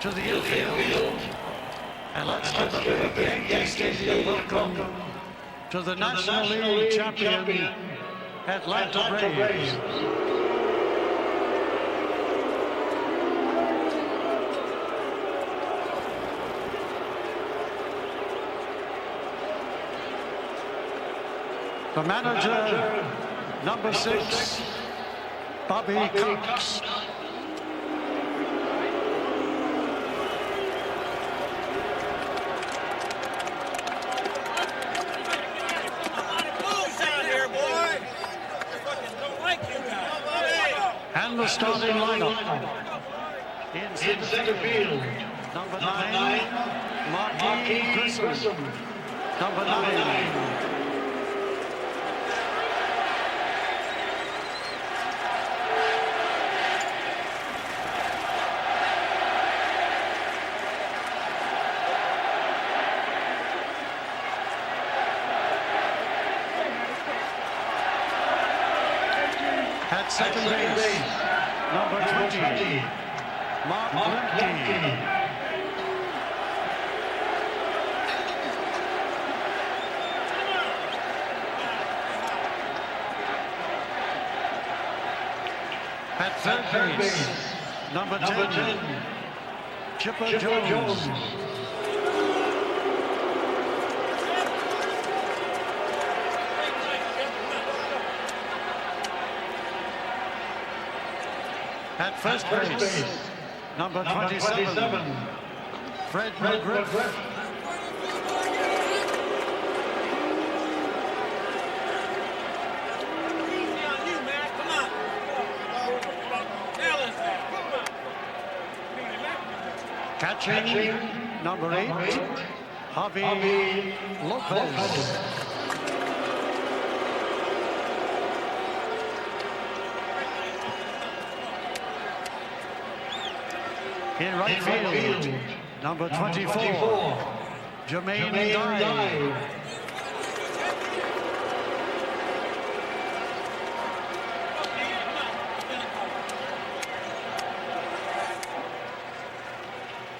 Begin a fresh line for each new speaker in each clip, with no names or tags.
to the infield. And let's give a big Yankee Stadium welcome to the National League champion, Atlanta Braves. The manager, number 6, Bobby Cox. And the starting lineup. In center field, number 9, Marquis Grissom. Number 9. At second base, number 20, Mark Lemke. At third base, number 10, Chipper Jones. At first base, number 27, Fred McGriff. Catching, number 8, Javi Lopez. In right field, number 24, Jermaine Dye.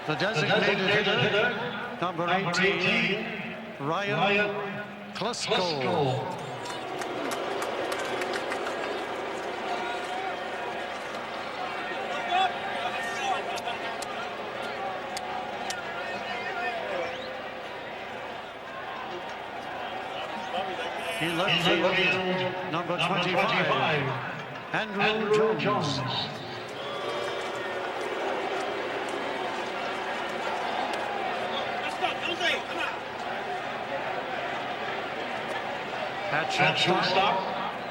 The designated hitter, number 18, Ryan Klesko. In left field, number 25, Andrew Jones. At shortstop,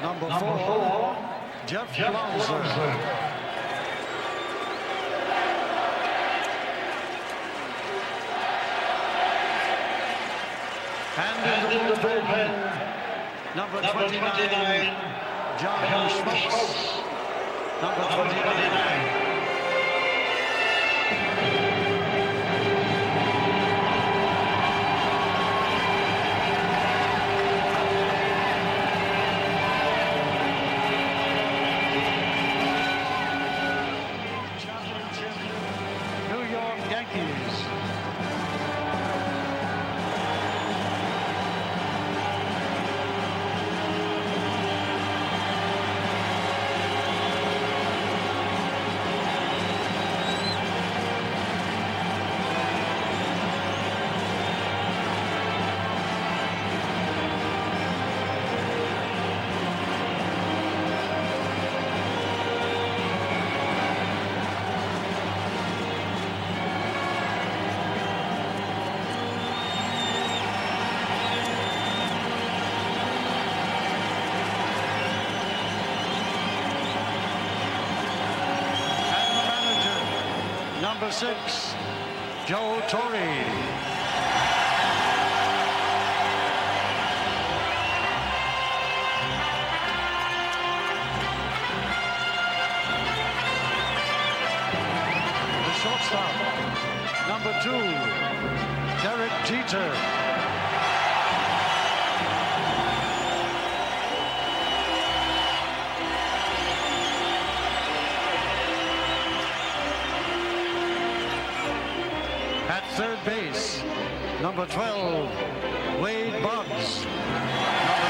number 4, Jeff Blauser. And in the bullpen, number 29, John Schmaltz. Number 29. New York Yankees. Number 6, Joe Torre. The shortstop, number 2, Derek Jeter. At third base, number 12, Wade Boggs. Number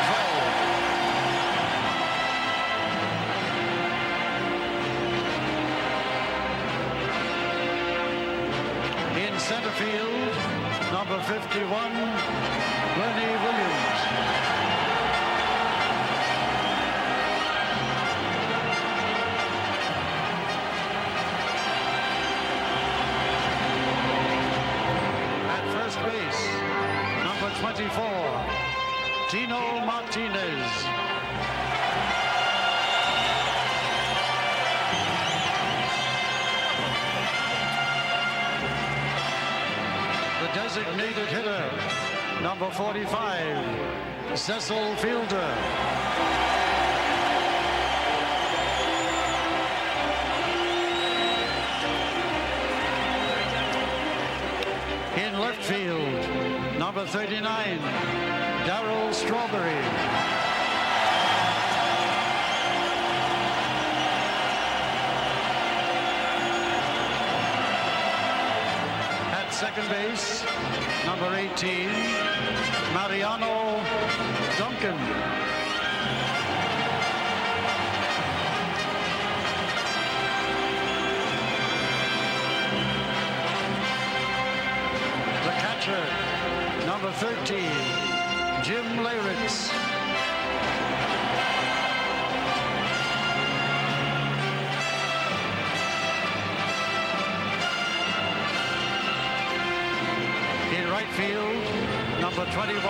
12. In center field, number 51, Bernie Williams. Base, number 24, Tino Martinez. The designated hitter, number 45, Cecil Fielder. In left field, number 39, Darryl Strawberry. At second base, number 18, Mariano Duncan. Number 13, Jim Leyritz. In right field, number 21,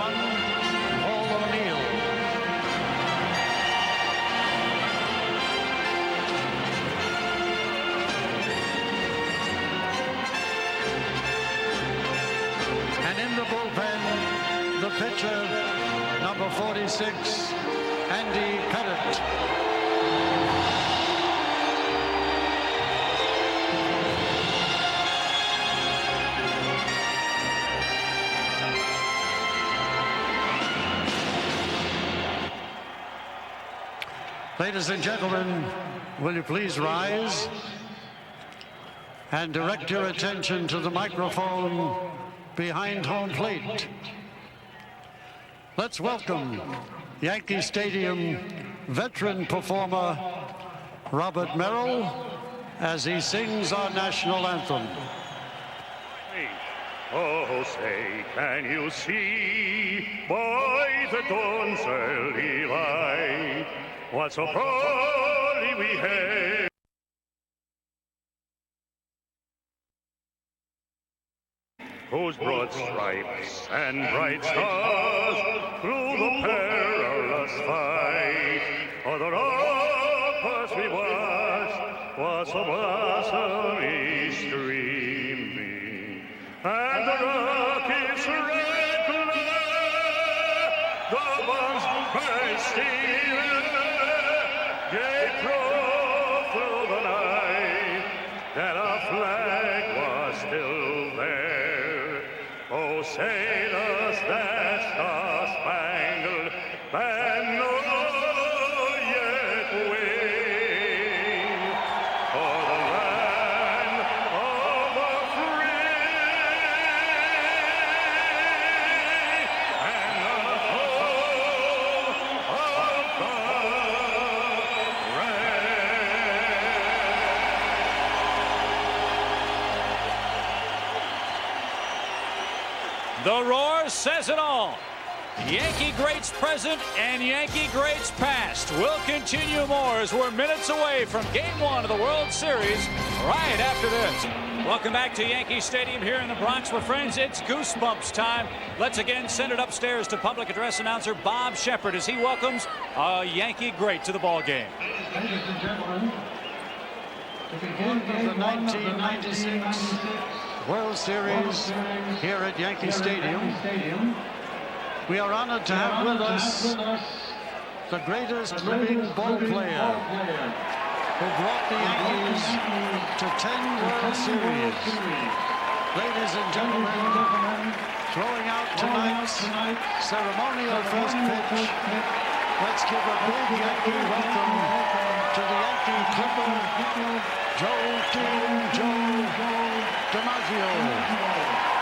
Paul O'Neill. And in the bullpen, the pitcher, number 46, Andy Pettitte. Ladies and gentlemen, will you please rise and direct your attention to the microphone behind home plate. Let's welcome Yankee Stadium veteran performer Robert Merrill as he sings our national anthem.
Oh, say, can you see by the dawn's early light what so proudly we hailed? Whose broad stripes and bright stars through the perilous fight o'er the ramparts we watched was so blossomy streaming, and the rocket's red glare, the bombs bursting, gave proof through the night that our flag was still there. Oh, sailors, that star-spangled banner yet wave for the land of the free and the home of the brave.
The roar says it all. Yankee greats present and Yankee greats past. We'll continue more as we're minutes away from Game 1 of the World Series right after this. Welcome back to Yankee Stadium here in the Bronx, my friends. It's Goosebumps time. Let's again send it upstairs to public address announcer Bob Shepard as he welcomes a Yankee great to the ball game.
Ladies and gentlemen, to begin the 1996 World Series here at Yankee Stadium, we are honored to have with us the greatest living ball player who brought the Yankees to 10 World Series. Ladies and gentlemen, throwing out tonight's ceremonial first pitch, let's give a big Yankee welcome to the Yankee Clipper, Joe DiMaggio.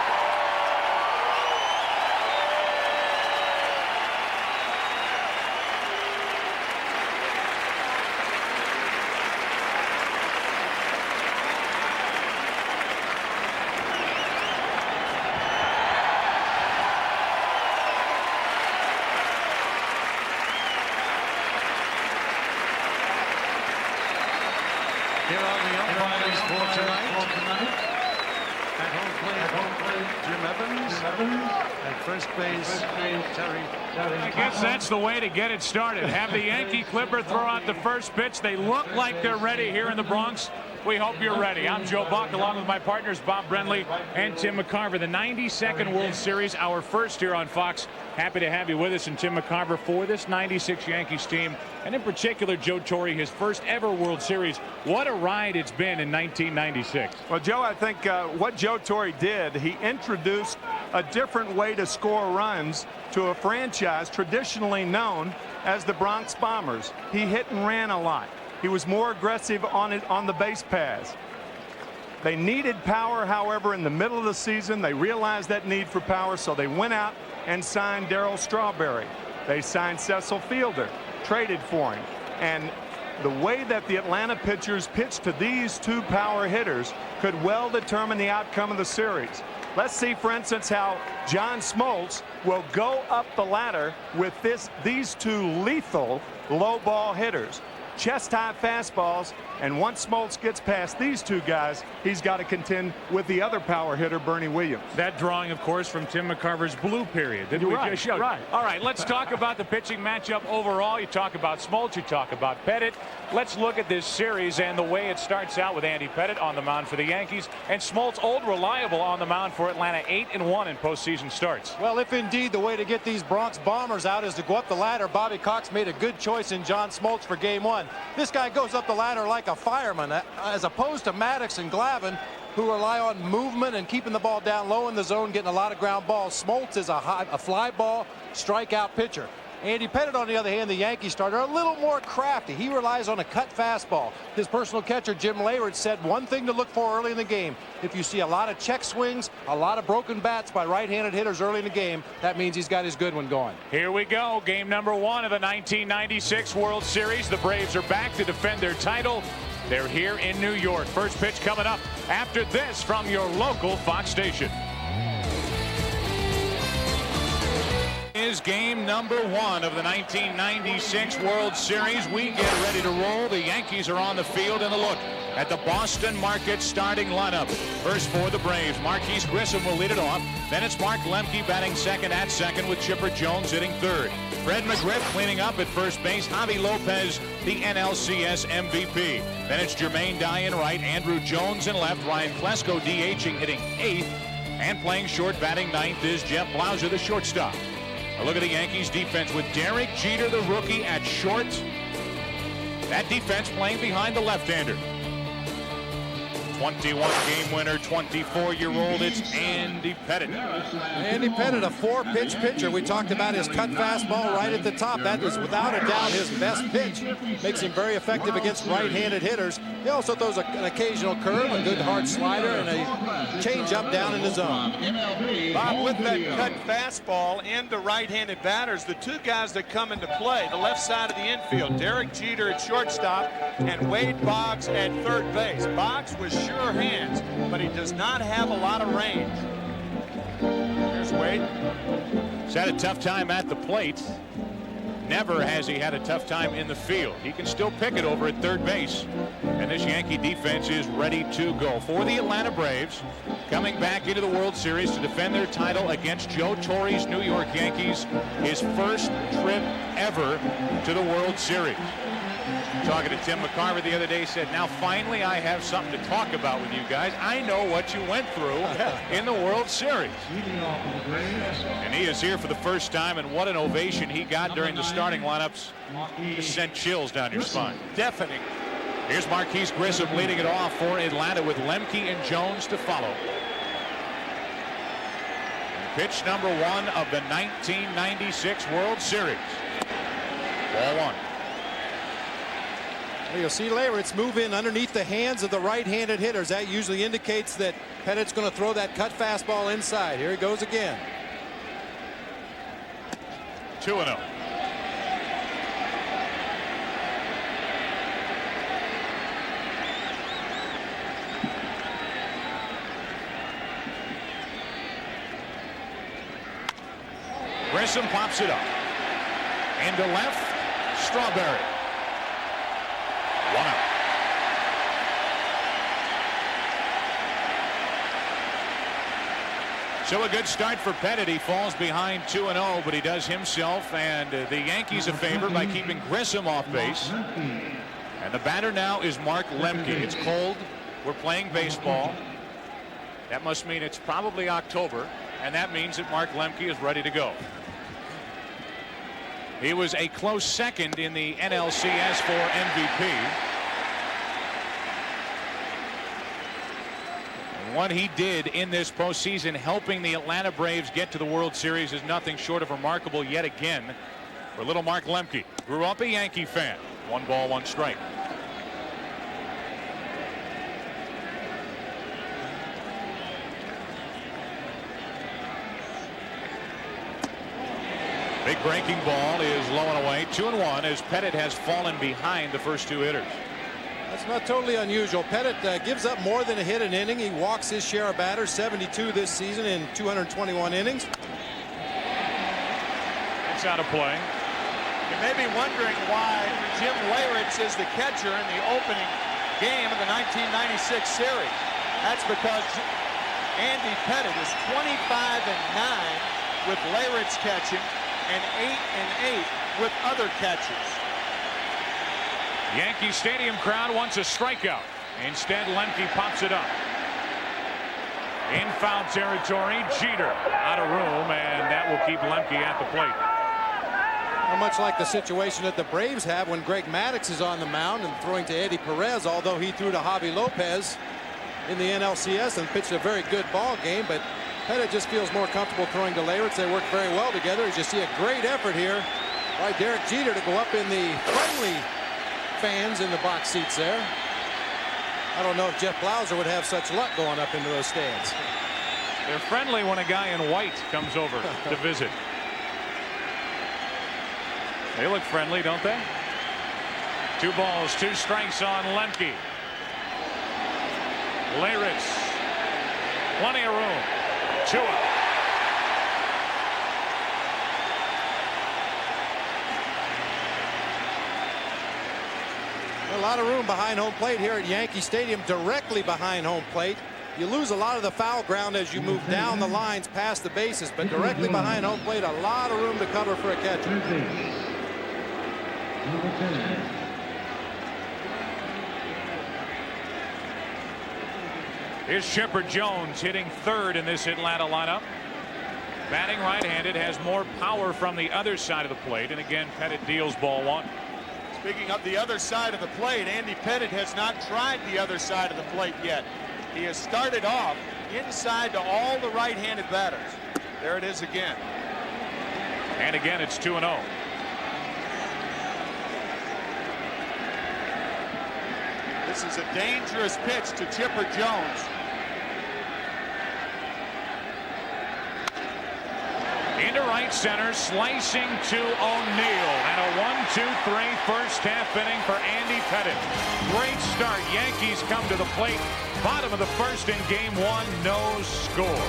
At first base, Terry.
I guess that's the way to get it started. Have the Yankee Clipper throw out the first pitch. They look like they're ready here in the Bronx. We hope you're ready. I'm Joe Buck, along with my partners Bob Brenly and Tim McCarver. The 92nd World Series, our first here on Fox. Happy to have you with us, and Tim McCarver, for this 96 Yankees team, and in particular Joe Torre, his first ever World Series. What a ride it's been in 1996.
Well, Joe, I think what Joe Torre did, he introduced a different way to score runs to a franchise traditionally known as the Bronx Bombers. He hit and ran a lot. He was more aggressive on the base paths. They needed power, however, in the middle of the season. They realized that need for power, so they went out and signed Darryl Strawberry. They signed Cecil Fielder, traded for him. And the way that the Atlanta pitchers pitched to these two power hitters could well determine the outcome of the series. Let's see, for instance, how John Smoltz will go up the ladder with these two lethal low ball hitters. Chest-high fastballs, and once Smoltz gets past these two guys, he's got to contend with the other power hitter, Bernie Williams.
That drawing, of course, from Tim McCarver's blue period that we just showed.
Right.
All right, let's talk about the pitching matchup overall. You talk about Smoltz, you talk about Pettitte. Let's look at this series and the way it starts out with Andy Pettitte on the mound for the Yankees, and Smoltz, old reliable, on the mound for Atlanta, 8-1 in postseason starts.
Well, if indeed the way to get these Bronx Bombers out is to go up the ladder, Bobby Cox made a good choice in John Smoltz for game one. This guy goes up the ladder like a fireman, as opposed to Maddox and Glavine, who rely on movement and keeping the ball down low in the zone, getting a lot of ground balls. Smoltz is a fly ball strikeout pitcher. Andy Pettitte, on the other hand, the Yankee starter, a little more crafty. He relies on a cut fastball. His personal catcher, Jim Layward, said one thing to look for early in the game. If you see a lot of check swings, a lot of broken bats by right-handed hitters early in the game, that means he's got his good one going.
Here we go. Game number one of the 1996 World Series. The Braves are back to defend their title. They're here in New York. First pitch coming up after this from your local Fox station. Is game number one of the 1996 World Series. We get ready to roll. The Yankees are on the field, and a look at the Boston Market starting lineup. First for the Braves, Marquise Grissom will lead it off. Then it's Mark Lemke batting second at second, with Chipper Jones hitting third. Fred McGriff cleaning up at first base. Javi Lopez, the NLCS MVP. Then it's Jermaine Dye in right, Andrew Jones in left, Ryan Klesko DHing, hitting eighth, and playing short batting ninth is Jeff Blauser, the shortstop. A look at the Yankees defense with Derek Jeter, the rookie, at short. That defense playing behind the left-hander. 21 game winner, 24-year-old, it's Andy Pettitte.
Andy Pettitte, a four-pitch pitcher. We talked about his cut fastball right at the top. That was without a doubt his best pitch. Makes him very effective against right-handed hitters. He also throws an occasional curve, a good hard slider, and a change-up down in the zone.
Bob, with that cut fastball into right-handed batters, the two guys that come into play, the left side of the infield, Derek Jeter at shortstop and Wade Boggs at third base. Boggs was sure hands, but he does not have a lot of range. Here's Wade.
He's had a tough time at the plate. Never has he had a tough time in the field. He can still pick it over at third base. And this Yankee defense is ready to go. For the Atlanta Braves, coming back into the World Series to defend their title against Joe Torre's New York Yankees, his first trip ever to the World Series. Talking to Tim McCarver the other day, said, now finally I have something to talk about with you guys. I know what you went through in the World Series. And he is here for the first time, and what an ovation he got during the starting lineups. Just sent chills down your spine.
Deafening.
Here's Marquise Grissom leading it off for Atlanta with Lemke and Jones to follow. And pitch number one of the 1996 World Series. Ball one.
You'll see Leyritz move in underneath the hands of the right-handed hitters. That usually indicates that Pettitte's going to throw that cut fastball inside. Here he goes again.
2-0. Grissom pops it up. Into left, Strawberry. 1 out. So a good start for Pettit. He falls behind 2-0, but he does himself and the Yankees a favor by keeping Grissom off base. And the batter now is Mark Lemke. It's cold. We're playing baseball. That must mean it's probably October, and that means that Mark Lemke is ready to go. He was a close second in the NLCS for MVP. And what he did in this postseason, helping the Atlanta Braves get to the World Series, is nothing short of remarkable yet again for little Mark Lemke. Grew up a Yankee fan. 1 ball, 1 strike. Big breaking ball is low and away. 2-1 as Pettit has fallen behind the first 2 hitters.
That's not totally unusual. Pettit gives up more than a hit an inning. He walks his share of batters, 72 this season in 221 innings.
It's out of play.
You may be wondering why Jim Leyritz is the catcher in the opening game of the 1996 series. That's because Andy Pettit is 25-9 with Leyritz catching, and 8-8 with other catchers.
Yankee Stadium crowd wants a strikeout. Instead, Lemke pops it up. In foul territory, Jeter out of room, and that will keep Lemke at the plate.
Much like the situation that the Braves have when Greg Maddux is on the mound and throwing to Eddie Perez, although he threw to Javi Lopez in the NLCS and pitched a very good ball game, but Pettit just feels more comfortable throwing to Leyritz. They work very well together. As you see, a great effort here by Derek Jeter to go up in the friendly fans in the box seats there. I don't know if Jeff Blauser would have such luck going up into those stands.
They're friendly when a guy in white comes over to visit. They look friendly, don't they? 2 balls, 2 strikes on Lemke. Leyritz, plenty of room. 2 out.
A lot of room behind home plate here at Yankee Stadium, directly behind home plate. You lose a lot of the foul ground as you move down the lines past the bases, but directly behind home plate, a lot of room to cover for a catcher.
Here's Chipper Jones hitting 3rd in this Atlanta lineup. Batting right-handed, has more power from the other side of the plate, and again Pettit deals ball 1.
Speaking of the other side of the plate, Andy Pettit has not tried the other side of the plate yet. He has started off inside to all the right-handed batters. There it is again.
And again it's 2-0.
This is a dangerous pitch to Chipper Jones.
Into right center, slicing to O'Neill, and a 1-2-3 first half inning for Andy Pettit. Great start. Yankees come to the plate. Bottom of the first in game 1, no score.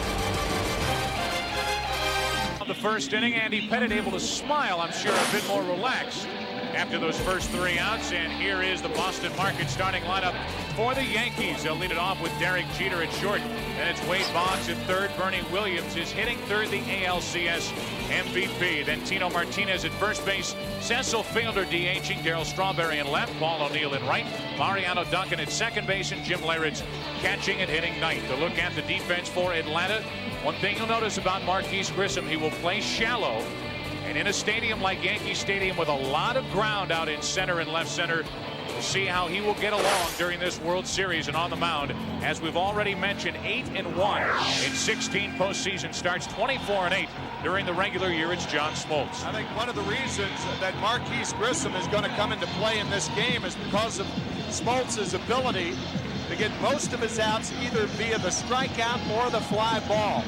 The first inning, Andy Pettit able to smile, I'm sure, a bit more relaxed after those first 3 outs. And here is the Boston Market starting lineup for the Yankees. They'll lead it off with Derek Jeter at short. Then it's Wade Boggs at 3rd. Bernie Williams is hitting 3rd, the ALCS MVP. Then Tino Martinez at first base. Cecil Fielder DHing. Darryl Strawberry in left. Paul O'Neill in right. Mariano Duncan at second base. And Jim Leyritz catching and hitting ninth. To look at the defense for Atlanta, one thing you'll notice about Marquise Grissom, he will play shallow. And in a stadium like Yankee Stadium with a lot of ground out in center and left center, we'll see how he will get along during this World Series and on the mound. As we've already mentioned, 8-1 in 16 postseason starts, 24-8 during the regular year. It's John Smoltz.
I think one of the reasons that Marquise Grissom is going to come into play in this game is because of Smoltz's ability to get most of his outs either via the strikeout or the fly ball.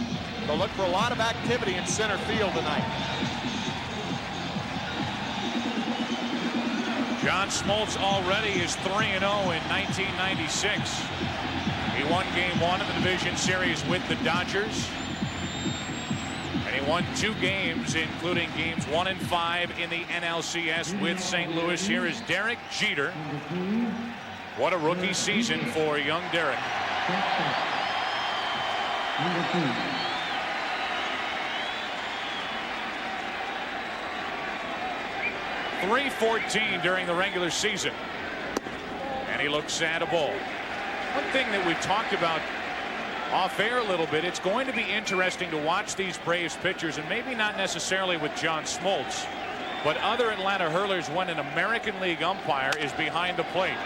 They'll look for a lot of activity in center field tonight.
John Smoltz already is 3-0 in 1996. He won game 1 of the division series with the Dodgers. And he won 2 games, including games 1 and 5 in the NLCS with St. Louis. Here is Derek Jeter. What a rookie season for young Derek. .314 during the regular season. And he looks at a ball. One thing that we've talked about off air a little bit, it's going to be interesting to watch these Braves pitchers, and maybe not necessarily with John Smoltz, but other Atlanta hurlers when an American League umpire is behind the plate.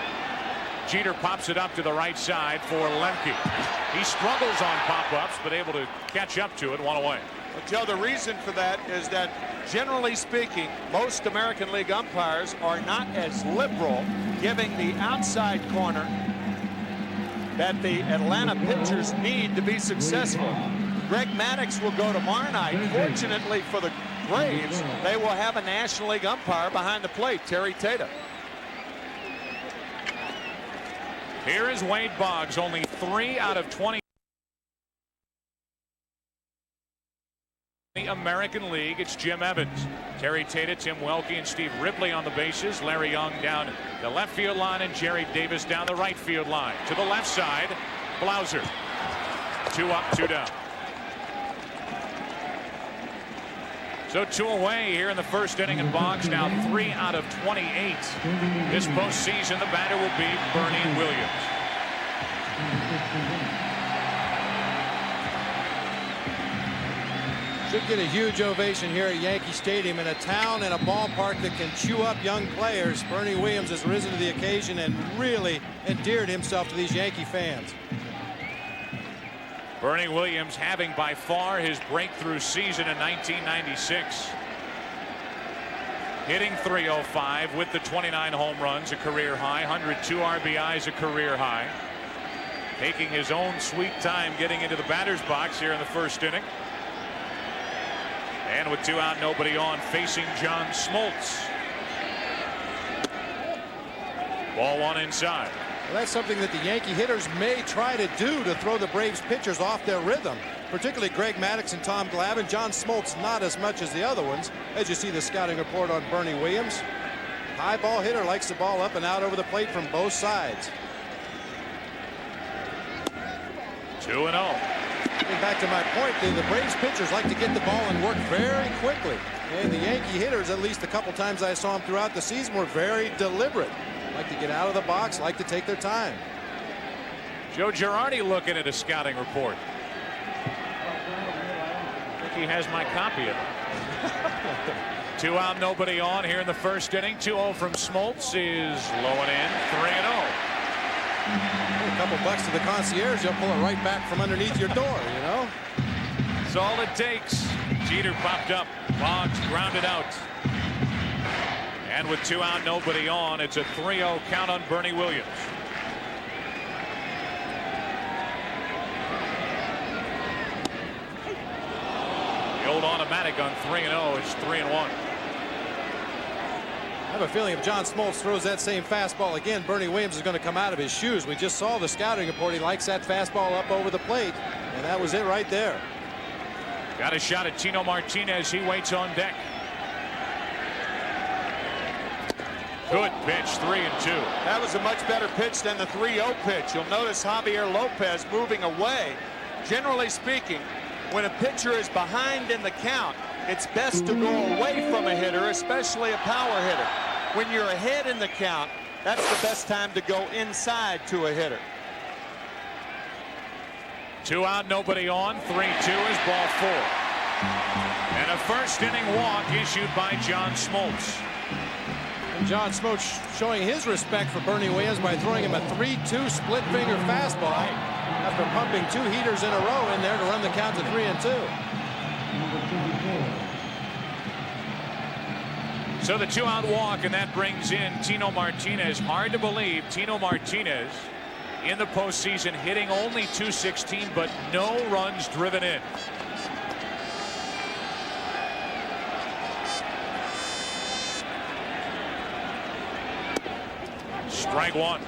Jeter pops it up to the right side for Lemke. He struggles on pop-ups, but able to catch up to it, one away.
Well, Joe, the reason for that is that, generally speaking, most American League umpires are not as liberal giving the outside corner that the Atlanta pitchers need to be successful. Greg Maddux will go tomorrow night. Fortunately for the Braves, they will have a National League umpire behind the plate, Terry Tata.
Here is Wade Boggs, only 3 out of 20 in the American League. It's Jim Evans, Terry Tata, Tim Welke, and Steve Ripley on the bases. Larry Young down the left field line, and Jerry Davis down the right field line. To the left side, Blauser. 2 up, 2 down. So 2 away here in the first inning, and Boggs now 3 out of 28. This postseason, the batter will be Bernie Williams.
Should get a huge ovation here at Yankee Stadium, in a town and a ballpark that can chew up young players. Bernie Williams has risen to the occasion and really endeared himself to these Yankee fans.
Bernie Williams having by far his breakthrough season in 1996. Hitting .305 with the 29 home runs, a career high, 102 RBIs, a career high. Taking his own sweet time getting into the batter's box here in the first inning. And with 2 out, nobody on, facing John Smoltz. Ball 1 inside.
Well, that's something that the Yankee hitters may try to do to throw the Braves pitchers off their rhythm, particularly Greg Maddux and Tom Glavine. John Smoltz not as much as the other ones, as you see the scouting report on Bernie Williams. High ball hitter, likes the ball up and out over the plate from both sides.
2-0.
Getting back to my point, the Braves pitchers like to get the ball and work very quickly. And the Yankee hitters, at least a couple times I saw them throughout the season, were very deliberate. Like to get out of the box, like to take their time.
Joe Girardi looking at a scouting report. I think he has my copy of it. 2 out, nobody on here in the first inning. 2-0 from Smoltz is low and in. 3-0.
A couple bucks to the concierge, you'll pull it right back from underneath your door, you know.
That's all it takes. Jeter popped up. Boggs grounded out. And with 2 out, nobody on, it's a 3-0 count on Bernie Williams. The old automatic on 3-0. It's 3-1.
I have a feeling if John Smoltz throws that same fastball again, Bernie Williams is going to come out of his shoes. We just saw the scouting report. He likes that fastball up over the plate, and that was it right there.
Got a shot at Tino Martinez. He waits on deck. Good pitch, 3-2.
That was a much better pitch than the 3-0 pitch. You'll notice Javier Lopez moving away. Generally speaking, when a pitcher is behind in the count, it's best to go away from a hitter, especially a power hitter. When you're ahead in the count, that's the best time to go inside to a hitter.
2 out, nobody on. 3-2 is ball 4. And a first inning walk issued by John Smoltz.
And John Smoltz showing his respect for Bernie Williams by throwing him a 3-2 split finger fastball after pumping 2 heaters in a row in there to run the count to 3-2.
So the 2 out walk, and that brings in Tino Martinez. Hard to believe Tino Martinez in the postseason hitting only .216, but no runs driven in. Strike 1.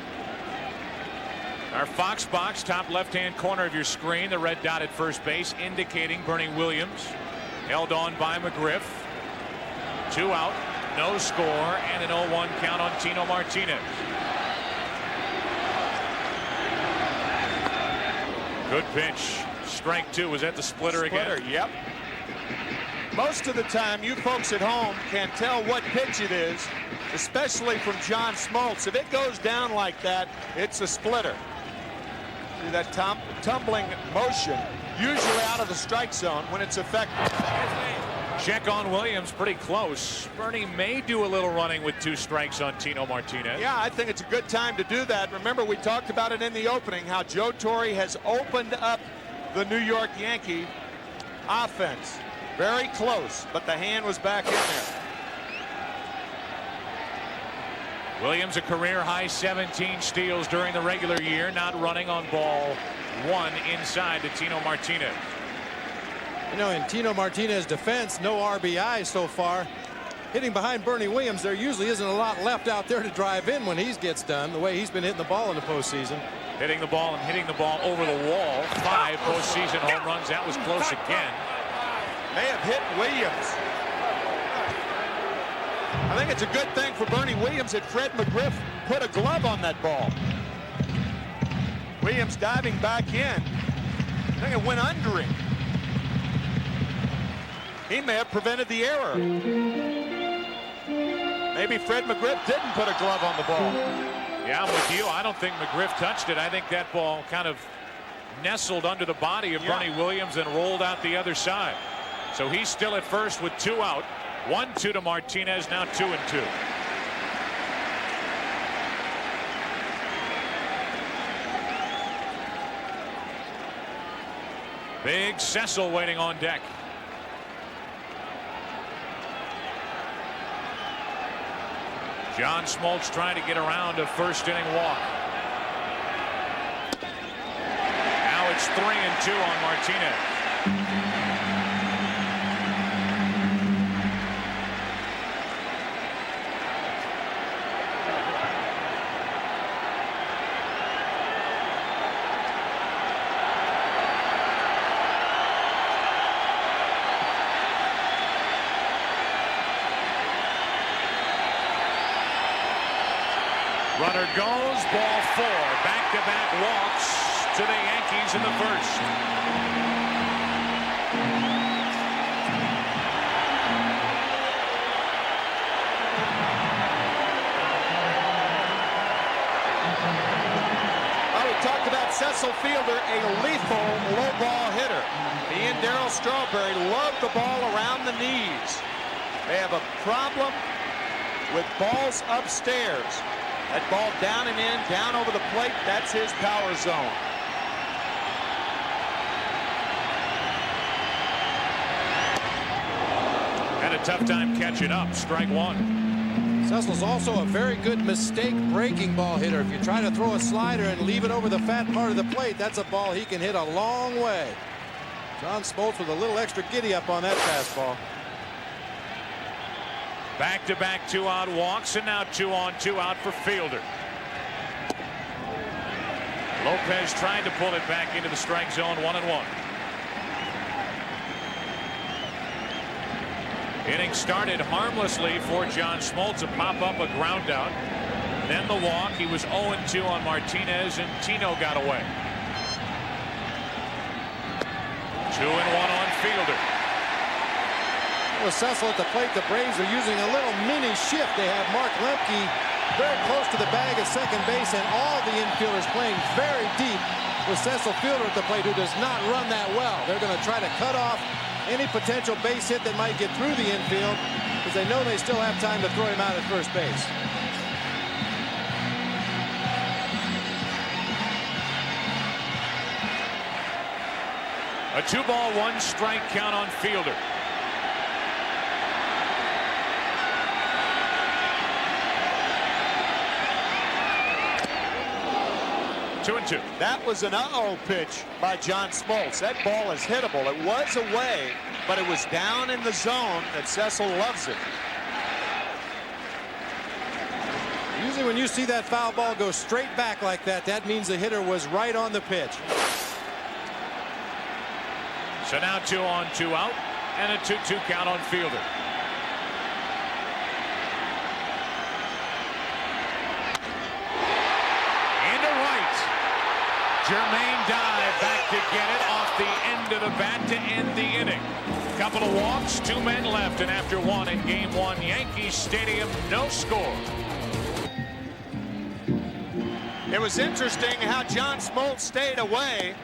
Our Fox box, top left-hand corner of your screen, the red dot at first base indicating Bernie Williams. Held on by McGriff. 2 out, no score, and an 0-1 count on Tino Martinez. Good pitch. Strike 2. Was that the splitter again?
Yep. Most of the time, you folks at home can't tell what pitch it is, especially from John Smoltz. If it goes down like that, it's a splitter. See that tumbling motion, usually out of the strike zone when it's effective.
Check on Williams, pretty close. Bernie may do a little running with 2 strikes on Tino Martinez.
Yeah, I think it's a good time to do that. Remember, we talked about it in the opening, how Joe Torre has opened up the New York Yankee offense. Very close, but the hand was back in there.
Williams, a career-high 17 steals during the regular year, not running on ball 1 inside to Tino Martinez.
You know, in Tino Martinez's defense, no RBI so far. Hitting behind Bernie Williams, there usually isn't a lot left out there to drive in when he gets done, the way he's been hitting the ball in the postseason.
Hitting the ball and hitting the ball over the wall. 5 postseason home runs. That was close again.
May have hit Williams. I think it's a good thing for Bernie Williams that Fred McGriff put a glove on that ball. Williams diving back in. I think it went under him. He may have prevented the error. Maybe Fred McGriff didn't put a glove on the ball.
Yeah, I'm with you. I don't think McGriff touched it. I think that ball kind of nestled under the body of Bernie Williams and rolled out the other side. So he's still at first with 2 out. 1-2 to Martinez, now 2-2. Big Cecil waiting on deck. John Smoltz trying to get around a first inning walk. Now it's 3-2 on Martinez. Runner goes, ball 4. Back-to-back walks to the Yankees in the first.
Well, we talked about Cecil Fielder, a lethal low ball hitter. He and Darryl Strawberry love the ball around the knees. They have a problem with balls upstairs. That ball down and in, down over the plate, that's his power zone.
Had a tough time catching up. Strike 1.
Cecil's also a very good mistake-breaking ball hitter. If you try to throw a slider and leave it over the fat part of the plate, that's a ball he can hit a long way. John Smoltz with a little extra giddy up on that fastball.
Back-to-back 2-out walks, and now 2-on-2 out for Fielder. Lopez trying to pull it back into the strike zone, 1-1. Inning started harmlessly for John Smoltz, a pop-up, a ground out. Then the walk. He was 0-2 on Martinez, and Tino got away. 2-1 on Fielder.
With Cecil at the plate, the Braves are using a little mini shift. They have Mark Lemke very close to the bag at second base, and all the infielders playing very deep with Cecil Fielder at the plate, who does not run that well. They're going to try to cut off any potential base hit that might get through the infield, because they know they still have time to throw him out at first base.
A 2-ball, 1-strike count on Fielder. Two and two.
That was an uh-oh pitch by John Smoltz. That ball is hittable. It was away, but it was down in the zone that Cecil loves it.
Usually when you see that foul ball go straight back like that, that means the hitter was right on the pitch.
So now 2-on-2 out, and a 2-2 count on Fielder. Into right. Jermaine Dye back to get it off the end of the bat to end the inning. Couple of walks, 2 men left, and after 1 in Game 1, Yankee Stadium, no score.
It was interesting how John Smoltz stayed away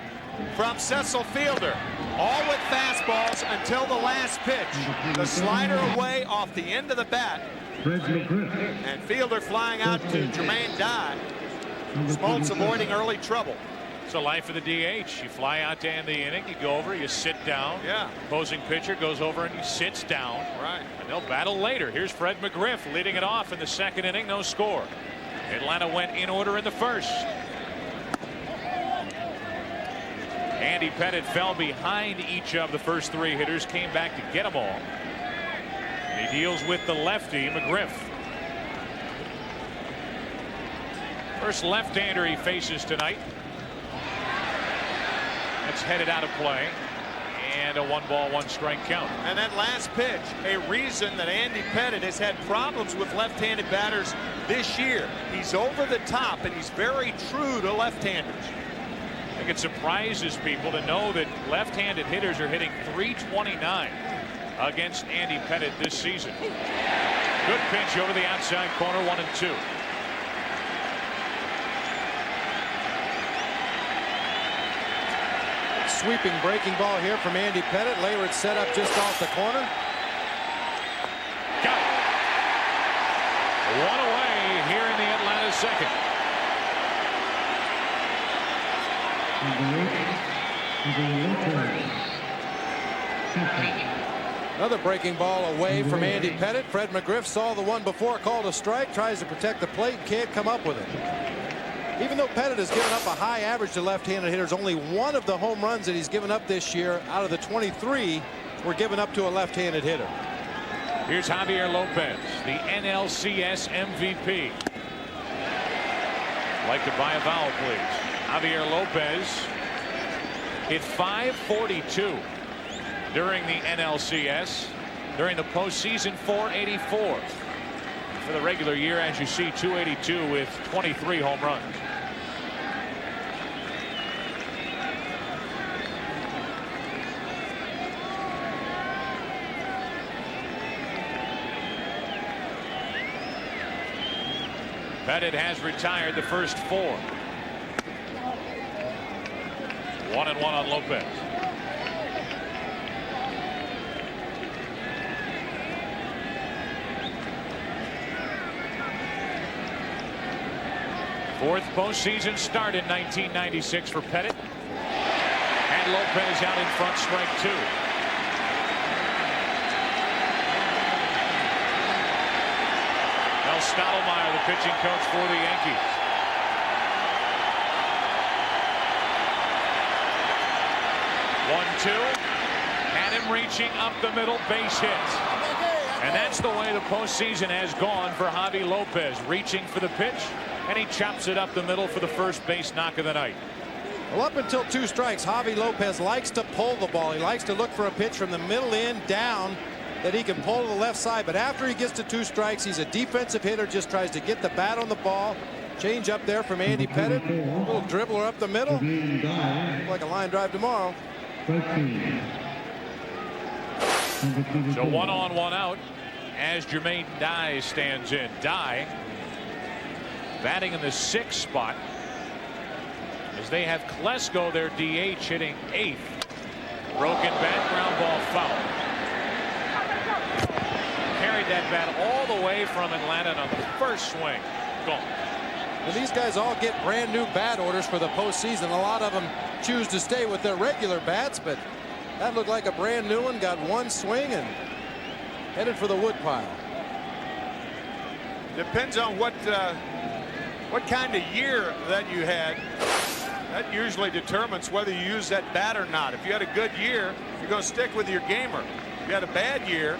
from Cecil Fielder. All with fastballs until the last pitch. The slider away off the end of the bat. And Fielder flying out to Jermaine Dye. Smoltz avoiding early trouble.
It's the life of the DH. You fly out to end the inning, you go over, you sit down.
Yeah.
Opposing pitcher goes over and he sits down.
Right.
And they'll battle later. Here's Fred McGriff leading it off in the 2nd inning, no score. Atlanta went in order in the 1st. Andy Pettitte fell behind each of the first 3 hitters, came back to get them all. And he deals with the lefty, McGriff. First left-hander he faces tonight. That's headed out of play. And a 1-ball, 1-strike count.
And that last pitch, a reason that Andy Pettitte has had problems with left-handed batters this year. He's over the top, and he's very true to left-handers.
I think it surprises people to know that left-handed hitters are hitting .329 against Andy Pettitte this season. Good pitch over the outside corner, 1-2.
Sweeping breaking ball here from Andy Pettitte. Leyritz set up just off the corner.
Got it. 1 away here in the Atlanta 2nd.
Another breaking ball away from Andy Pettitte. Fred McGriff saw the one before, called a strike, tries to protect the plate, can't come up with it. Even though Pettitte has given up a high average to left-handed hitters, only 1 of the home runs that he's given up this year out of the 23 were given up to a left-handed hitter.
Here's Javier Lopez, the NLCS MVP. Like to buy a vowel, please. Javier Lopez hit .542 during the NLCS. During the postseason, .484. For the regular year, as you see, .282 with 23 home runs. Pettitte has retired the first 4. 1-1 on Lopez. Fourth postseason start in 1996 for Pettitte. And Lopez out in front, strike 2. Mel Stottlemyre, the pitching coach for the Yankees. One-two. Had him reaching up the middle, base hit. And that's the way the postseason has gone for Javi Lopez, reaching for the pitch. And he chops it up the middle for the first base knock of the night.
Well, up until 2 strikes, Javi Lopez likes to pull the ball. He likes to look for a pitch from the middle in down that he can pull to the left side. But after he gets to 2 strikes, he's a defensive hitter, just tries to get the bat on the ball. Change up there from Andy Pettitte. A little dribbler up the middle. Like a line drive tomorrow.
So 1 on, 1 out as Jermaine Dye stands in. Dye batting in the 6th spot as they have Klesko, their DH, hitting 8th. Broken bat, ground ball, foul. Carried that bat all the way from Atlanta on the first swing. Gone.
And these guys all get brand new bat orders for the postseason. A lot of them choose to stay with their regular bats, but that looked like a brand new one. Got 1 swing and headed for the woodpile.
Depends on what kind of year that you had. That usually determines whether you use that bat or not. If you had a good year, you're going to stick with your gamer. If you had a bad year,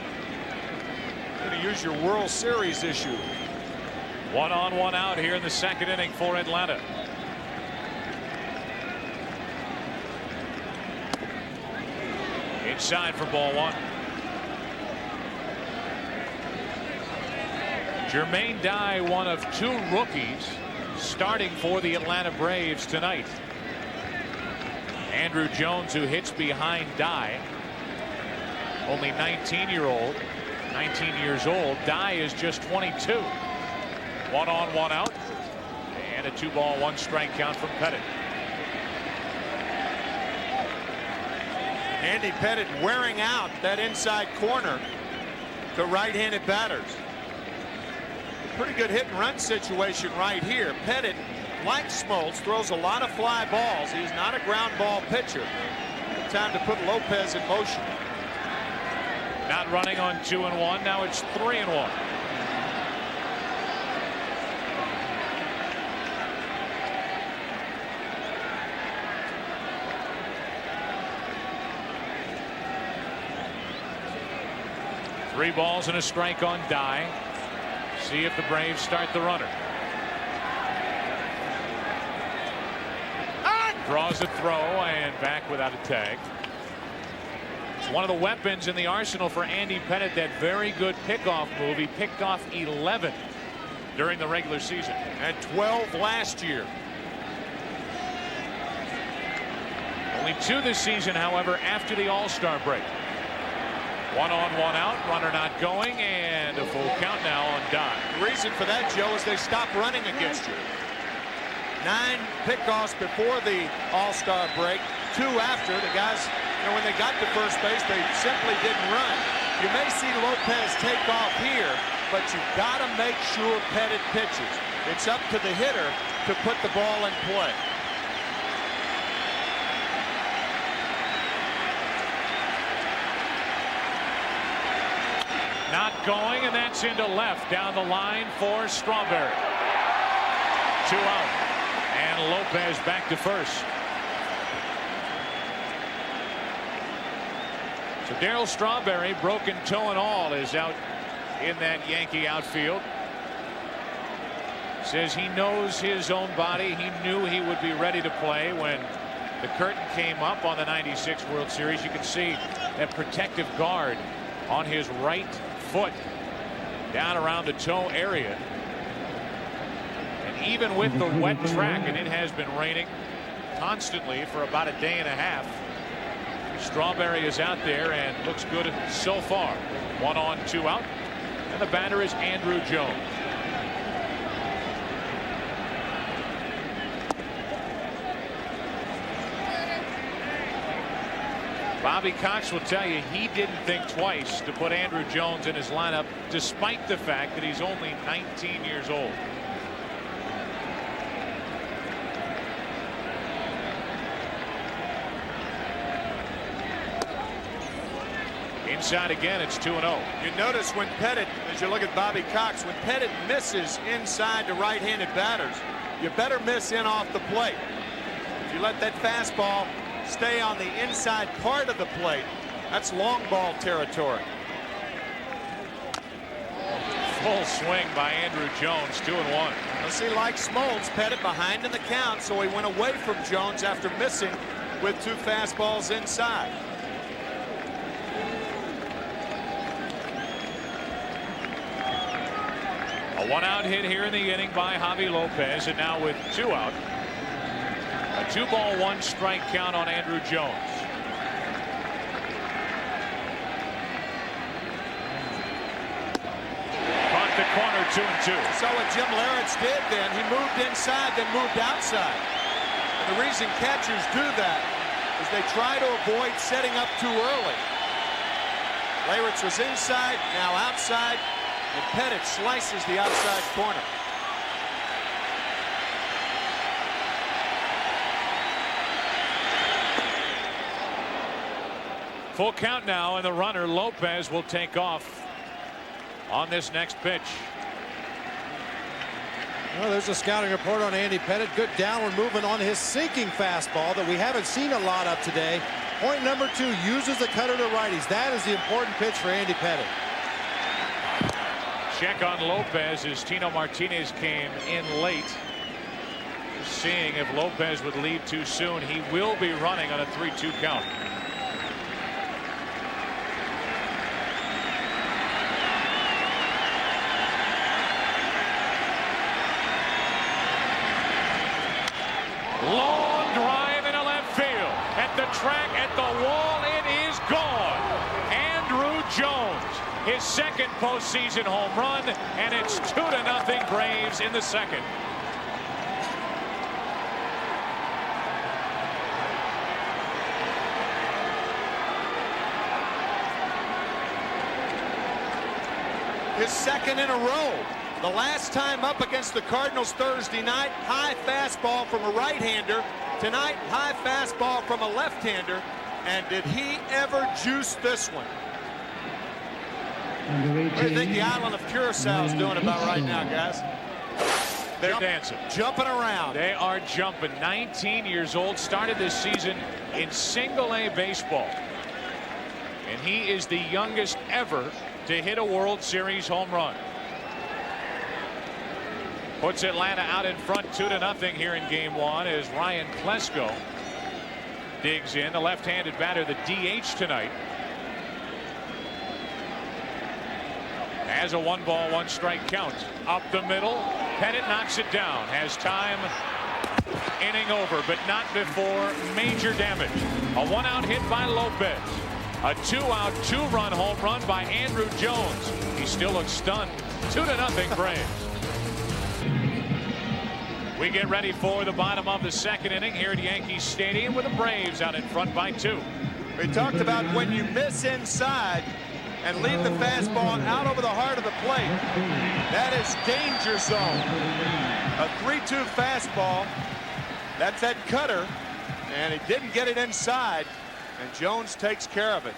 you're going to use your World Series issue.
1 on, 1 out here in the 2nd inning for Atlanta. Inside for ball 1. Jermaine Dye, one of 2 rookies starting for the Atlanta Braves tonight. Andrew Jones, who hits behind Dye, only 19 years old. Dye is just 22. 1 on, 1 out, and a 2-ball, 1-strike count from Pettitte.
Andy Pettitte wearing out that inside corner to right-handed batters. Pretty good hit and run situation right here. Pettitte, like Smoltz, throws a lot of fly balls. He's not a ground ball pitcher. Time to put Lopez in motion.
Not running on 2-1. Now it's 3-1. Three balls and a strike on Dye. See if the Braves start the runner. Draws a throw and back without a tag. It's one of the weapons in the arsenal for Andy Pettitte, that very good pickoff move. He picked off 11 during the regular season.
Had 12 last year.
Only 2 this season, however, after the All-Star break. 1 on, 1 out, runner not going, and a full count now on Dye.
The reason for that, Joe, is they stopped running against you. 9 pickoffs before the All-Star break, 2 after. The guys, when they got to first base, they simply didn't run. You may see Lopez take off here, but you've got to make sure Pettitte pitches. It's up to the hitter to put the ball in play.
Not going, and that's into left down the line for Strawberry. 2 out, and Lopez back to first. So Darryl Strawberry, broken toe and all, is out in that Yankee outfield. Says he knows his own body. He knew he would be ready to play when the curtain came up on the '96 World Series. You can see that protective guard on his right foot down around the toe area. And even with the wet track, and it has been raining constantly for about a day and a half, Strawberry is out there and looks good so far. 1 on, 2 out, and the batter is Andrew Jones. Bobby Cox will tell you he didn't think twice to put Andrew Jones in his lineup, despite the fact that he's only 19 years old. Inside again, it's 2-0.
You notice when Pettitte, as you look at Bobby Cox, when Pettitte misses inside to right-handed batters, you better miss in off the plate. If you let that fastball stay on the inside part of the plate, that's long ball territory.
Full swing by Andrew Jones, 2-1.
Let's see, like Smoltz, Pettitte behind in the count, so he went away from Jones after missing with 2 fastballs inside.
A 1-out hit here in the inning by Javi Lopez, and now with 2 out, a 2-ball, 1-strike count on Andrew Jones. Caught the corner, 2-2.
So what Jim Leyritz did then, he moved inside, then moved outside. And the reason catchers do that is they try to avoid setting up too early. Leyritz was inside, now outside, and Pettitte slices the outside corner.
Full count now, and the runner Lopez will take off on this next pitch.
Well, there's a scouting report on Andy Pettitte. Good downward movement on his sinking fastball that we haven't seen a lot of today. Point number 2, uses the cutter to righties. That is the important pitch for Andy Pettitte.
Check on Lopez as Tino Martinez came in late. Seeing if Lopez would leave too soon. He will be running on a 3-2 count. Long drive into left field. At track at the wall. It is gone. Andruw Jones, his second postseason home run, and it's 2-0 Braves in the second.
His second in a row. The last time up against the Cardinals Thursday night, high fastball from a right-hander. Tonight, high fastball from a left-hander. And did he ever juice this one? What do you think the island of Curacao is doing about right now, guys?
They're dancing.
Jumping around.
They are jumping. 19 years old, started this season in single-A baseball. And he is the youngest ever to hit a World Series home run. Puts Atlanta out in front 2-0 here in game one as Ryan Klesko digs in, the left-handed batter, the DH tonight. Has a 1-ball, 1-strike count. Up the middle, Pettit knocks it down. Has time, inning over, but not before major damage. A 1-out hit by Lopez. A 2-out, 2-run home run by Andruw Jones. He still looks stunned. 2-0 Braves. We get ready for the bottom of the second inning here at Yankee Stadium with the Braves out in front by 2.
We talked about when you miss inside and leave the fastball out over the heart of the plate. That is danger zone. A 3-2 fastball. That's that cutter. And he didn't get it inside. And Jones takes care of it.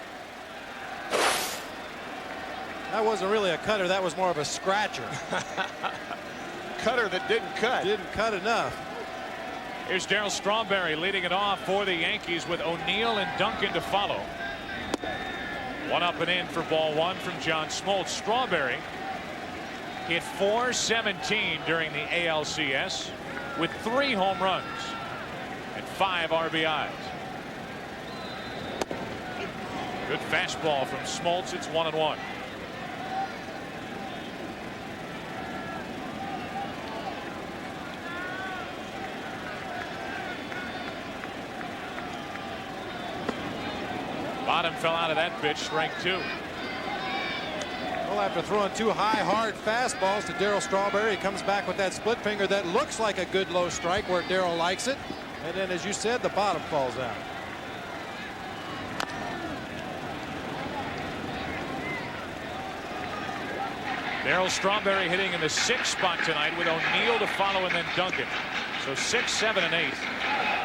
That wasn't really a cutter. That was more of a scratcher.
Cutter that didn't cut.
Didn't cut enough.
Here's Darryl Strawberry leading it off for the Yankees with O'Neill and Duncan to follow. 1 up and in for ball 1 from John Smoltz. Strawberry hit .417 during the ALCS with 3 home runs and 5 RBIs. Good fastball from Smoltz. It's 1-1. Bottom fell out of that pitch, strike 2.
Well, after throwing 2 high, hard fastballs to Darryl Strawberry, he comes back with that split finger that looks like a good low strike where Darryl likes it. And then, as you said, the bottom falls out.
Darryl Strawberry hitting in the 6th spot tonight with O'Neill to follow and then Duncan. So 6, 7, and 8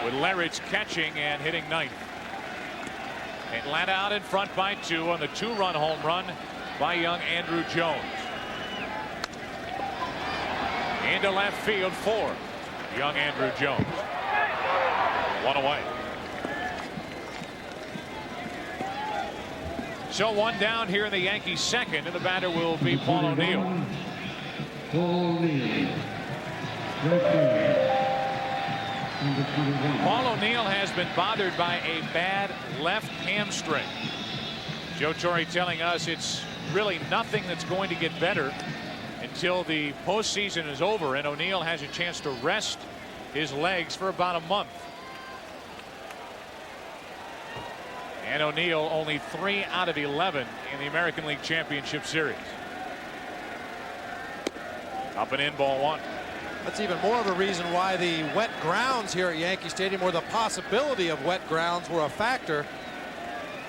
with Leridge catching and hitting 9th. Atlanta out in front by 2 on the 2-run home run by young Andruw Jones. Into left field for young Andruw Jones. 1 away. So 1 down here in the Yankees second, and the batter will be Paul O'Neill. Paul O'Neill has been bothered by a bad left hamstring. Joe Torre telling us it's really nothing that's going to get better until the postseason is over and O'Neill has a chance to rest his legs for about a month. And O'Neill only 3 out of 11 in the American League Championship Series. Up and in, ball 1.
That's even more of a reason why the wet grounds here at Yankee Stadium, or the possibility of wet grounds, were a factor.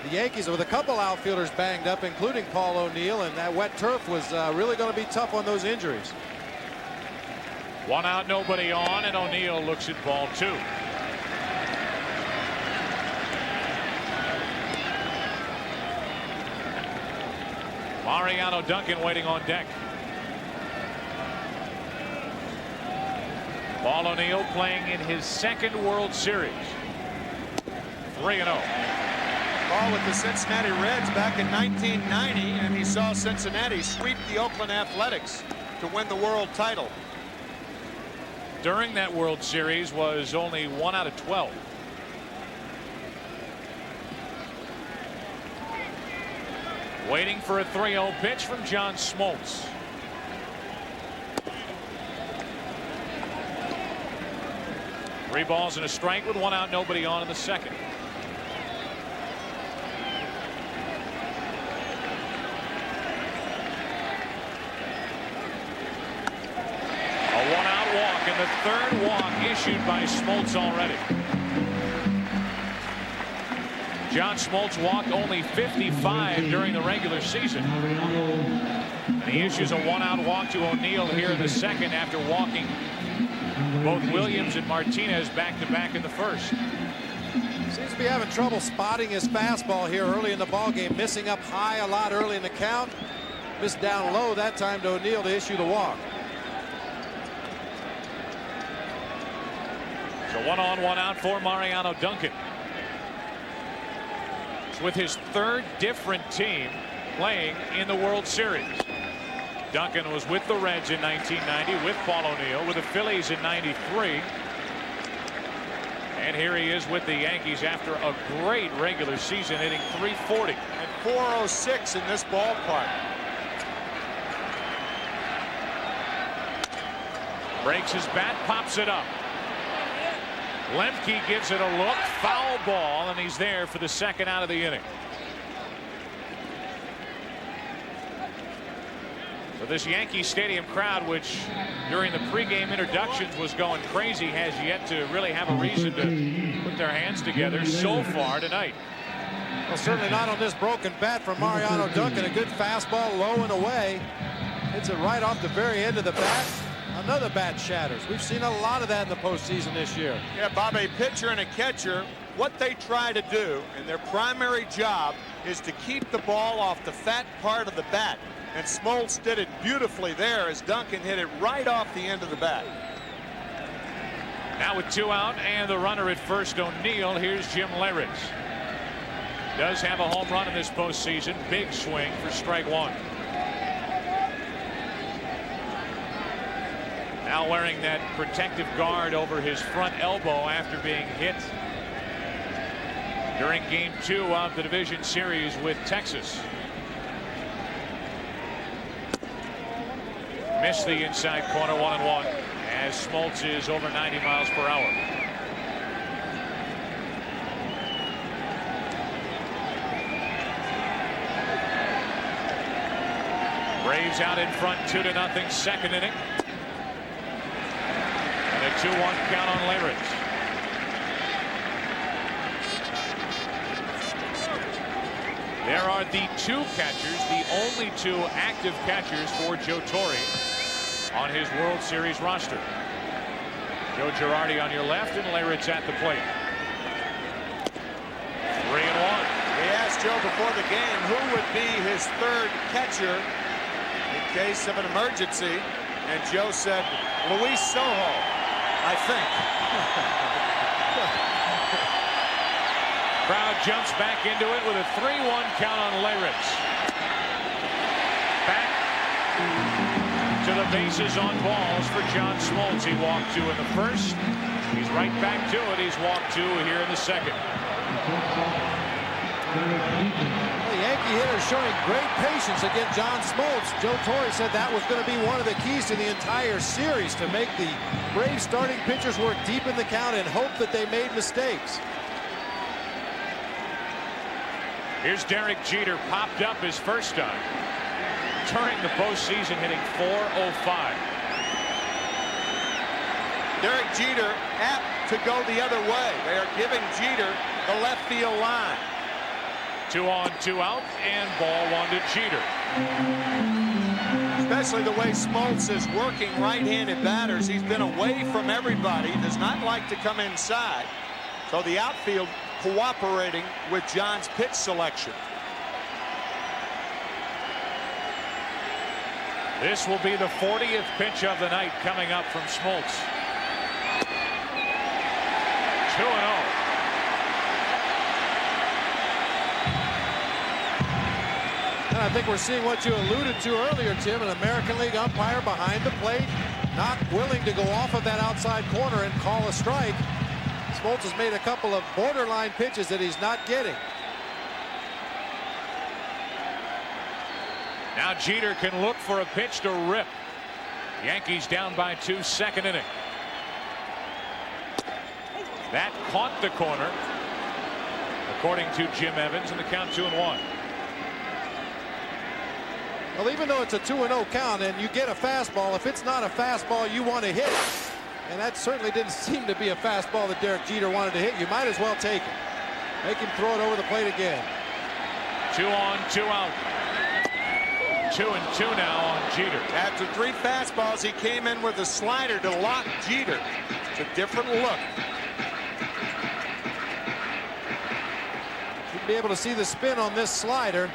The Yankees with a couple outfielders banged up, including Paul O'Neill, and that wet turf was really going to be tough on those injuries.
1 out, nobody on, and O'Neill looks at ball 2. Mariano Duncan waiting on deck. Paul O'Neill playing in his 2nd World Series. 3-0.
Paul with the Cincinnati Reds back in 1990, and he saw Cincinnati sweep the Oakland Athletics to win the world title.
During that World Series was only 1 out of 12. Waiting for a 3-0 pitch from John Smoltz. Three balls and a strike with 1 out, nobody on in the second. third walk issued by Smoltz already. John Smoltz walked only 55 during the regular season. And he issues a one-out walk to O'Neill here in the second after walking both Williams and Martinez back-to-back in the first.
Seems to be having trouble spotting his fastball here early in the ballgame, missing up high a lot early in the count. Missed down low that time to O'Neill to issue the walk.
So 1-on, 1-out for Mariano Duncan. It's with his third different team playing in the World Series. Duncan was with the Reds in 1990, with Paul O'Neill, with the Phillies in '93. And here he is with the Yankees after a great regular season, hitting .340.
And .406 in this ballpark.
Breaks his bat, pops it up. Lemke gives it a look, foul ball, and he's there for the second out of the inning. So this Yankee Stadium crowd, which during the pregame introductions was going crazy, has yet to really have a reason to put their hands together so far tonight.
Well, certainly not on this broken bat from Mariano Duncan. A good fastball low and away. Hits it right off the very end of the bat. Another bat shatters. We've seen a lot of that in the postseason this year.
Yeah, Bob, a pitcher and a catcher, what they try to do, and their primary job, is to keep the ball off the fat part of the bat. And Smoltz did it beautifully there as Duncan hit it right off the end of the bat.
Now with 2 out and the runner at first, O'Neill, here's Jim Leyritz. Does have a home run in this postseason. Big swing for strike one. Now wearing that protective guard over his front elbow after being hit during game 2 of the division series with Texas. Missed the inside corner, 1-1, as Smoltz is over 90 miles per hour. Braves out in front 2-0, second inning. And a 2-1 count on Leyritz. There are the 2 catchers, the only 2 active catchers for Joe Torre on his World Series roster. Joe Girardi on your left and Leyritz at the plate. 3-1.
We asked Joe before the game who would be his third catcher in case of an emergency, and Joe said Luis Sojo, I think.
Crowd jumps back into it with a 3-1 count on Leyritz. Back to the bases on balls for John Smoltz. He walked 2 in the first. He's right back to it. He's walked 2 here in the second.
The Yankee hitter showing great patience against John Smoltz. Joe Torre said that was going to be one of the keys to the entire series, to make the Braves starting pitchers work deep in the count and hope that they made mistakes.
Here's Derek Jeter, popped up his first time during the postseason, hitting .405.
Derek Jeter apt to go the other way. They are giving Jeter the left field line.
2 on, 2 out, and ball 1 to Jeter.
Especially the way Smoltz is working right-handed batters. He's been away from everybody. Does not like to come inside. So the outfield cooperating with John's pitch selection.
This will be the 40th pitch of the night coming up from Smoltz. 2-0.
And I think we're seeing what you alluded to earlier, Tim, an American League umpire behind the plate, not willing to go off of that outside corner and call a strike. Smoltz has made a couple of borderline pitches that he's not getting.
Now Jeter can look for a pitch to rip. Yankees down by 2, second inning. That caught the corner, according to Jim Evans, and the count 2-1.
Well, even though it's a 2-0 count and you get a fastball, if it's not a fastball you want to hit it, And that certainly didn't seem to be a fastball that Derek Jeter wanted to hit. You might as well take it. Make him throw it over the plate again.
2 on, 2 out. 2-2 now on Jeter.
After 3 fastballs, he came in with a slider to lock Jeter. It's a different look.
You'd be able to see the spin on this slider.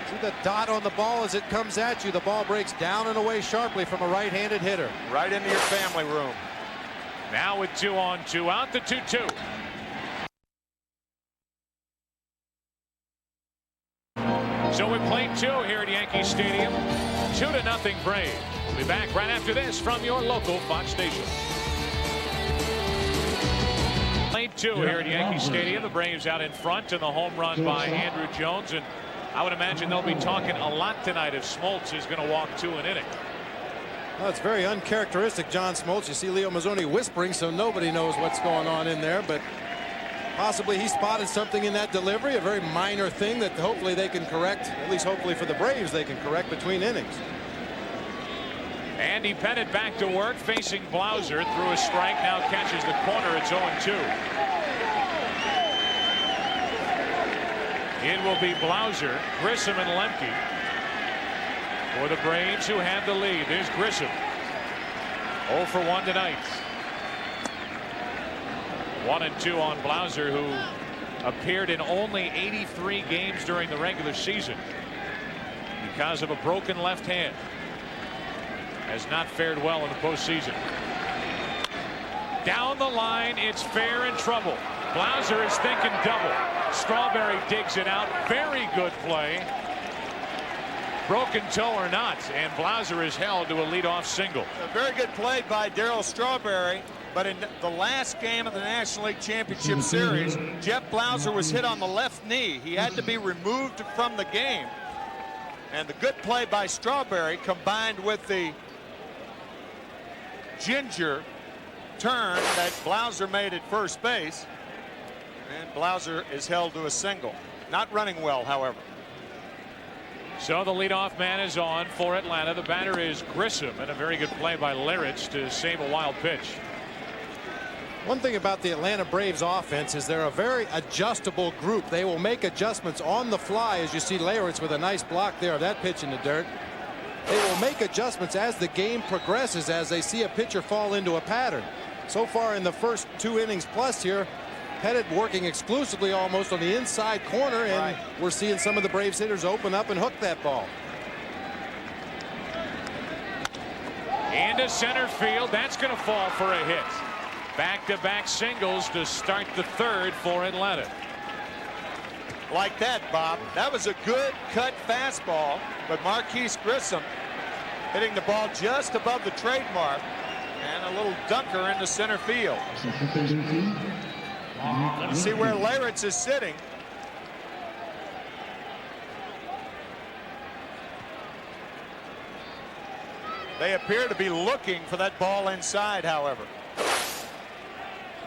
See the dot on the ball as it comes at you. The ball breaks down and away sharply from a right-handed hitter.
Right into your family room.
Now with 2 on, 2 out, the 2-2. So we played 2 here at Yankee Stadium. 2-0 Braves. We'll be back right after this from your local Fox station. Played 2 here at Yankee Stadium. The Braves out in front, and the home run by Andrew Jones. And I would imagine they'll be talking a lot tonight if Smoltz is going to walk 2 an inning.
Well, it's very uncharacteristic, John Smoltz. You see Leo Mazzoni whispering, so nobody knows what's going on in there. But possibly he spotted something in that delivery, a very minor thing that hopefully they can correct. At least hopefully for the Braves they can correct between innings.
Andy Pettitte back to work, facing Blauser. Through a strike, now catches the corner. It's 0-2. It will be Blauser, Grissom, and Lemke for the Braves, who have the lead. There's Grissom. 0 for 1 tonight. 1-2 on Blauser, who appeared in only 83 games during the regular season because of a broken left hand. Has not fared well in the postseason. Down the line, it's fair and trouble. Blauser is thinking double. Strawberry digs it out. Very good play. Broken toe or not, and Blauser is held to a leadoff single.
A very good play by Darryl Strawberry, but in the last game of the National League Championship Series, Jeff Blauser was hit on the left knee. He had to be removed from the game. And the good play by Strawberry combined with the ginger turn that Blauser made at first base. And Blauser is held to a single. Not running well, however.
So the leadoff man is on for Atlanta. The batter is Grissom, and a very good play by Larich to save a wild pitch.
One thing about the Atlanta Braves offense is they're a very adjustable group. They will make adjustments on the fly, as you see Larich with a nice block there of that pitch in the dirt. They will make adjustments as the game progresses, as they see a pitcher fall into a pattern. So far in the first 2 innings plus here, Pettitte working exclusively almost on the inside corner, and we're seeing some of the Braves hitters open up and hook that ball.
Into center field. That's going to fall for a hit. Back-to-back singles to start the 3rd for Atlanta.
Like that, Bob. That was a good cut fastball, but Marquise Grissom hitting the ball just above the trademark, and a little dunker into center field. Let's see where Larich is sitting. They appear to be looking for that ball inside, however.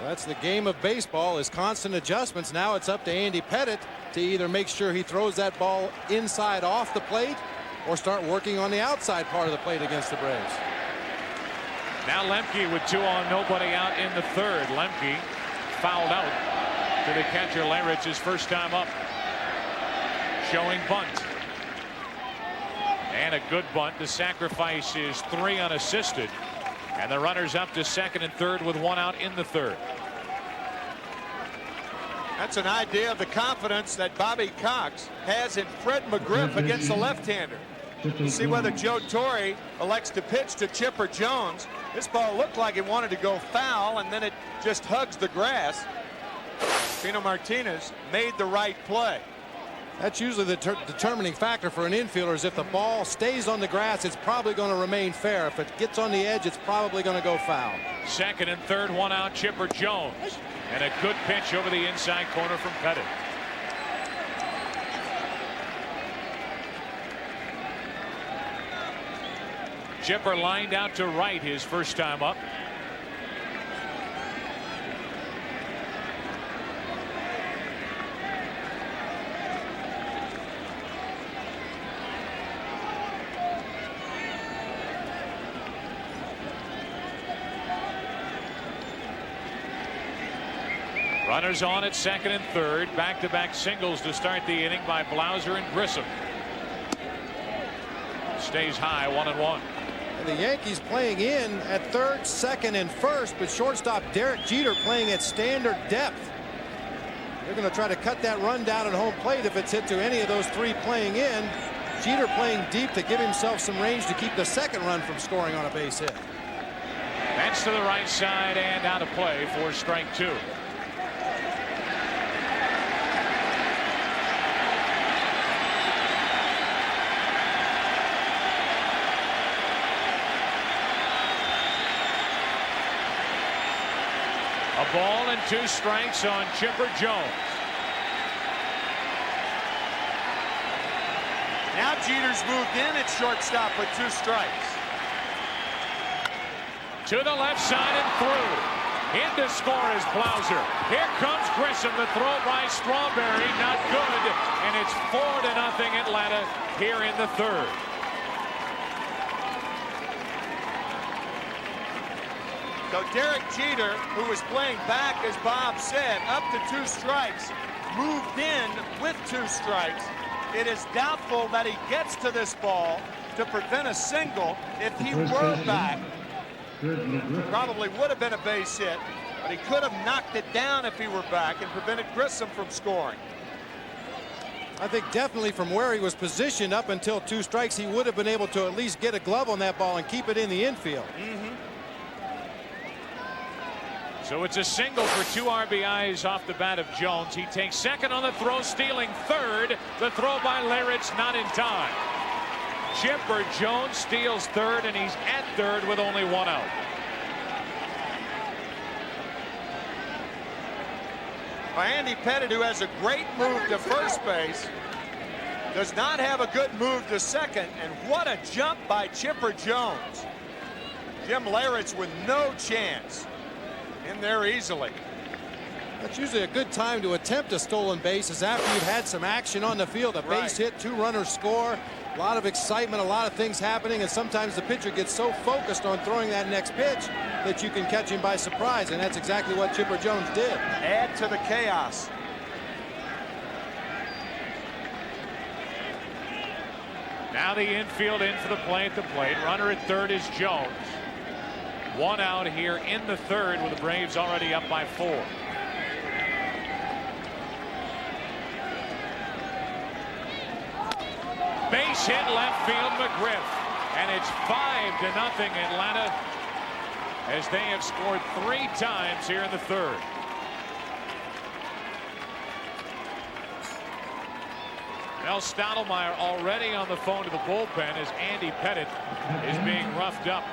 That's the game of baseball, is constant adjustments. Now it's up to Andy Pettitte to either make sure he throws that ball inside off the plate or start working on the outside part of the plate against the Braves.
Now Lemke with 2 on, nobody out in the 3rd. Lemke fouled out to the catcher Larich, his first time up. Showing bunt. And a good bunt. The sacrifice is 3 unassisted. And the runners up to 2nd and 3rd with 1 out in the 3rd.
That's an idea of the confidence that Bobby Cox has in Fred McGriff against the left-hander. We'll see whether Joe Torre elects to pitch to Chipper Jones. This ball looked like it wanted to go foul, and then it just hugs the grass. Pino Martinez made the right play.
That's usually the determining factor for an infielder, is if the ball stays on the grass, it's probably going to remain fair. If it gets on the edge, it's probably going to go foul.
2nd and 3rd, 1 out, Chipper Jones. And a good pitch over the inside corner from Pettitte. Chipper lined out to right his first time up. Runners on at second and third. Back-to-back singles to start the inning by Blauser and Grissom. Stays high, 1-1.
And the Yankees playing in at third, second, and first, but shortstop Derek Jeter playing at standard depth. They're going to try to cut that run down at home plate if it's hit to any of those three playing in. Jeter playing deep to give himself some range to keep the second run from scoring on a base hit.
That's to the right side and out of play for strike two. A ball and 2 strikes on Chipper Jones.
Now Jeter's moved in at shortstop with 2 strikes.
To the left side and through. In to score is Blauser. Here comes Grissom. The throw by Strawberry, not good. And it's 4-0 Atlanta here in the third.
So Derek Jeter, who was playing back, as Bob said, up to 2 strikes, moved in with 2 strikes. It is doubtful that he gets to this ball to prevent a single. If he were back, probably would have been a base hit, but he could have knocked it down if he were back and prevented Grissom from scoring.
I think definitely from where he was positioned up until 2 strikes, he would have been able to at least get a glove on that ball and keep it in the infield.
So it's a single for 2 RBIs off the bat of Jones. He takes second on the throw, stealing third. The throw by Leyritz not in time. Chipper Jones steals third, and he's at third with only 1 out.
By Andy Pettitte, who has a great move to first base, does not have a good move to second. And what a jump by Chipper Jones. Jim Leyritz with no chance. In there easily.
That's usually a good time to attempt a stolen base, is after you've had some action on the field. A base hit, 2 runners score, a lot of excitement, a lot of things happening, and sometimes the pitcher gets so focused on throwing that next pitch that you can catch him by surprise, and that's exactly what Chipper Jones did.
Add to the chaos.
Now the infield in for the play at the plate. Runner at third is Jones. 1 out here in the third, with the Braves already up by 4. Base hit left field, McGriff, and it's 5-0 Atlanta, as they have scored 3 times here in the third. Mel Stottlemyre already on the phone to the bullpen as Andy Pettitte is being roughed up,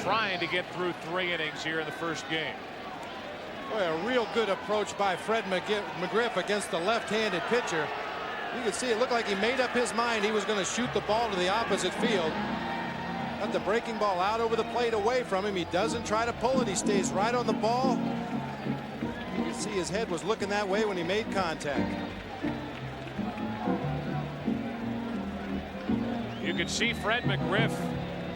trying to get through 3 innings here in the first game.
Boy, a real good approach by Fred McGriff against the left-handed pitcher. You can see it looked like he made up his mind he was going to shoot the ball to the opposite field. Got the breaking ball out over the plate away from him. He doesn't try to pull it. He stays right on the ball. You can see his head was looking that way when he made contact.
You could see Fred McGriff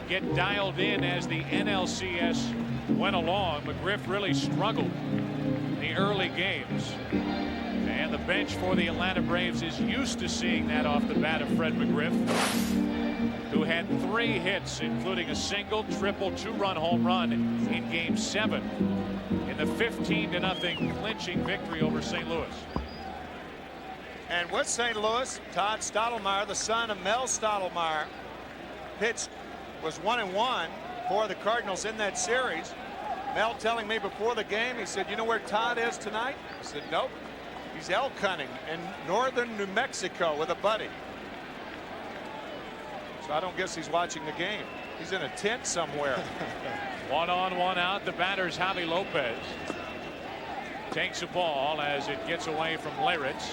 get dialed in as the NLCS went along. McGriff really struggled in the early games. And the bench for the Atlanta Braves is used to seeing that off the bat of Fred McGriff, who had 3 hits, including a single, triple, 2-run home run in Game 7 in the 15-0 clinching victory over St. Louis.
And with St. Louis, Todd Stottlemyre, the son of Mel Stottlemyre, pitched was 1-1 for the Cardinals in that series. Mel telling me before the game, he said, "You know where Todd is tonight?" I said, "Nope. He's elk hunting in northern New Mexico with a buddy." So I don't guess he's watching the game. He's in a tent somewhere.
1 on, 1 out. The batter's Javi Lopez. Takes a ball as it gets away from Leyritz.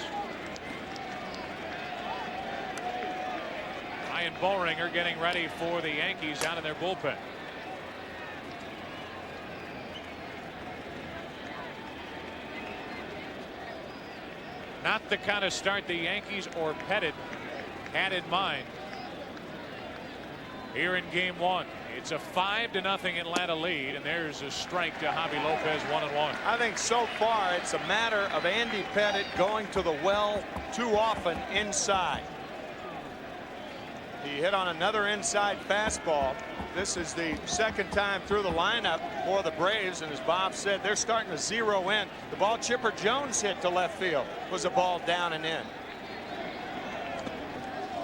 Ryan Boehringer getting ready for the Yankees out in their bullpen. Not the kind of start the Yankees or Pettitte had in mind here in Game 1. It's a 5-0 Atlanta lead, and there's a strike to Javi Lopez, 1-1.
I think so far it's a matter of Andy Pettitte going to the well too often inside. He hit on another inside fastball. This is the second time through the lineup for the Braves, and as Bob said, they're starting to zero in. The ball Chipper Jones hit to left field was a ball down and in.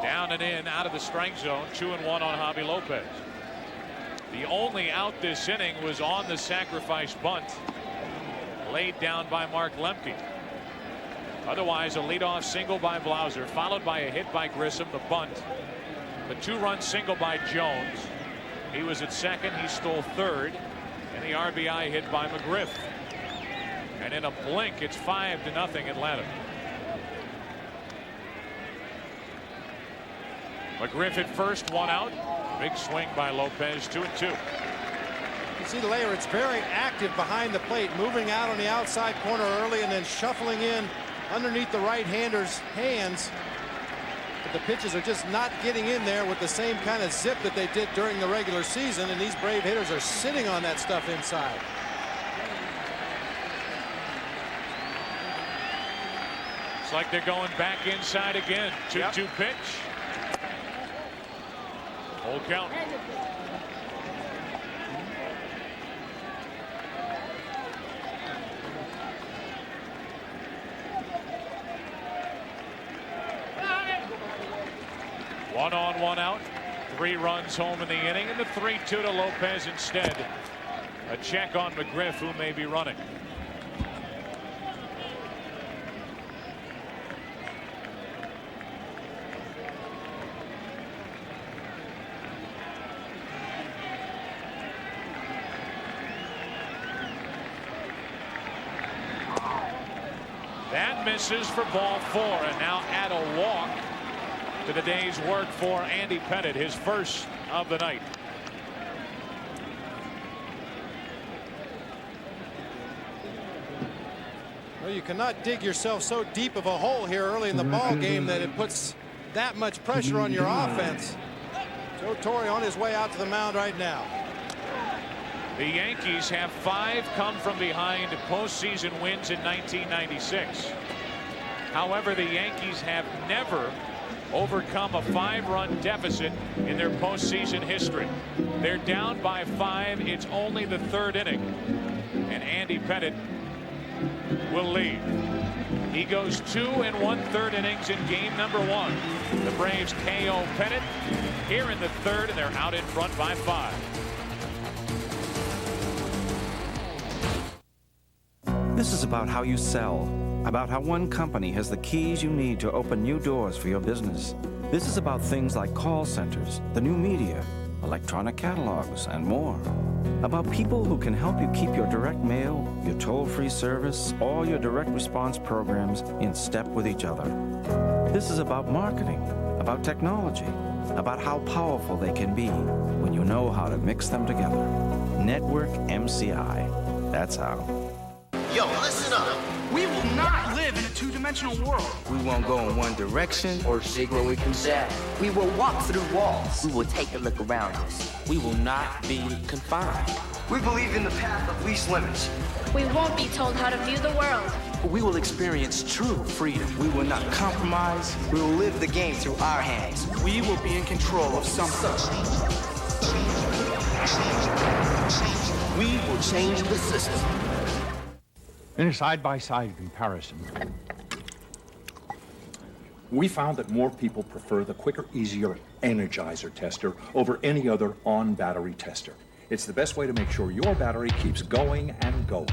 Down and in, out of the strike zone, 2-1 on Javi Lopez. The only out this inning was on the sacrifice bunt laid down by Mark Lemke. Otherwise, a leadoff single by Blauser, followed by a hit by Grissom, the bunt. The 2-run single by Jones. He was at second, he stole third, and the RBI hit by McGriff. And in a blink, it's 5-0 Atlanta. McGriff at first, 1 out. Big swing by Lopez, 2-2.
You see Layer, it's very active behind the plate, moving out on the outside corner early and then shuffling in underneath the right-hander's hands. But the pitches are just not getting in there with the same kind of zip that they did during the regular season, and these Brave hitters are sitting on that stuff inside.
It's like they're going back inside again. 2-2 pitch. Full count. One on, one out. 3 runs home in the inning, and the 3-2 to Lopez instead. A check on McGriff, who may be running. That misses for ball 4, and now add a walk to the day's work for Andy Pettitte, his first of the night.
Well, you cannot dig yourself so deep of a hole here early in the ball game that it puts that much pressure on your offense. Joe Torre on his way out to the mound right now.
The Yankees have 5 come from behind postseason wins in 1996. However, the Yankees have never overcome a 5-run deficit in their postseason history. They're down by 5. It's only the 3rd inning, and Andy Pettitte will lead. He goes 2 1/3 innings in game number 1. The Braves KO Pettitte here in the 3rd, and they're out in front by 5.
This is about how you sell, about how one company has the keys you need to open new doors for your business. This is about things like call centers, the new media, electronic catalogs, and more. About people who can help you keep your direct mail, your toll-free service, all your direct response programs in step with each other. This is about marketing, about technology, about how powerful they can be when you know how to mix them together. Network MCI. That's how.
Yo, listen up.
We will not live in a two-dimensional world.
We won't go in one direction or dig where we can sat.
We will walk through walls. We will take a look around us.
We will not be confined.
We believe in the path of least limits.
We won't be told how to view the world.
We will experience true freedom. We will not compromise.
We will live the game through our hands.
We will be in control of something.
We will change the system.
In a side-by-side comparison, we found that more people prefer the quicker, easier Energizer tester over any other on-battery tester. It's the best way to make sure your battery keeps going and going.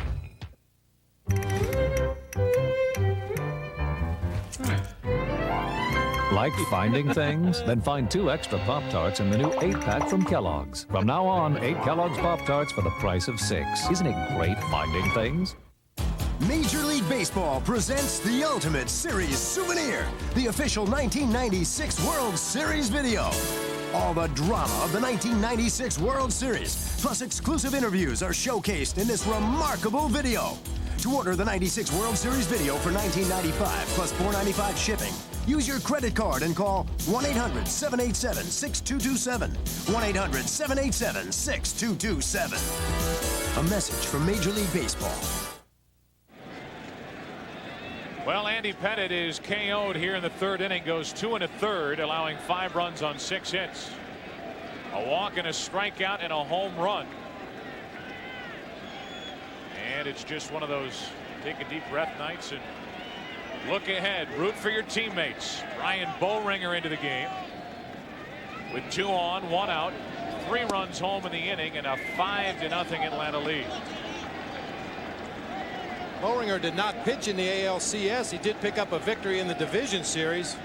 Like finding things? Then find 2 extra Pop-Tarts in the new 8-pack from Kellogg's. From now on, 8 Kellogg's Pop-Tarts for the price of 6. Isn't it great finding things?
Major League Baseball presents the Ultimate Series Souvenir, the official 1996 World Series video. All the drama of the 1996 World Series, plus exclusive interviews are showcased in this remarkable video. To order the 96 World Series video for $19.95 plus $4.95 shipping, Use your credit card and call 1-800-787-6227. 1-800-787-6227. A message from Major League Baseball.
Well, Andy Pettitte is KO'd here in the third inning, goes 2 1/3, allowing 5 runs on 6 hits. A walk and a strikeout and a home run. And it's just one of those take a deep breath nights and look ahead, root for your teammates. Ryan Boehringer into the game with 2 on, 1 out, 3 runs home in the inning, and a 5-0 Atlanta lead.
Boehringer did not pitch in the ALCS. He did pick up a victory in the division series.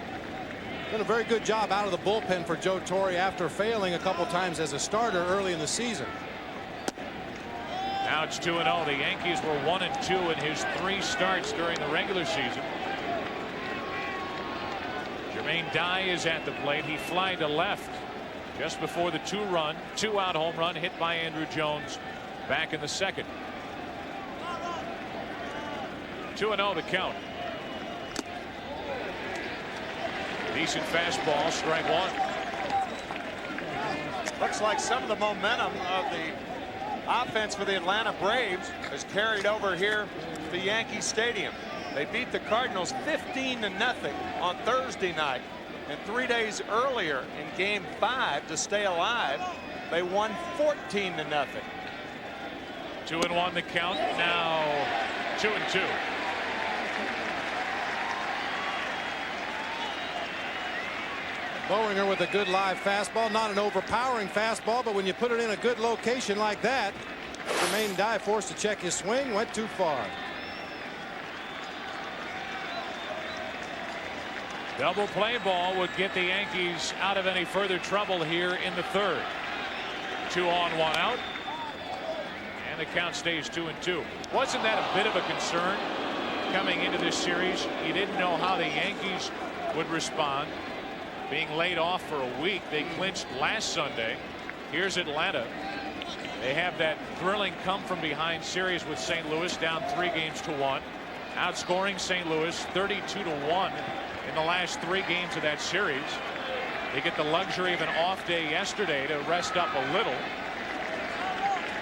Done a very good job out of the bullpen for Joe Torre after failing a couple times as a starter early in the season.
Now it's 2-0. The Yankees were 1-2 in his 3 starts during the regular season. Jermaine Dye is at the plate. He flied to left just before the 2-out home run hit by Andrew Jones back in the second. 2-0 to count. Decent fastball, strike 1.
Looks like some of the momentum of the offense for the Atlanta Braves is carried over here to Yankee Stadium. They beat the Cardinals 15-0 on Thursday night, and 3 days earlier in Game 5 to stay alive, they won 14-0.
2-1 the count. Now 2-2.
Boehringer with a good live fastball, not an overpowering fastball, but when you put it in a good location like that, Jermaine Dye forced to check his swing, went too far.
Double play ball would get the Yankees out of any further trouble here in the third. 2 on, 1 out. And the count stays 2-2. Wasn't that a bit of a concern coming into this series? You didn't know how the Yankees would respond. Being laid off for a week, they clinched last Sunday. Here's Atlanta. They have that thrilling come from behind series with St. Louis, down 3-1, outscoring St. Louis 32-1 in the last 3 games of that series. They get the luxury of an off day yesterday to rest up a little,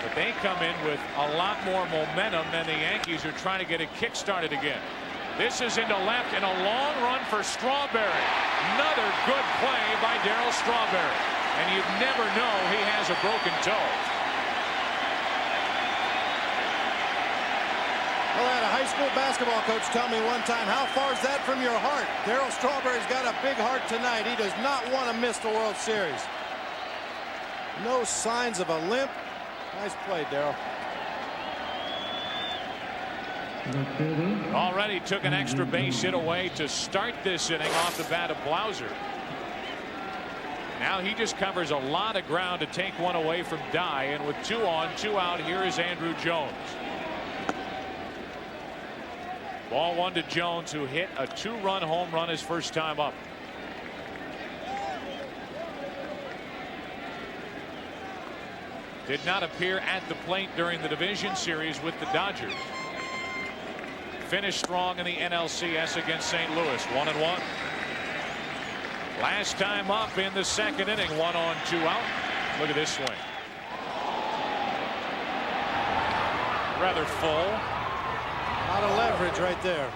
but they come in with a lot more momentum than the Yankees are trying to get it kick-started again. This is into left and a long run for Strawberry. Another good play by Darryl Strawberry. And you'd never know he has a broken toe.
Well, I had a high school basketball coach tell me one time, how far is that from your heart? Darryl Strawberry's got a big heart tonight. He does not want to miss the World Series. No signs of a limp. Nice play, Darryl.
Already took an extra base hit away to start this inning off the bat of Blauser. Now he just covers a lot of ground to take one away from Dye, and with 2 on, 2 out, here is Andrew Jones. Ball 1 to Jones, who hit a 2-run home run his first time up. Did not appear at the plate during the division series with the Dodgers. Finished strong in the NLCS against St. Louis, 1-1. Last time up in the second inning, 1 on, 2 out. Look at this swing. Rather full.
A lot of leverage right there.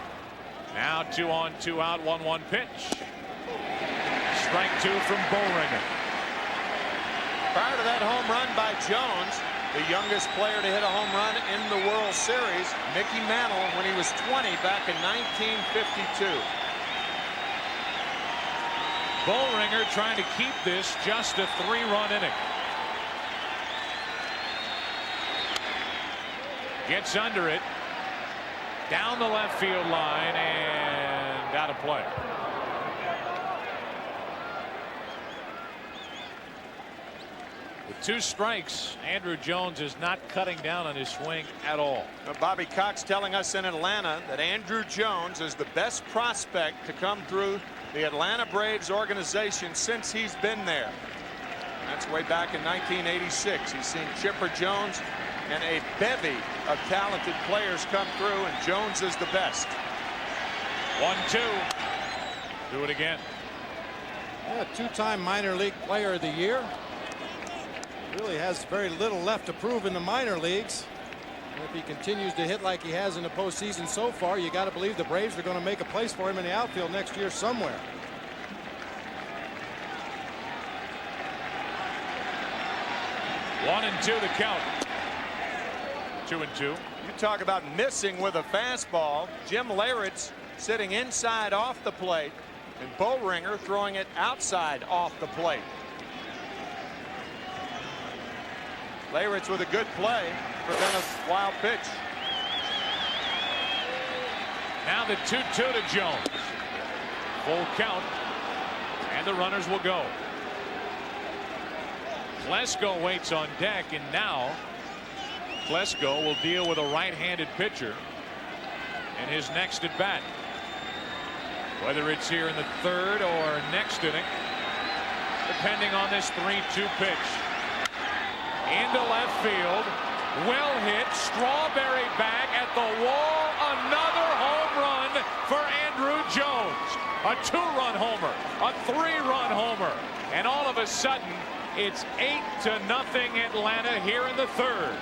Now 2 on, 2 out, 1-1 pitch. Strike 2 from Boehringer.
Prior to that home run by Jones, the youngest player to hit a home run in the World Series, Mickey Mantle, when he was 20 back in 1952.
Boehringer trying to keep this just a 3-run inning. Gets under it, down the left field line, and out of play. With 2 strikes, Andrew Jones is not cutting down on his swing at all.
Bobby Cox telling us in Atlanta that Andrew Jones is the best prospect to come through the Atlanta Braves organization since he's been there. That's way back in 1986. He's seen Chipper Jones and a bevy of talented players come through, and Jones is the best.
1-2. Do it again.
Yeah, two-time minor league player of the year. Really has very little left to prove in the minor leagues. And if he continues to hit like he has in the postseason so far, you got to believe the Braves are going to make a place for him in the outfield next year somewhere.
One and two the count. 2-2.
You talk about missing with a fastball. Jim Leyritz sitting inside off the plate, and Boehringer throwing it outside off the plate. Leyritz with a good play, prevent a wild pitch.
Now the 2-2 to Jones. Full count, and the runners will go. Klesko waits on deck, and now Klesko will deal with a right-handed pitcher in his next at bat. Whether it's here in the third or next inning, depending on this 3-2 pitch. Into left field, well hit, Strawberry back at the wall, another home run for Andruw Jones. A 2-run homer, a 3-run homer, and all of a sudden it's 8-0 Atlanta here in the third.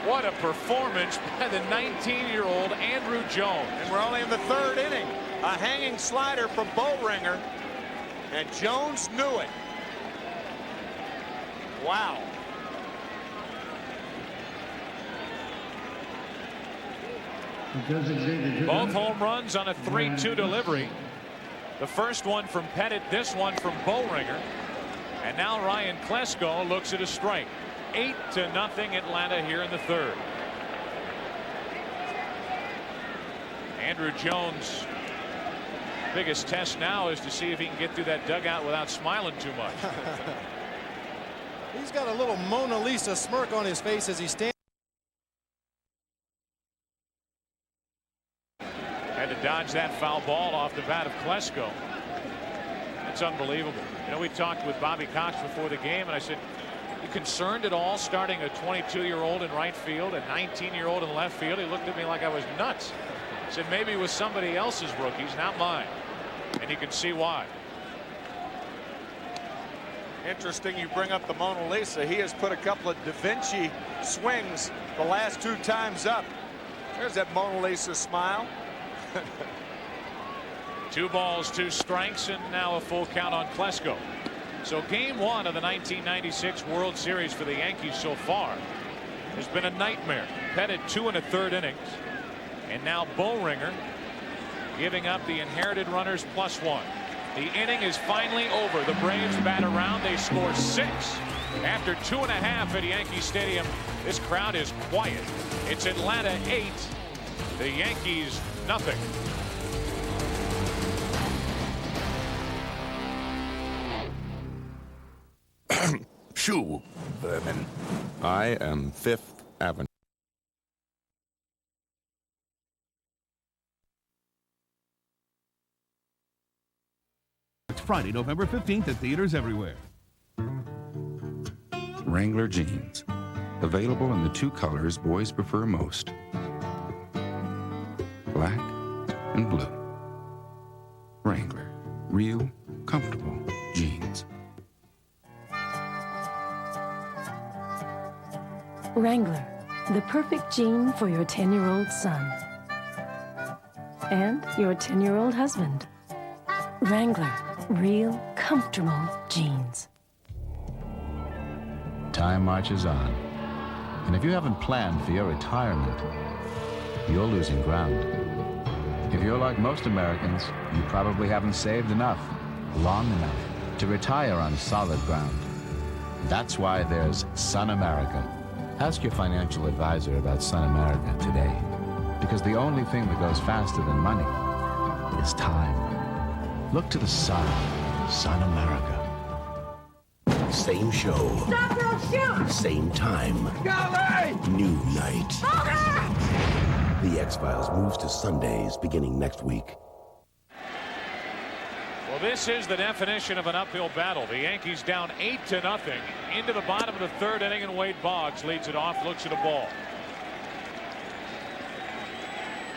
What a performance by the 19-year-old Andruw Jones.
And we're only in the third inning. A hanging slider from Boehringer, and Jones knew it. Wow.
Both home runs on a 3-2 delivery. The first one from Pettit, this one from Boehringer. And now Ryan Klesko looks at a strike. 8-0 Atlanta here in the third. Andruw Jones' biggest test now is to see if he can get through that dugout without smiling too much.
He's got a little Mona Lisa smirk on his face as he stands.
Had to dodge that foul ball off the bat of Klesko. That's unbelievable. You know, we talked with Bobby Cox before the game, and I said, you concerned at all starting a 22-year-old in right field, a 19-year-old in left field? He looked at me like I was nuts. He said maybe it was somebody else's rookies, not mine. And you can see why.
Interesting you bring up the Mona Lisa. He has put a couple of Da Vinci swings the last 2 times up. There's that Mona Lisa smile.
2 balls, 2 strikes, and now a full count on Klesko. So game 1 of the 1996 World Series for the Yankees so far has been a nightmare. Pettit 2 1/3 innings, and now Boehringer giving up the inherited runners +1. The inning is finally over. The Braves bat around. They score 6 after 2.5 at Yankee Stadium. This crowd is quiet. It's Atlanta 8, the Yankees nothing.
Shoo, vermin. I am 5th Avenue.
It's Friday, November 15th at theaters everywhere.
Wrangler jeans. Available in the 2 colors boys prefer most. Black and blue. Wrangler. Real, comfortable jeans.
Wrangler, the perfect jean for your 10-year-old son. And your 10-year-old husband. Wrangler, real, comfortable jeans.
Time marches on. And if you haven't planned for your retirement, you're losing ground. If you're like most Americans, you probably haven't saved enough, long enough, to retire on solid ground. That's why there's Sun America. Ask your financial advisor about Sun America today, because the only thing that goes faster than money is time. Look to the sun. Sun America.
Same show.
Stop or shoot!
Same time.
Golly!
New night.
Okay!
The X-Files moves to Sundays beginning next week.
Well,
Well, this is the definition of an uphill battle. The Yankees down 8-0 into the bottom of the third inning, and Wade Boggs leads it off, looks at a ball.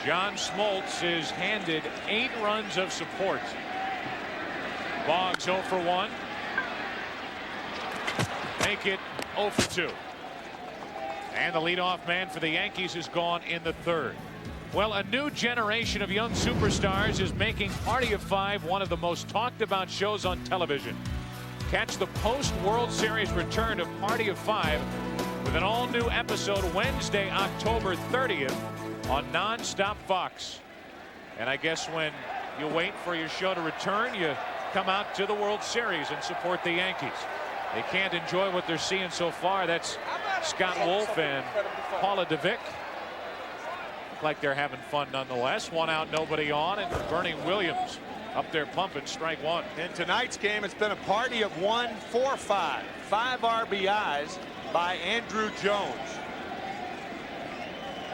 John Smoltz is handed 8 runs of support. Boggs 0 for 1. Make it 0 for 2. And the leadoff man for the Yankees is gone in the third. Well, a new generation of young superstars is making Party of Five one of the most talked about shows on television. Catch the post-World Series return of Party of Five with an all-new episode Wednesday, October 30th on Nonstop Fox. And I guess when you wait for your show to return, you come out to the World Series and support the Yankees. They can't enjoy what they're seeing so far. That's Scott Wolf and Paula DeVick. Look like they're having fun nonetheless. 1 out, nobody on, and Bernie Williams up there pumping strike 1.
In tonight's game, it's been a party of 1 for 5. 5 RBIs by Andrew Jones,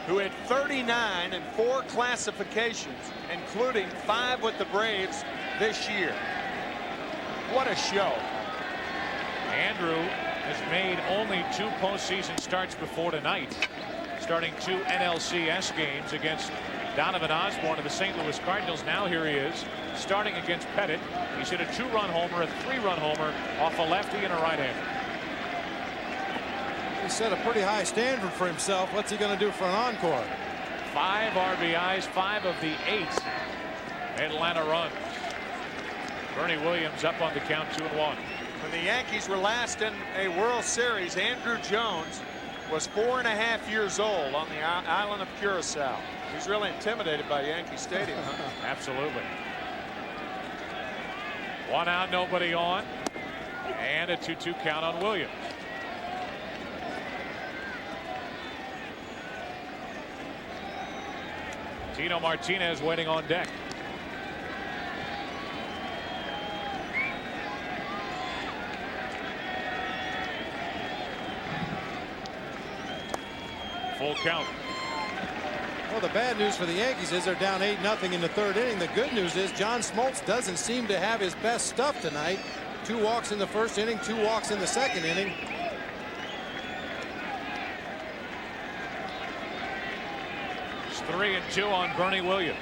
who had 39 in 4 classifications, including 5 with the Braves this year. What a show.
Andrew has made only 2 postseason starts before tonight, starting 2 NLCS games against Donovan Osborne of the St. Louis Cardinals. Now here he is starting against Pettit. He's hit a 2-run homer, a 3-run homer off a lefty and a right-hander.
He set a pretty high standard for himself. What's he going to do for an encore?
5 RBIs, 5 of the 8 Atlanta runs. Bernie Williams up on the count, 2-1.
When the Yankees were last in a World Series, Andrew Jones was 4.5 years old on the island of Curacao. He's really intimidated by Yankee Stadium.
Absolutely. 1 out, nobody on, and a 2-2 count on Williams. Tino Martinez waiting on deck. Full count.
Well, the bad news for the Yankees is they're down 8-0 in the third inning. The good news is John Smoltz doesn't seem to have his best stuff tonight. 2 walks in the first inning, 2 walks in the second inning.
It's 3-2 on Bernie Williams.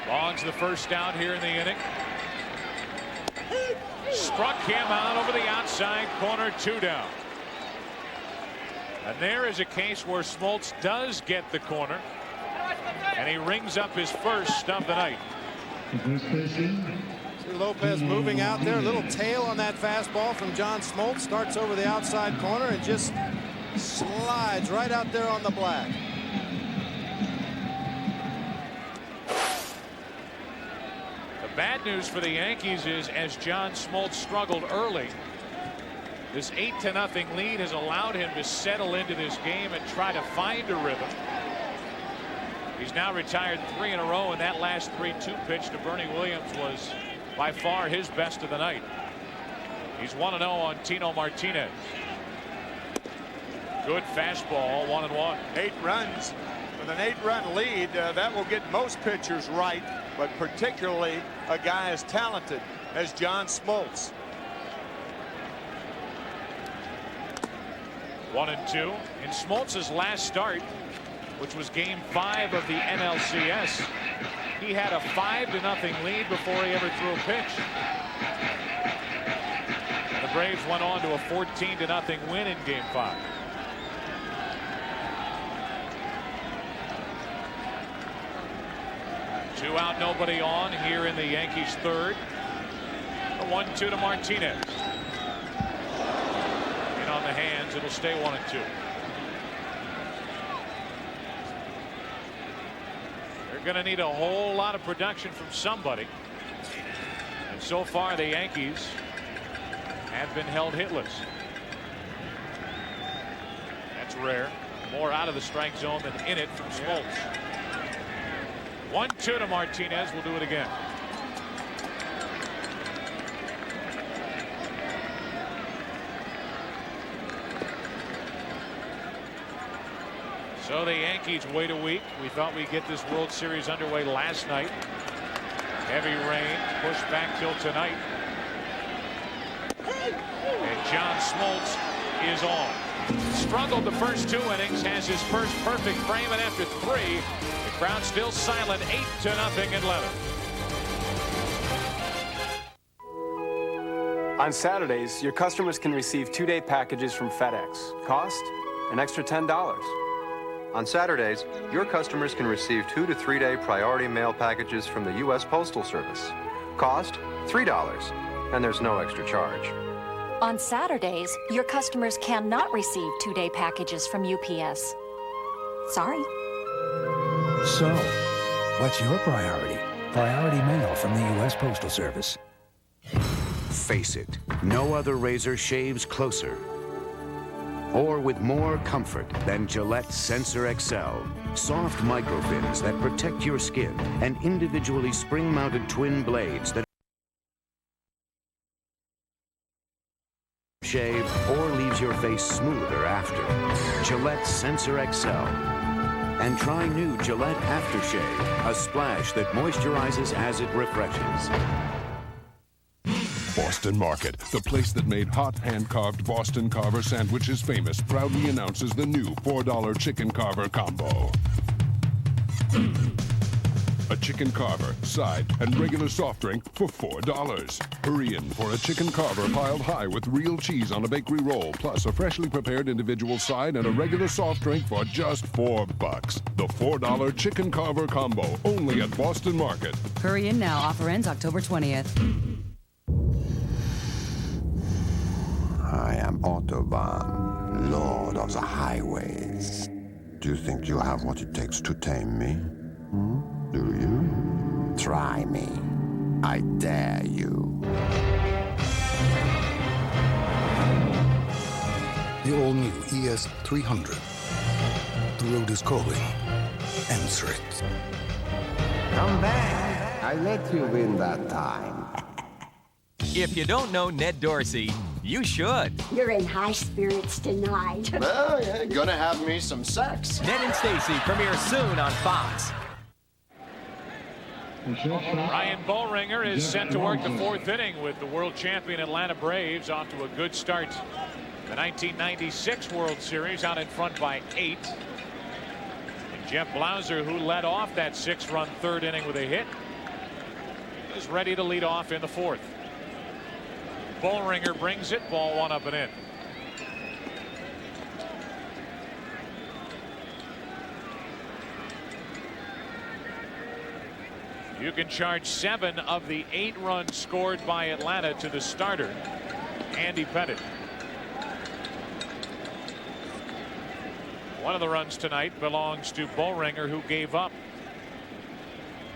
Boggs the first down here in the inning. Struck him out over the outside corner, 2 down. And there is a case where Smoltz does get the corner, and he rings up his first of the night.
See Lopez moving out there, a little tail on that fastball from John Smoltz, starts over the outside corner and just slides right out there on the black.
Bad news for the Yankees is, as John Smoltz struggled early, this 8-0 lead has allowed him to settle into this game and try to find a rhythm. He's now retired 3 in a row, and that last 3-2 pitch to Bernie Williams was by far his best of the night. He's 1-0 on Tino Martinez. Good fastball, 1-1.
8 runs. With an 8-run lead, that will get most pitchers right, but particularly a guy as talented as John Smoltz.
1-2. In Smoltz's last start, which was game 5 of the NLCS, he had a 5-0 lead before he ever threw a pitch. And the Braves went on to a 14-0 win in game 5. Two out, nobody on here in the Yankees third. A 1-2 to Martinez. In on the hands, it'll stay 1-2. They're going to need a whole lot of production from somebody. And so far the Yankees have been held hitless. That's rare. More out of the strike zone than in it from Smoltz. 1-2 to Martinez. We'll do it again. So the Yankees wait a week. We thought we'd get this World Series underway last night. Heavy rain pushed back till tonight. And John Smoltz is on. Struggled the first 2 innings, has his first perfect frame, and after 3, the crowd still silent, 8-0 in Atlanta.
On Saturdays, your customers can receive 2-day packages from FedEx. Cost? An extra $10.
On Saturdays, your customers can receive 2 to 3 day priority mail packages from the U.S. Postal Service. Cost? $3, and there's no extra charge.
On Saturdays, your customers cannot receive 2-day packages from UPS. Sorry.
So, what's your priority? Priority mail from the U.S. Postal Service.
Face it, no other razor shaves closer or with more comfort than Gillette Sensor XL. Soft microfins that protect your skin and individually spring-mounted twin blades that shave or leaves your face smoother after. Gillette Sensor XL. And try new Gillette Aftershave, a splash that moisturizes as it refreshes.
Boston Market, the place that made hot hand-carved Boston Carver sandwiches famous, proudly announces the new $4 Chicken Carver Combo. A chicken carver, side, and regular soft drink for $4. Hurry in for a chicken carver piled high with real cheese on a bakery roll, plus a freshly prepared individual side and a regular soft drink for just $4. The $4 Chicken Carver Combo, only at Boston Market.
Hurry in now. Offer ends October 20th.
I am Autobahn, Lord of the Highways. Do you think you have what it takes to tame me? Do you? Try me. I dare you.
The all-new ES300. The road is calling. Answer it.
Come back. I let you win that time.
If you don't know Ned Dorsey, you should.
You're in high spirits tonight.
Well, yeah, gonna have me some sex.
Ned and Stacy premiere soon on Fox.
Ryan Bollringer is sent to work the 4th inning with the world champion Atlanta Braves off to a good start. The 1996 World Series out in front by 8. And Jeff Blauser, who led off that 6-run 3rd inning with a hit, is ready to lead off in the 4th. Bollringer brings it, ball 1 up and in. You can charge 7 of the 8 runs scored by Atlanta to the starter, Andy Pettitte. One of the runs tonight belongs to Bollringer, who gave up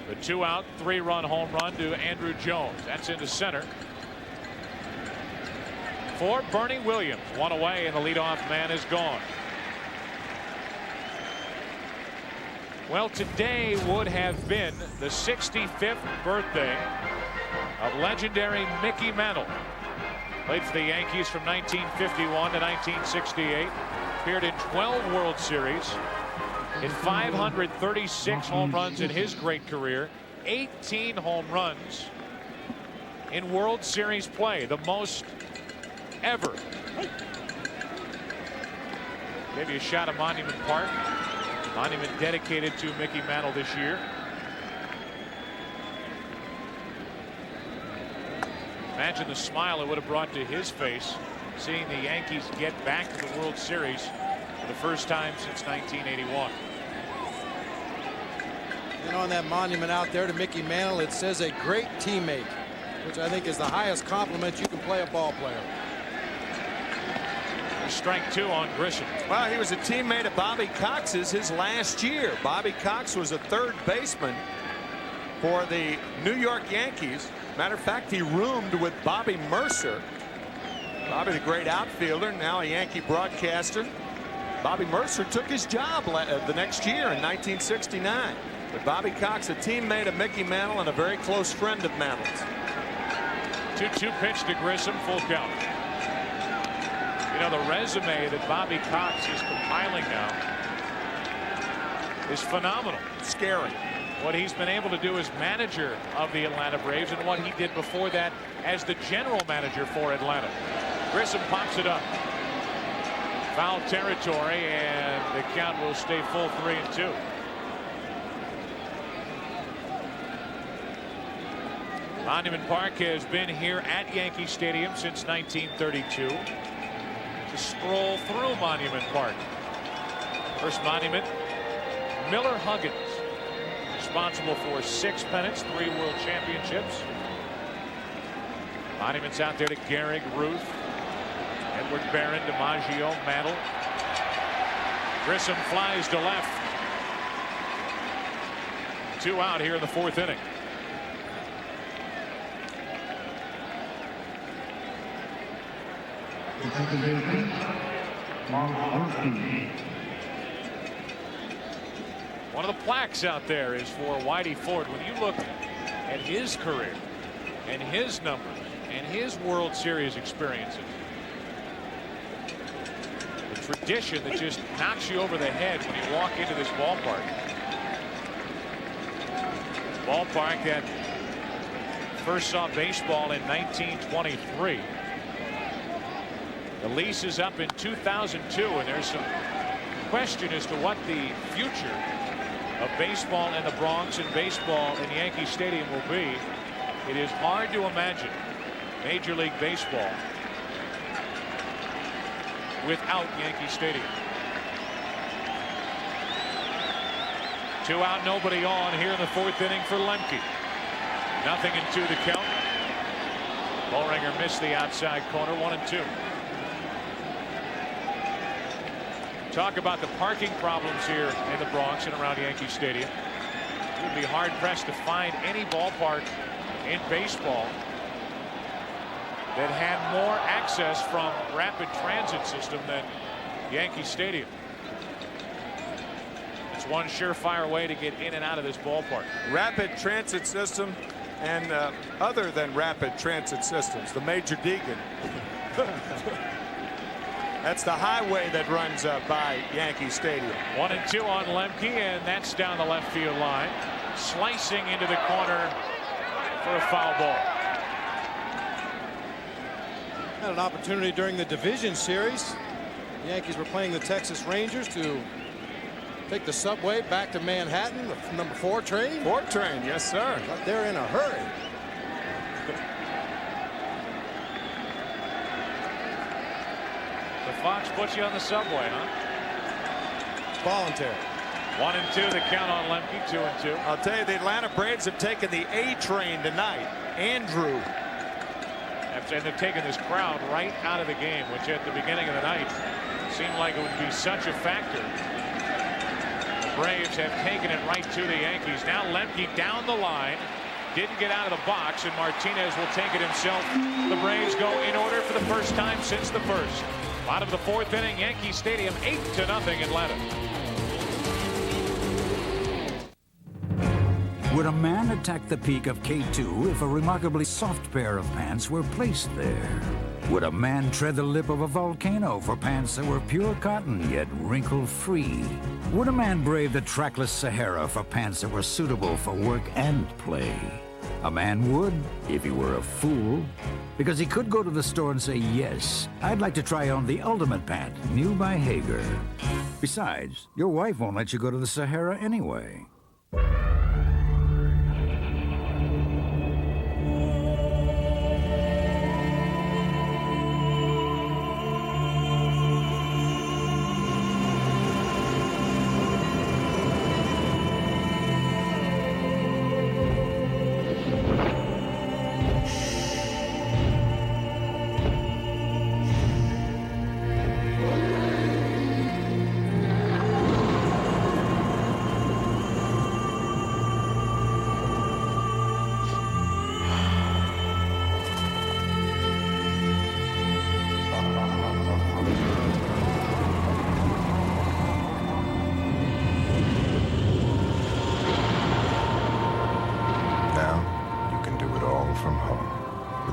the 2-out, 3-run home run to Andruw Jones. That's into center. For Bernie Williams, 1 away, and the leadoff man is gone. Well, today would have been the 65th birthday of legendary Mickey Mantle. Played for the Yankees from 1951 to 1968. Appeared in 12 World Series. Hit 536 home runs in his great career. 18 home runs in World Series play, the most ever. Gave you a shot at Monument Park. Monument dedicated to Mickey Mantle this year. Imagine the smile it would have brought to his face seeing the Yankees get back to the World Series for the first time since 1981.
And on that monument out there to Mickey Mantle, it says a great teammate, which I think is the highest compliment you can play a ball player.
Strike 2 on Grisham.
Well, he was a teammate of Bobby Cox's his last year. Bobby Cox was a 3rd baseman for the New York Yankees. Matter of fact, he roomed with Bobby Mercer. Bobby, the great outfielder, now a Yankee broadcaster. Bobby Mercer took his job the next year in 1969. But Bobby Cox, a teammate of Mickey Mantle and a very close friend of Mantle's.
2-2 pitch to Grisham, full count. You know, the resume that Bobby Cox is compiling now is phenomenal.
Scary.
What he's been able to do as manager of the Atlanta Braves and what he did before that as the general manager for Atlanta. Grissom pops it up. Foul territory, and the count will stay full 3-2. Monument Park has been here at Yankee Stadium since 1932. To stroll through Monument Park. First monument, Miller Huggins, responsible for 6 pennants, 3 world championships. Monuments out there to Gehrig, Ruth, Edward Barron, DiMaggio, Mantle. Grissom flies to left. 2 out here in the 4th inning. One of the plaques out there is for Whitey Ford. When you look at his career and his numbers and his World Series experiences, the tradition that just knocks you over the head when you walk into this ballpark. Ballpark that first saw baseball in 1923. The lease is up in 2002, and there's some question as to what the future of baseball in the Bronx and baseball in Yankee Stadium will be. It is hard to imagine Major League Baseball without Yankee Stadium. 2 out, nobody on here in the 4th inning for Lemke. 0-2 the count. Ballringer missed the outside corner. 1-2. Talk about the parking problems here in the Bronx and around Yankee Stadium. You would be hard pressed to find any ballpark in baseball that had more access from rapid transit system than Yankee Stadium. It's one surefire way to get in and out of this ballpark.
Rapid transit system, and other than rapid transit systems, the Major Deegan. That's the highway that runs by Yankee Stadium.
1-2 on Lemke, and that's down the left field line. Slicing into the corner for a foul ball.
Had an opportunity during the division series. The Yankees were playing the Texas Rangers to take the subway back to Manhattan, the number 4 train.
4 train, yes, sir.
But they're in a hurry.
The Fox puts you on the subway, huh?
Voluntary.
1-2 the count on Lemke. 2-2.
I'll tell you, the Atlanta Braves have taken the A train tonight. Andrew.
And they've taken this crowd right out of the game, which at the beginning of the night seemed like it would be such a factor. The Braves have taken it right to the Yankees. Now Lemke down the line. Didn't get out of the box, and Martinez will take it himself. The Braves go in order for the first time since the first. Out of the 4th inning, Yankee Stadium, 8-0 Atlanta.
Would a man attack the peak of K2 if a remarkably soft pair of pants were placed there? Would a man tread the lip of a volcano for pants that were pure cotton yet wrinkle-free? Would a man brave the trackless Sahara for pants that were suitable for work and play? A man would, if he were a fool, because he could go to the store and say, yes, I'd like to try on the ultimate pant, new by Hager. Besides, your wife won't let you go to the Sahara anyway.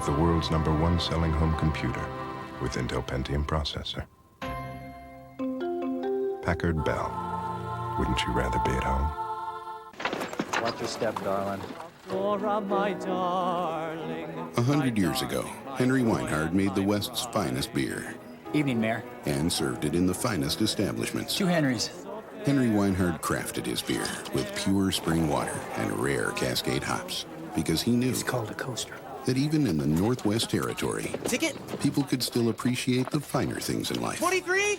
The world's #1 selling home computer with Intel Pentium processor. Packard Bell. Wouldn't you rather be at home?
Watch your step, darling.
Laura, my darling.
100 years ago, Henry Weinhard made the West's finest beer.
Evening, Mayor.
And served it in the finest establishments.
2 Henrys.
Henry Weinhard crafted his beer with pure spring water and rare Cascade hops because he knew
It's called a coaster.
that even in the Northwest Territory,
Ticket?
people could still appreciate the finer things in life.
23?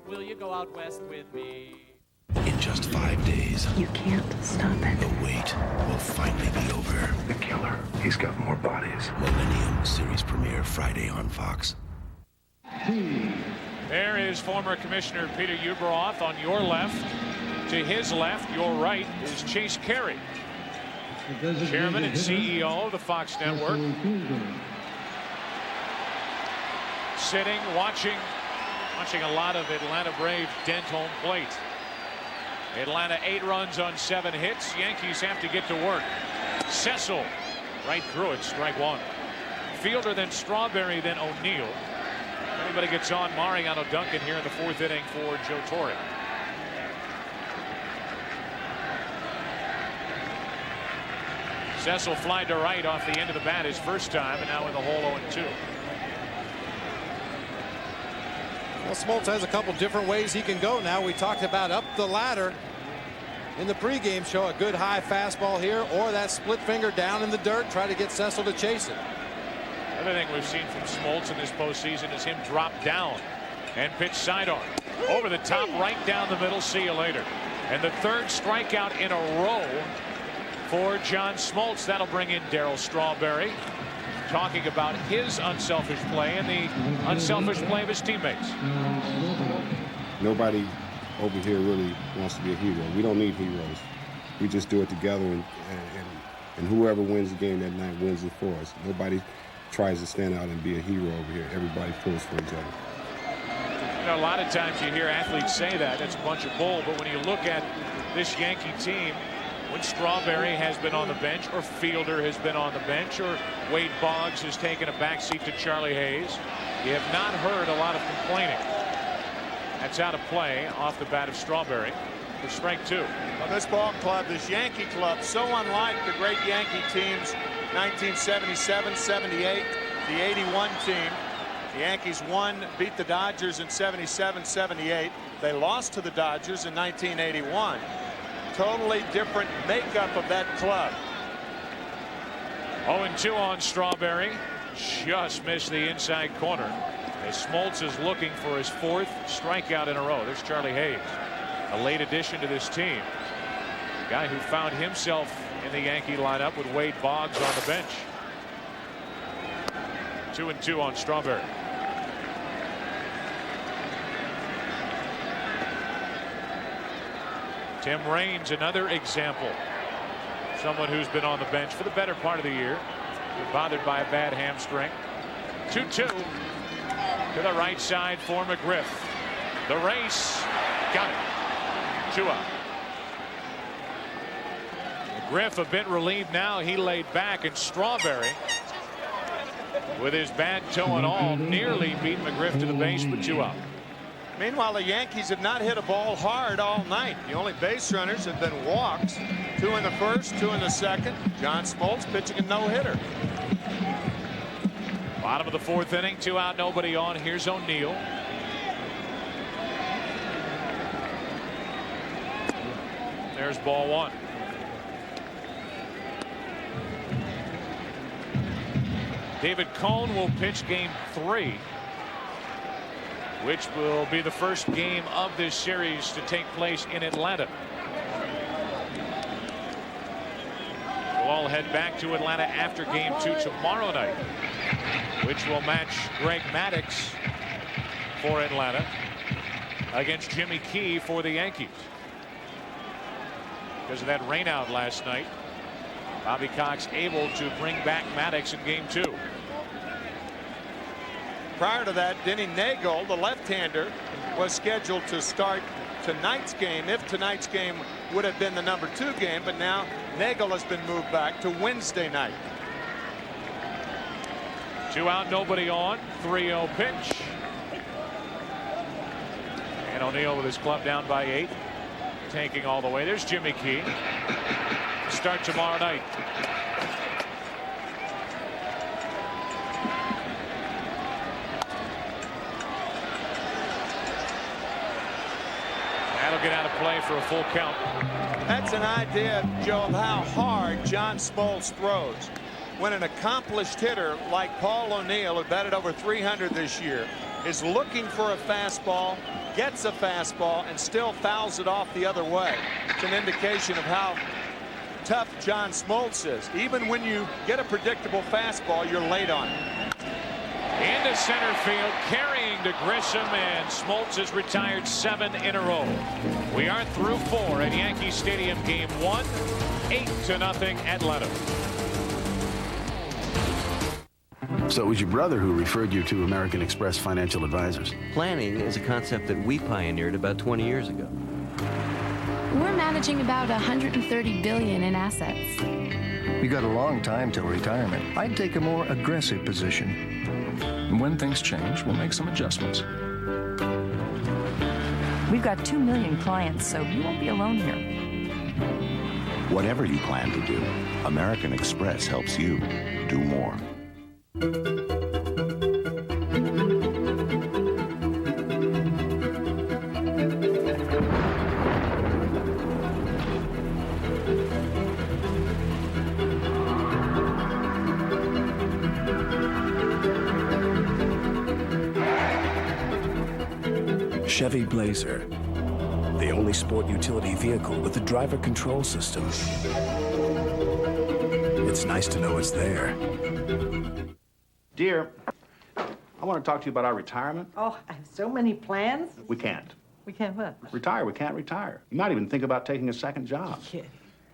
Will you go out west with me?
In just 5 days,
You can't stop it.
the wait will finally be over.
The killer. He's got more bodies.
Millennium series premiere Friday on Fox.
There is former Commissioner Peter Ueberroth on your left. To his left, your right, is Chase Carey, Chairman and CEO of the Fox Network. Sitting, watching a lot of Atlanta Braves dent home plate. Atlanta 8 runs on 7 hits. Yankees have to get to work. Cecil right through it, strike 1. Fielder, then Strawberry, then O'Neill. Everybody gets on Mariano Duncan here in the 4th inning for Joe Torre. Cecil flied to right off the end of the bat his first time, and now in the hole 0-2.
Well, Smoltz has a couple different ways he can go now. We talked about up the ladder in the pregame show, a good high fastball here, or that split finger down in the dirt, try to get Cecil to chase it.
Another thing we've seen from Smoltz in this postseason is him drop down and pitch sidearm. Over the top, right down the middle, see you later. And the 3rd strikeout in a row for John Smoltz. That'll bring in Darryl Strawberry, talking about his unselfish play and the unselfish play of his teammates.
Nobody over here really wants to be a hero. We don't need heroes. We just do it together, and whoever wins the game that night wins it for us. Nobody tries to stand out and be a hero over here. Everybody pulls for each other.
You know, a lot of times you hear athletes say that. That's a bunch of bull. But when you look at this Yankee team, when Strawberry has been on the bench, or Fielder has been on the bench, or Wade Boggs has taken a backseat to Charlie Hayes, you have not heard a lot of complaining. That's out of play off the bat of Strawberry for strike 2.
Well, this ball club, this Yankee club, so unlike the great Yankee teams 1977, 78, the 81 team. The Yankees beat the Dodgers in 77, 78. They lost to the Dodgers in 1981. Totally different makeup of that club.
0-2 on Strawberry. Just missed the inside corner. As Smoltz is looking for his 4th strikeout in a row. There's Charlie Hayes, a late addition to this team. A guy who found himself in the Yankee lineup with Wade Boggs on the bench. 2-2 on Strawberry. Tim Raines, another example. Someone who's been on the bench for the better part of the year. Bothered by a bad hamstring. 2-2 to the right side for McGriff. The race. Got it. 2 out. McGriff a bit relieved now. He laid back, and Strawberry, with his bad toe and all, nearly beat McGriff to the base, but 2 out.
Meanwhile, the Yankees have not hit a ball hard all night. The only base runners have been walks. 2 in the 1st, 2 in the 2nd. John Smoltz pitching a no-hitter.
Bottom of the 4th inning, 2 out, nobody on. Here's O'Neill. There's ball 1. David Cone will pitch game 3, which will be the first game of this series to take place in Atlanta. We'll all head back to Atlanta after game 2 tomorrow night, which will match Greg Maddux for Atlanta against Jimmy Key for the Yankees. Because of that rainout last night, Bobby Cox able to bring back Maddux in game 2.
Prior to that, Denny Nagel, the left-hander, was scheduled to start tonight's game if tonight's game would have been the number 2 game, but now Nagel has been moved back to Wednesday night. 2 out, nobody on. 3-0 pitch. And
And O'Neill with his club down by 8. Tanking all the way. There's Jimmy Key. Start tomorrow night. That'll get out of play for a full count.
That's an idea, Joe, of how hard John Smoltz throws. When an accomplished hitter like Paul O'Neill, who batted over 300 this year, is looking for a fastball, gets a fastball, and still fouls it off the other way. It's an indication of how tough John Smoltz is. Even when you get a predictable fastball, you're late on it.
Into center field, carrying to Grissom, and Smoltz has retired 7 in a row. We are through 4 at Yankee Stadium, Game 1, 8-0 Atlanta.
So it was your brother who referred you to American Express Financial Advisors.
Planning is a concept that we pioneered about 20 years ago.
We're managing about $130 billion in assets.
We got a long time till retirement. I'd take a more aggressive position.
When things change, we'll make some adjustments.
We've got 2 million clients, so you won't be alone here.
Whatever you plan to do, American Express helps you do more.
Chevy Blazer, the only sport utility vehicle with a driver control system. It's nice to know it's there.
Dear, I want to talk to you about our retirement.
Oh, I have so many plans.
We can't.
We can't what?
Retire. We can't retire. You might even think about taking a second job.
Yeah.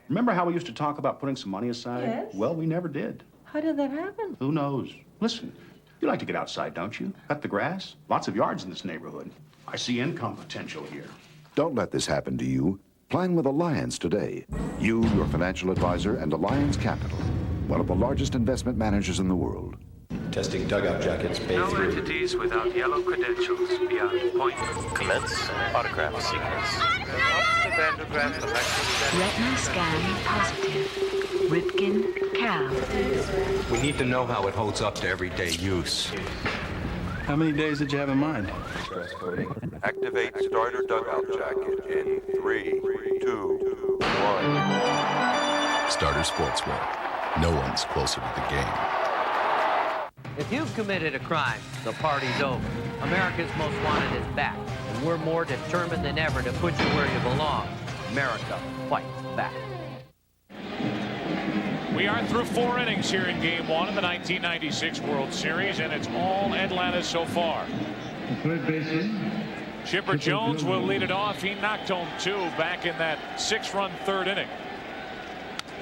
Remember how we used to talk about putting some money aside?
Yes.
Well, we never did.
How did that happen?
Who knows? Listen, you like to get outside, don't you? Cut the grass. Lots of yards in this neighborhood. I see income potential here.
Don't let this happen to you. Plan with Alliance today. You, your financial advisor, and Alliance Capital, one of the largest investment managers in the world.
Testing dugout jackets.
No entities without yellow credentials beyond appointment.
Commence autograph sequence.
Retina scan positive. Ripken, Cal.
We need to know how it holds up to everyday use.
How many days did you have in mind?
Activate starter dugout jacket in 3, 2, 1.
Starter Sportswear. No one's closer to the game.
If you've committed a crime, the party's over. America's Most Wanted is back, and we're more determined than ever to put you where you belong. America fights back.
We are through 4 innings here in Game 1 of the 1996 World Series, and it's all Atlanta so far.
Third baseman.
Chipper Jones will lead it off. He knocked home 2 back in that 6-run 3rd inning.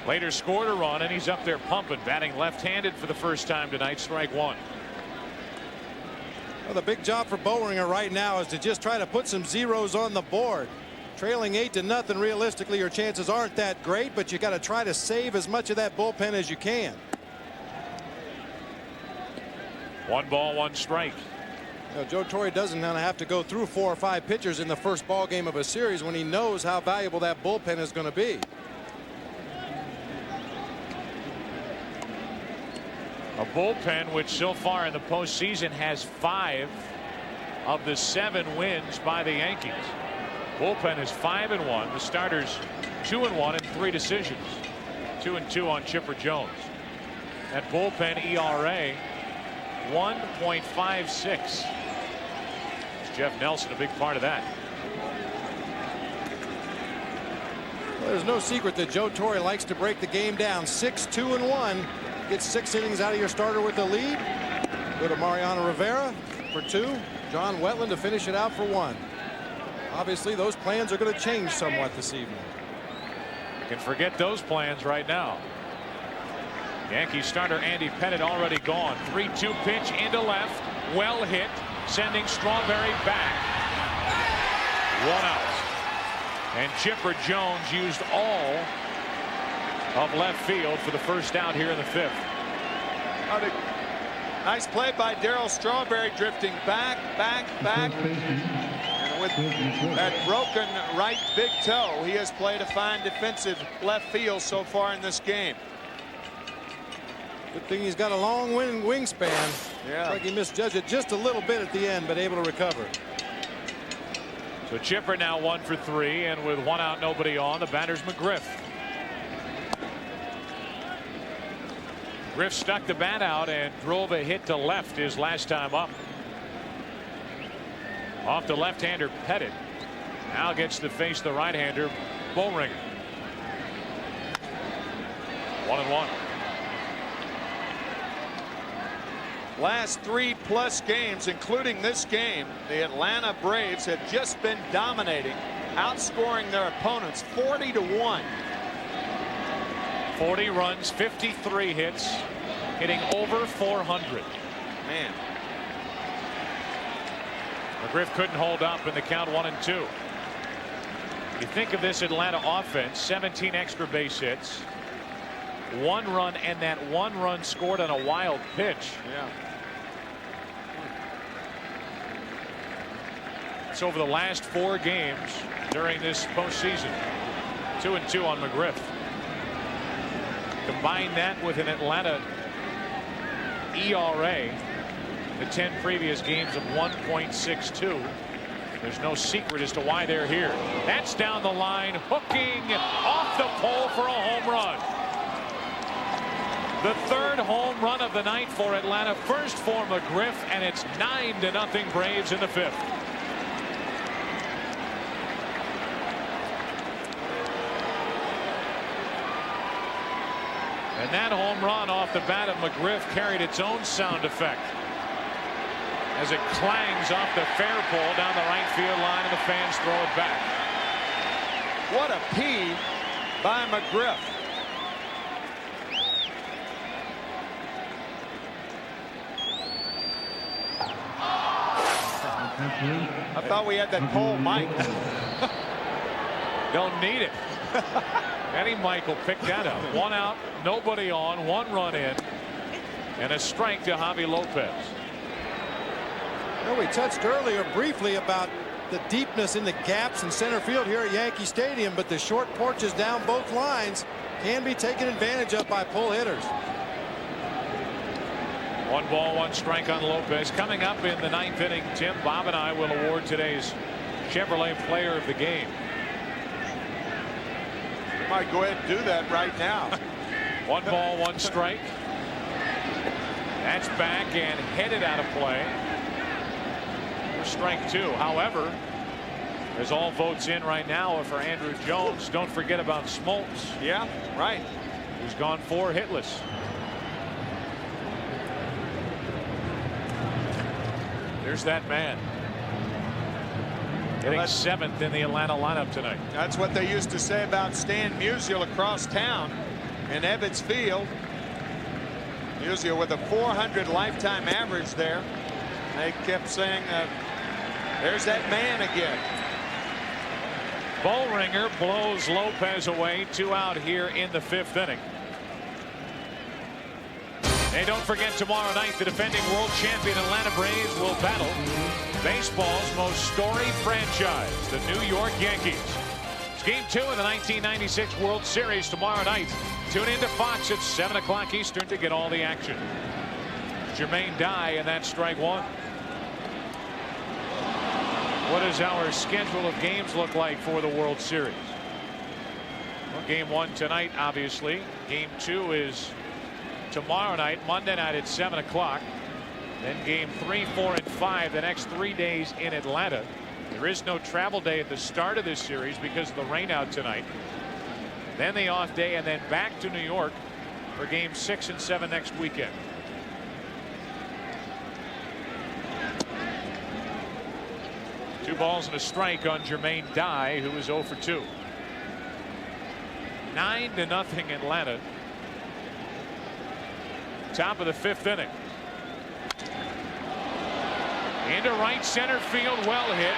Later scored a run, and he's up there pumping, batting left-handed for the first time tonight. Strike 1.
Well, the big job for Boehringer right now is to just try to put some zeros on the board. Trailing 8-0, realistically, your chances aren't that great, but you got to try to save as much of that bullpen as you can.
1 ball, 1 strike.
You know, Joe Torre doesn't have to go through 4 or 5 pitchers in the first ball game of a series when he knows how valuable that bullpen is going to be.
A bullpen which so far in the postseason has 5 of the 7 wins by the Yankees. Bullpen is 5-1. The starters 2-1 and 3 decisions. 2-2 on Chipper Jones. That bullpen ERA 1.56. Jeff Nelson a big part of that.
Well, there's no secret that Joe Torre likes to break the game down. 6-2-1. Get 6 innings out of your starter with the lead. Go to Mariano Rivera for 2. John Wetland to finish it out for 1. Obviously, those plans are going to change somewhat this evening.
You can forget those plans right now. Yankee starter Andy Pettitte already gone. 3-2 pitch into left. Well hit. Sending Strawberry back. 1 out. And Chipper Jones used all of left field for the first out here in the 5th.
Nice play by Darryl Strawberry, drifting back. And with that broken right big toe, he has played a fine defensive left field so far in this game.
Good thing he's got a long wingspan.
Yeah.
Like he misjudged it just a little bit at the end, but able to recover.
So Chipper now 1 for 3, and with 1 out, nobody on, the batter's McGriff. McGriff stuck the bat out and drove a hit to left his last time up. Off the left-hander Pettit. Now gets to face the right-hander Boehringer. 1-1.
Last 3+ games, including this game, the Atlanta Braves have just been dominating, outscoring their opponents 40-1.
40 runs, 53 hits, hitting over 400.
Man.
McGriff couldn't hold up in the count 1-2. You think of this Atlanta offense, 17 extra base hits, 1 run, and that 1 run scored on a wild pitch.
Yeah.
It's over the last 4 games during this postseason. 2-2 on McGriff. Combine that with an Atlanta ERA, the 10 previous games of 1.62. There's no secret as to why they're here. That's down the line, hooking off the pole for a home run. The 3rd home run of the night for Atlanta, first for McGriff, and it's 9-0 Braves in the 5th. And that home run off the bat of McGriff carried its own sound effect as it clangs off the fair pole down the right field line, and the fans throw it back.
What a P by McGriff. I thought we had that pole mic.
Don't need it. Eddie Michael picked that up. 1 out, nobody on, 1 run in, and a strike to Javi Lopez.
You know, we touched earlier briefly about the deepness in the gaps in center field here at Yankee Stadium, but the short porches down both lines can be taken advantage of by pull hitters.
1 ball, 1 strike on Lopez. Coming up in the 9th inning, Tim, Bob, and I will award today's Chevrolet Player of the Game.
Might go ahead and do that right now.
1 ball, 1 strike. That's back and headed out of play for strike 2. However, as all votes in right now are for Andrew Jones, don't forget about Smoltz.
Yeah, right.
Who's gone 4 hitless. There's that man. Hitting 7th in the Atlanta lineup tonight.
That's what they used to say about Stan Musial across town in Ebbets Field. Musial with a 400 lifetime average there. They kept saying, there's that man again.
Boehringer blows Lopez away. 2 out here in the 5th inning. Hey, don't forget tomorrow night the defending world champion Atlanta Braves will battle baseball's most storied franchise, the New York Yankees. It's game 2 of the 1996 World Series tomorrow night. Tune in to Fox at 7 o'clock Eastern to get all the action. Jermaine Dye, and that's strike 1. What does our schedule of games look like for the World Series? Well, game 1 tonight, obviously. Game 2 is tomorrow night, Monday night at 7 o'clock. Then game 3, 4, and 5 the next 3 days in Atlanta. There is no travel day at the start of this series because of the rain out tonight. Then the off day, and then back to New York for game 6 and 7 next weekend. Two balls and a strike on Jermaine Dye, who is 0 for 2. 9-0 Atlanta. Top of the 5th inning. Into right center field, well hit.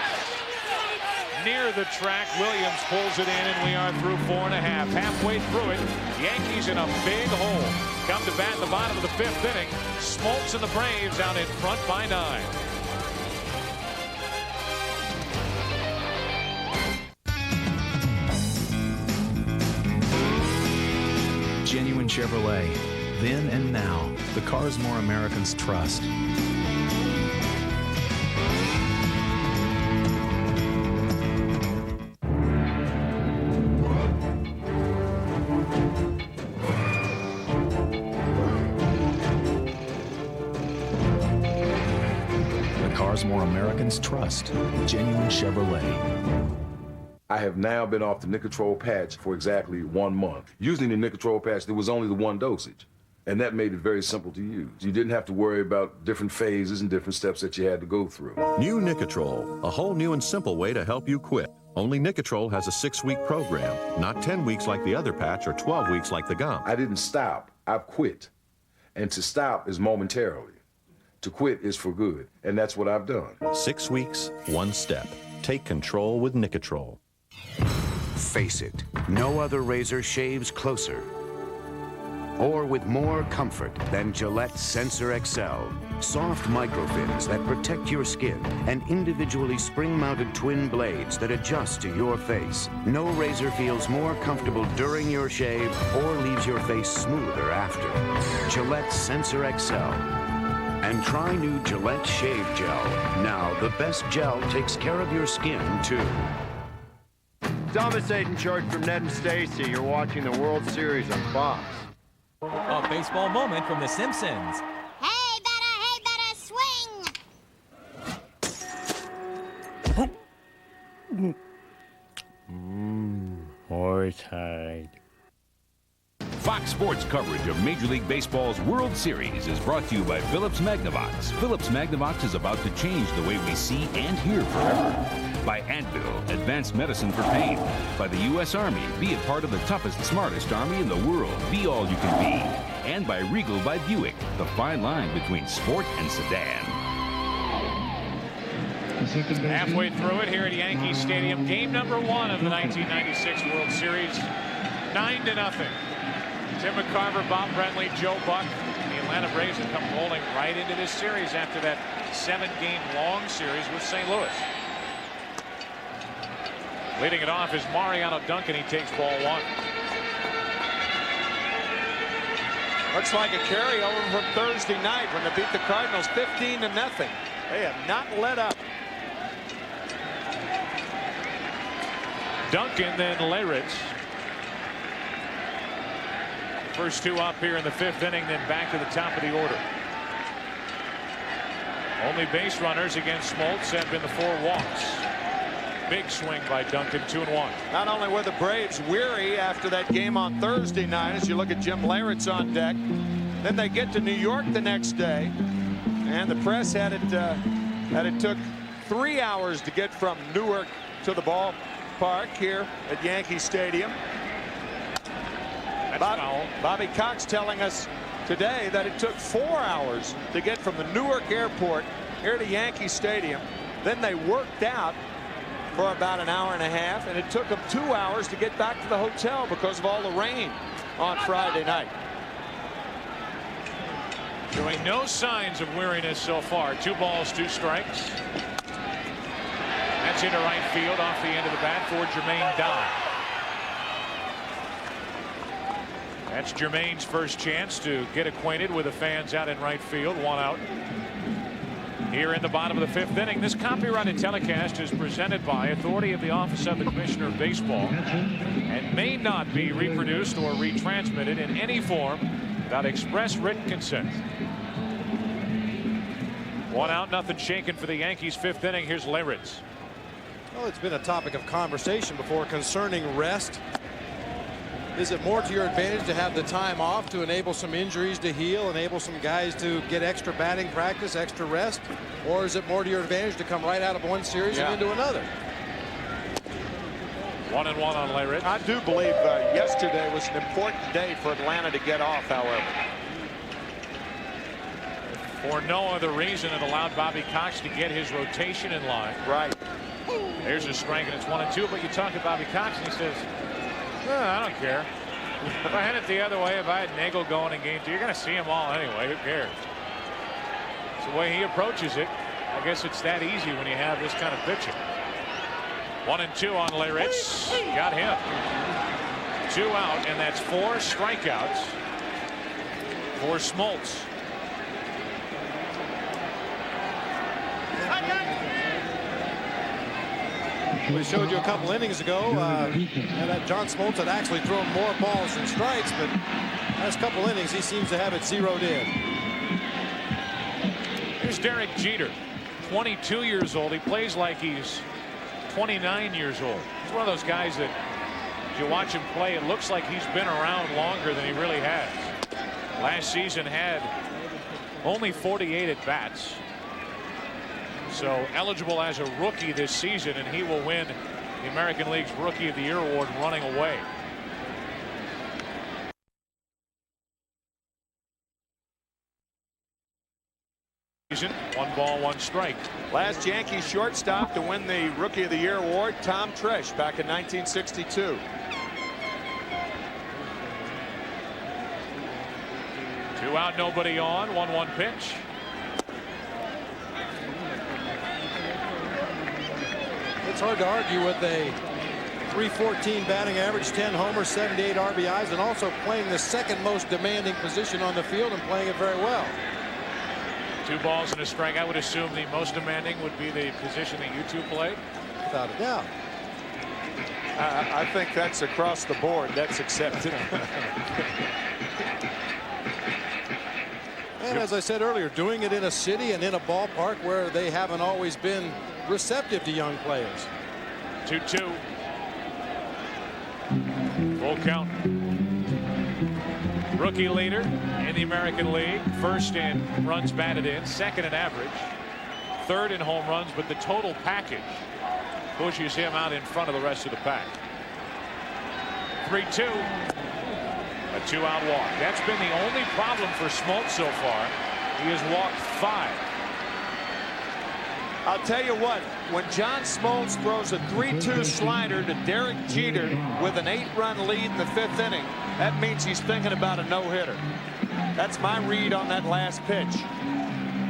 Near the track, Williams pulls it in, and we are through 4 1/2. Halfway through it, Yankees in a big hole. Come to bat in the bottom of the 5th inning. Smoltz and the Braves out in front by 9.
genuine Chevrolet. Then and now, the cars more Americans trust. The cars more Americans trust. Genuine Chevrolet.
I have now been off the Nicotrol patch for exactly 1 month. Using the Nicotrol patch, there was only the one dosage, and that made it very simple to use. You didn't have to worry about different phases and different steps that you had to go through.
New Nicotrol, a whole new and simple way to help you quit. Only Nicotrol has a 6-week program, not 10 weeks like the other patch or 12 weeks like the gum.
I didn't stop, I've quit. And to stop is momentarily. To quit is for good, and that's what I've done.
6 weeks, 1 step. Take control with Nicotrol.
Face it, no other razor shaves closer or with more comfort than Gillette Sensor XL. Soft microfins that protect your skin and individually spring-mounted twin blades that adjust to your face. No razor feels more comfortable during your shave or leaves your face smoother after. Gillette Sensor XL. And try new Gillette Shave Gel. Now, the best gel takes care of your skin, too.
Thomas Hayden Church from Ned and Stacy. You're watching the World Series on Fox.
A baseball moment from The Simpsons.
Hey, better swing!
Hortide.
Fox Sports coverage of Major League Baseball's World Series is brought to you by Philips Magnavox. Philips Magnavox is about to change the way we see and hear forever. By Advil, advanced medicine for pain. By the U.S. Army, be a part of the toughest, smartest army in the world. Be all you can be. And by Regal by Buick, the fine line between sport and sedan.
Halfway through it here at Yankee Stadium, game number 1 of the 1996 World Series, 9-0. Tim McCarver, Bob Brenly, Joe Buck. The Atlanta Braves have come rolling right into this series after that 7-game long series with St. Louis. Leading it off is Mariano Duncan. He takes ball 1.
Looks like a carryover from Thursday night when they beat the Cardinals 15-0. They have not let up.
Duncan, then Leyritz. First 2 up here in the 5th inning, then back to the top of the order. Only base runners against Smoltz have been the 4 walks. Big swing by Duncan, 2-1.
Not only were the Braves weary after that game on Thursday night, as you look at Jim Leyritz on deck, then they get to New York the next day, and the press had it took 3 hours to get from Newark to the ballpark here at Yankee Stadium. Bobby Cox telling us today that it took 4 hours to get from the Newark airport here to Yankee Stadium. Then they worked out for about an hour and a half, and it took them 2 hours to get back to the hotel because of all the rain on Friday night.
Showing no signs of weariness so far. 2 balls, 2 strikes. That's into right field off the end of the bat for Jermaine Dye. That's Jermaine's first chance to get acquainted with the fans out in right field. 1 out. Here in the bottom of the 5th inning, this copyrighted telecast is presented by authority of the Office of the Commissioner of Baseball and may not be reproduced or retransmitted in any form without express written consent. 1 out, nothing shaken for the Yankees. 5th inning. Here's Leyritz.
Well, it's been a topic of conversation before concerning rest. Is it more to your advantage to have the time off to enable some injuries to heal, enable some guys to get extra batting practice, extra rest? Or is it more to your advantage to come right out of one series and into another?
1-1 on Leyritz.
I do believe yesterday was an important day for Atlanta to get off, however.
For no other reason, it allowed Bobby Cox to get his rotation in line.
Right.
There's a strike, and it's 1-2. But you talk to Bobby Cox, and he says, I don't care. If I had it the other way, if I had Nagel going in game 2, you're going to see them all anyway. Who cares? It's the way he approaches it. I guess it's that easy when you have this kind of pitching. 1-2 on Leyritz. Got him. 2 out, and that's 4 strikeouts for Smoltz.
We showed you a couple innings ago that John Smoltz had actually thrown more balls than strikes, but last couple innings he seems to have it zeroed in.
Here's Derek Jeter, 22 years old. He plays like he's 29 years old. He's one of those guys that, if you watch him play, it looks like he's been around longer than he really has. Last season had only 48 at bats. So eligible as a rookie this season, and he will win the American League's Rookie of the Year award running away. Season, 1 ball, 1 strike.
Last Yankees shortstop to win the Rookie of the Year award, Tom Trish, back in 1962.
Two out, nobody on. 1-1 pitch.
It's hard to argue with a .314 batting average, 10 homers, 78 RBIs, and also playing the second most demanding position on the field and playing it very well.
2 balls and a strike. I would assume the most demanding would be the position that you two play.
Without a doubt.
I think that's across the board. That's accepted.
And as I said earlier, doing it in a city and in a ballpark where they haven't always been receptive to young players.
2-2. Full count. Rookie leader in the American League. First in runs batted in, second in average, third in home runs, but the total package pushes him out in front of the rest of the pack. 3-2. A 2-out walk. That's been the only problem for Smoltz so far. He has walked 5.
I'll tell you what, when John Smoltz throws a 3-2 slider to Derek Jeter with an 8-run lead in the 5th inning, that means he's thinking about a no-hitter. That's my read on that last pitch.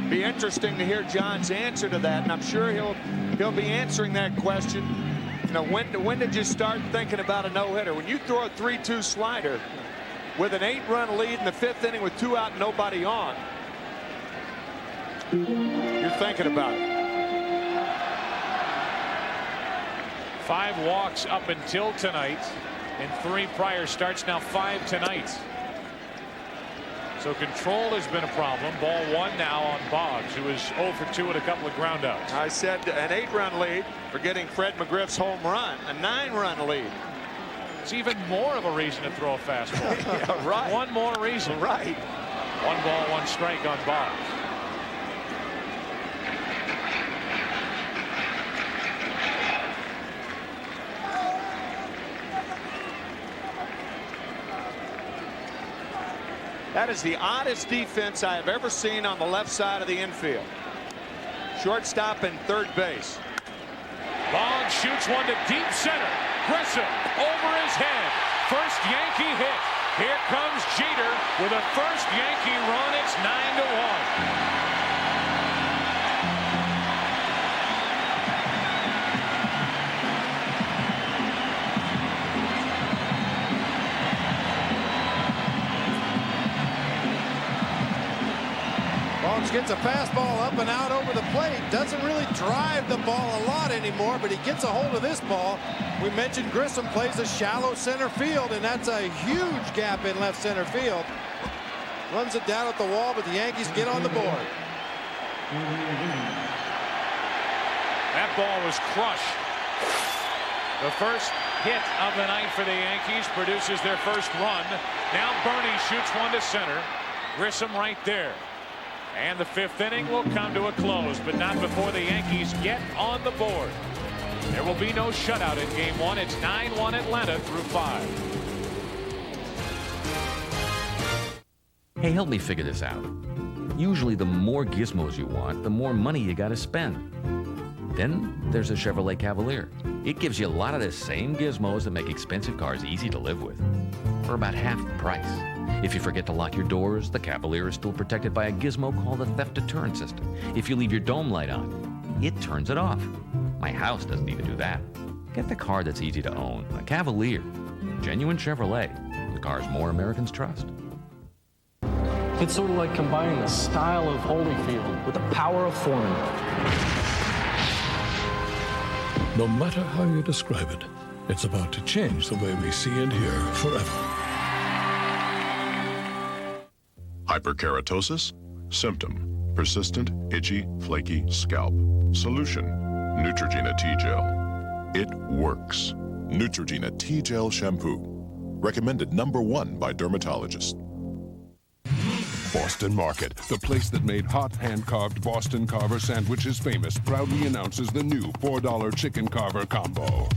Be interesting to hear John's answer to that, and I'm sure he'll be answering that question. You know, when did you start thinking about a no-hitter? When you throw a 3-2 slider with an 8-run lead in the 5th inning with 2 out and nobody on, you're thinking about it.
5 walks up until tonight in 3 prior starts, now 5 tonight. So control has been a problem. Ball 1 now on Boggs, who is 0 for 2 with a couple of groundouts.
I said an 8-run lead for getting Fred McGriff's home run, a 9-run lead.
It's even more of a reason to throw a fastball.
Yeah, right.
One more reason.
Right.
1 ball, 1 strike on Boggs.
That is the oddest defense I have ever seen on the left side of the infield. Shortstop and third base.
Boggs shoots one to deep center. Grissom over his head. First Yankee hit. Here comes Jeter with a first Yankee run. It's 9-1.
Boggs gets a fastball up and out over the plate. Doesn't really drive the ball a lot anymore, but he gets a hold of this ball. We mentioned Grissom plays a shallow center field, and that's a huge gap in left center field. Runs it down at the wall, but the Yankees get on the board.
That ball was crushed. The first hit of the night for the Yankees produces their first run. Now Bernie shoots one to center. Grissom right there. And the 5th inning will come to a close, but not before the Yankees get on the board. There will be no shutout in Game 1. It's 9-1 Atlanta through 5.
Hey, help me figure this out. Usually the more gizmos you want, the more money you gotta spend. Then there's a Chevrolet Cavalier. It gives you a lot of the same gizmos that make expensive cars easy to live with, for about half the price. If you forget to lock your doors, the Cavalier is still protected by a gizmo called the theft deterrent system. If you leave your dome light on, it turns it off. My house doesn't even do that. Get the car that's easy to own, a Cavalier. Genuine Chevrolet. The cars more Americans trust.
It's sort of like combining the style of Holyfield with the power of Foreman.
No matter how you describe it, it's about to change the way we see and hear forever.
Hyperkeratosis? Symptom: persistent, itchy, flaky scalp. Solution: Neutrogena T-Gel. It works.
Neutrogena T-Gel Shampoo. Recommended #1 by dermatologists.
Boston Market, the place that made hot hand-carved Boston Carver sandwiches famous, proudly announces the new $4 chicken carver combo.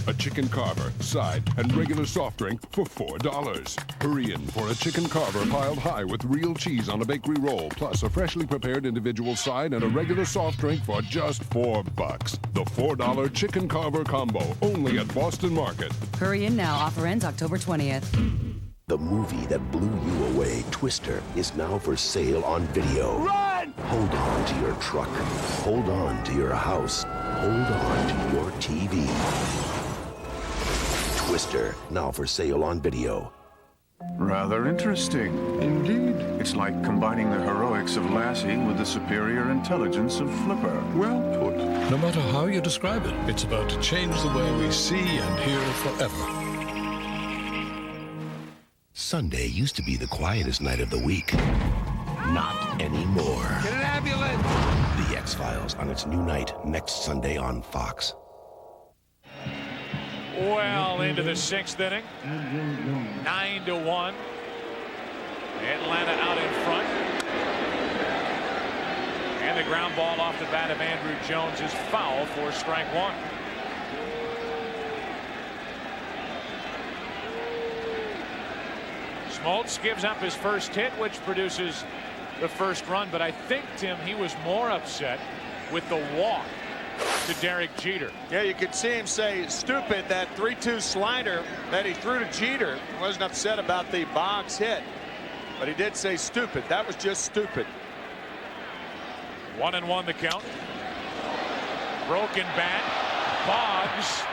A chicken carver, side, and regular soft drink for $4. Hurry in for a chicken carver piled high with real cheese on a bakery roll, plus a freshly prepared individual side and a regular soft drink for just $4. The $4 chicken carver combo, only at Boston Market.
Hurry in now. Offer ends October 20th.
The movie that blew you away, Twister, is now for sale on video.
Run!
Hold on to your truck. Hold on to your house. Hold on to your TV. Twister, now for sale on video.
Rather interesting, indeed. It's like combining the heroics of Lassie with the superior intelligence of Flipper. Well put.
No matter how you describe it, it's about to change the way we see and hear forever.
Sunday used to be the quietest night of the week. Not anymore.
Get an ambulance!
The X-Files on its new night next Sunday on Fox.
Well into the 6th inning. 9-1. Atlanta out in front. And the ground ball off the bat of Andrew Jones is foul for strike one. Smoltz gives up his first hit, which produces the first run. But I think, Tim, he was more upset with the walk to Derek Jeter.
Yeah, you could see him say stupid. That 3-2 slider that he threw to Jeter. He wasn't upset about the Boggs hit, but he did say stupid. That was just stupid.
1-1 the count. Broken bat. Boggs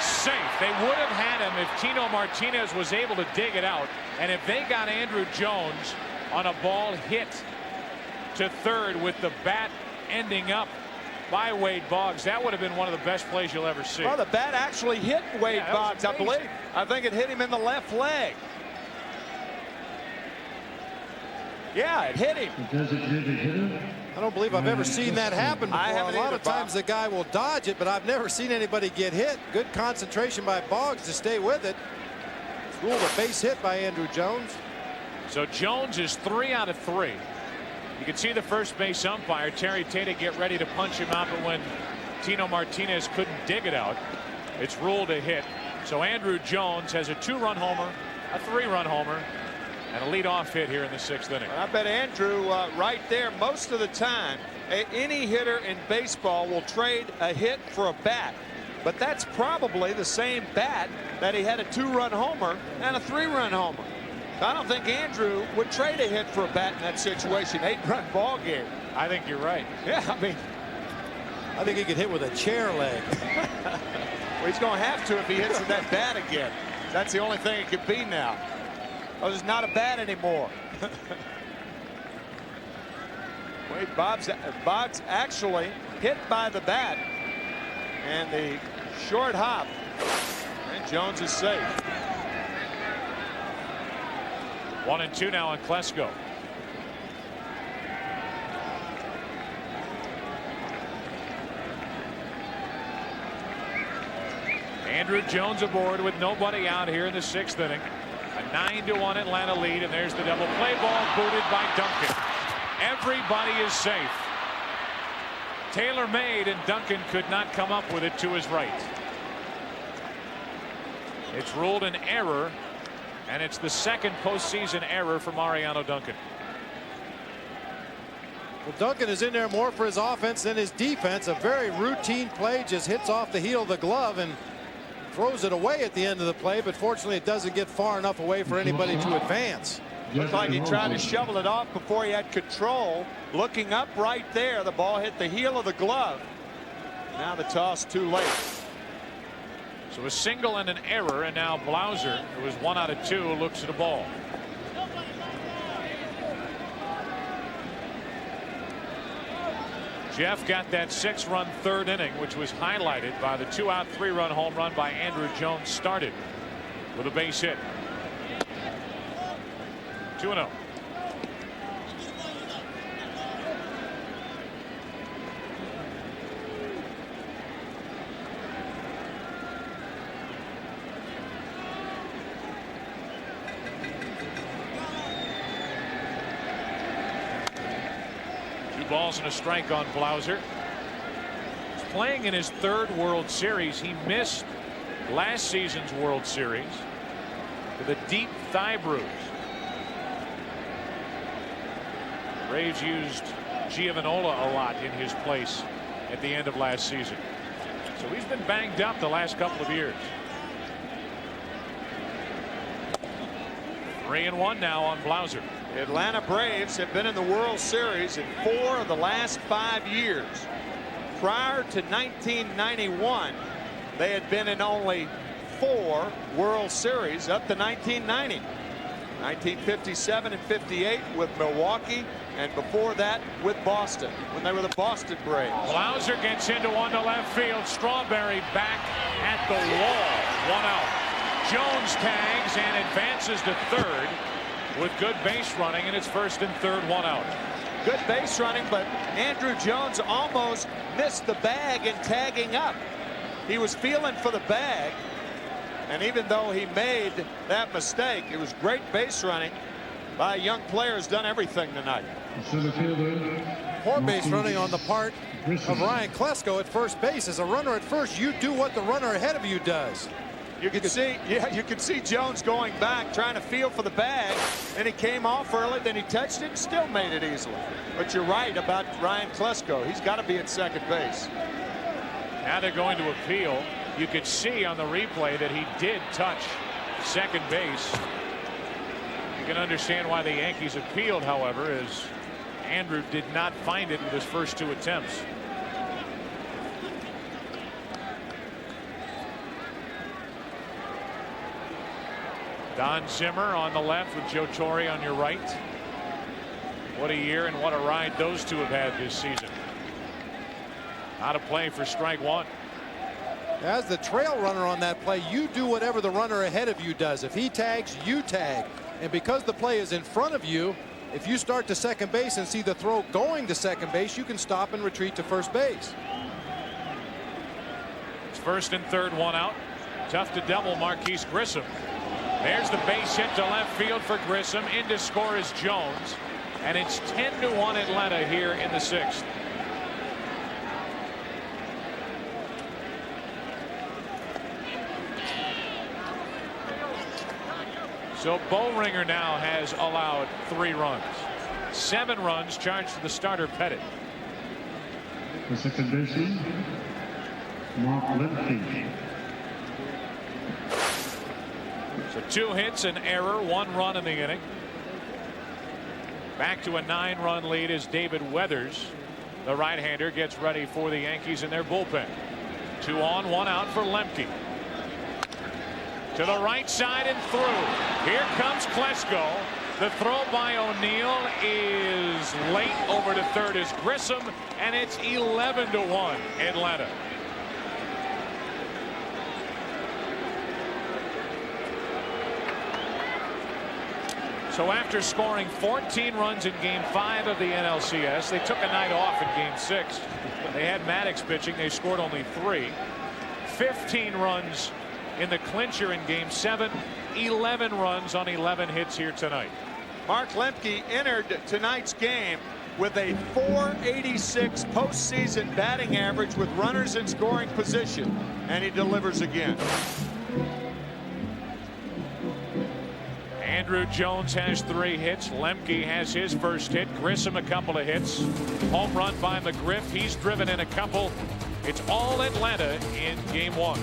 safe. They would have had him if Tino Martinez was able to dig it out, and if they got Andrew Jones on a ball hit to third with the bat ending up by Wade Boggs, that would have been one of the best plays you'll ever see.
Well, the bat actually hit Wade Boggs, I believe. I think it hit him in the left leg. Yeah, it hit him.
I don't believe I've ever seen that happen before. A lot of times the guy will dodge it, but I've never seen anybody get hit. Good concentration by Boggs to stay with it. It's ruled a base hit by Andrew Jones.
So Jones is 3 out of 3. You can see the first base umpire, Terry Tate, get ready to punch him out, but when Tino Martinez couldn't dig it out, it's ruled a hit. So Andrew Jones has a 2-run homer, a 3-run homer, and a leadoff hit here in the 6th inning.
I bet Andrew right there, most of the time, any hitter in baseball will trade a hit for a bat. But that's probably the same bat that he had a 2-run homer and a 3-run homer. I don't think Andrew would trade a hit for a bat in that situation. 8-run ball game.
I think you're right.
Yeah, I mean,
I think he could hit with a chair leg.
Well, he's going to have to if he hits with that bat again. That's the only thing it could be now. Oh, it's not a bat anymore. Wade Boggs actually hit by the bat, and the short hop, and Jones is safe.
1-2 now on Klesko. Andrew Jones aboard with nobody out here in the 6th inning. A 9-1 Atlanta lead, and there's the double play ball booted by Duncan. Everybody is safe. Taylor made, and Duncan could not come up with it to his right. It's ruled an error, and it's the second postseason error for Mariano Duncan.
Well, Duncan is in there more for his offense than his defense. A very routine play, just hits off the heel of the glove and throws it away at the end of the play, but fortunately it doesn't get far enough away for anybody to advance.
Looked like he tried to shovel it off before he had control. Looking up right there, the ball hit the heel of the glove. Now the toss too late.
So a single and an error, and now Blauser, who is 1 out of 2, looks at a ball. Jeff got that 6-run third inning, which was highlighted by the 2-out 3-run home run by Andruw Jones, started with a base hit. 2-0. Balls and a strike on Blauser. He's playing in his 3rd World Series. He missed last season's World Series with a deep thigh bruise. Braves used Giovanola a lot in his place at the end of last season. So he's been banged up the last couple of years. 3-1 now on Blauser.
The Atlanta Braves have been in the World Series in 4 of the last 5 years. Prior to 1991, they had been in only 4 World Series up to 1990. 1957 and 58 with Milwaukee, and before that with Boston when they were the Boston Braves.
Blauser gets into one to left field. Strawberry back at the wall. 1 out. Jones tags and advances to third with good base running, and it's first and third, 1 out.
Good base running, but Andruw Jones almost missed the bag in tagging up. He was feeling for the bag, and even though he made that mistake, it was great base running by a young player who's done everything tonight.
Poor base running on the part of Ryan Klesko at first base. As a runner at first, you do what the runner ahead of you does.
You could see Jones going back, trying to feel for the bag, and he came off early, then he touched it and still made it easily. But you're right about Ryan Klesko. He's got to be at second base.
Now they're going to appeal. You could see on the replay that he did touch second base. You can understand why the Yankees appealed, however, as Andruw did not find it with his first 2 attempts. Don Zimmer on the left with Joe Torre on your right. What a year and what a ride those two have had this season. Out of play for strike 1.
As the trail runner on that play, you do whatever the runner ahead of you does. If he tags, you tag. And because the play is in front of you, if you start to second base and see the throw going to second base, you can stop and retreat to first base.
It's first and third, 1 out. Tough to double Marquise Grissom. There's the base hit to left field for Grissom. In to score is Jones. And it's 10-1 Atlanta here in the 6th. So Boehringer now has allowed 3 runs. 7 runs charged to the starter Pettit.
The second baseman, Mark Lemke.
So 2 hits, an error, 1 run in the inning. Back to a 9-run lead as David Weathers, the right-hander, gets ready for the Yankees in their bullpen. 2 on, 1 out for Lemke. To the right side and through. Here comes Klesko. The throw by O'Neill is late. Over to third is Grissom, and it's 11-1 Atlanta. So after scoring 14 runs in Game 5 of the NLCS, they took a night off in Game 6. They had Maddox pitching. They scored only 3. 15 runs in the clincher in Game 7. 11 runs on 11 hits here tonight.
Mark Lemke entered tonight's game with a .486 postseason batting average with runners in scoring position, and he delivers again.
Andruw Jones has 3 hits. Lemke has his first hit. Grissom a couple of hits. Home run by McGriff. He's driven in a couple. It's all Atlanta in Game 1.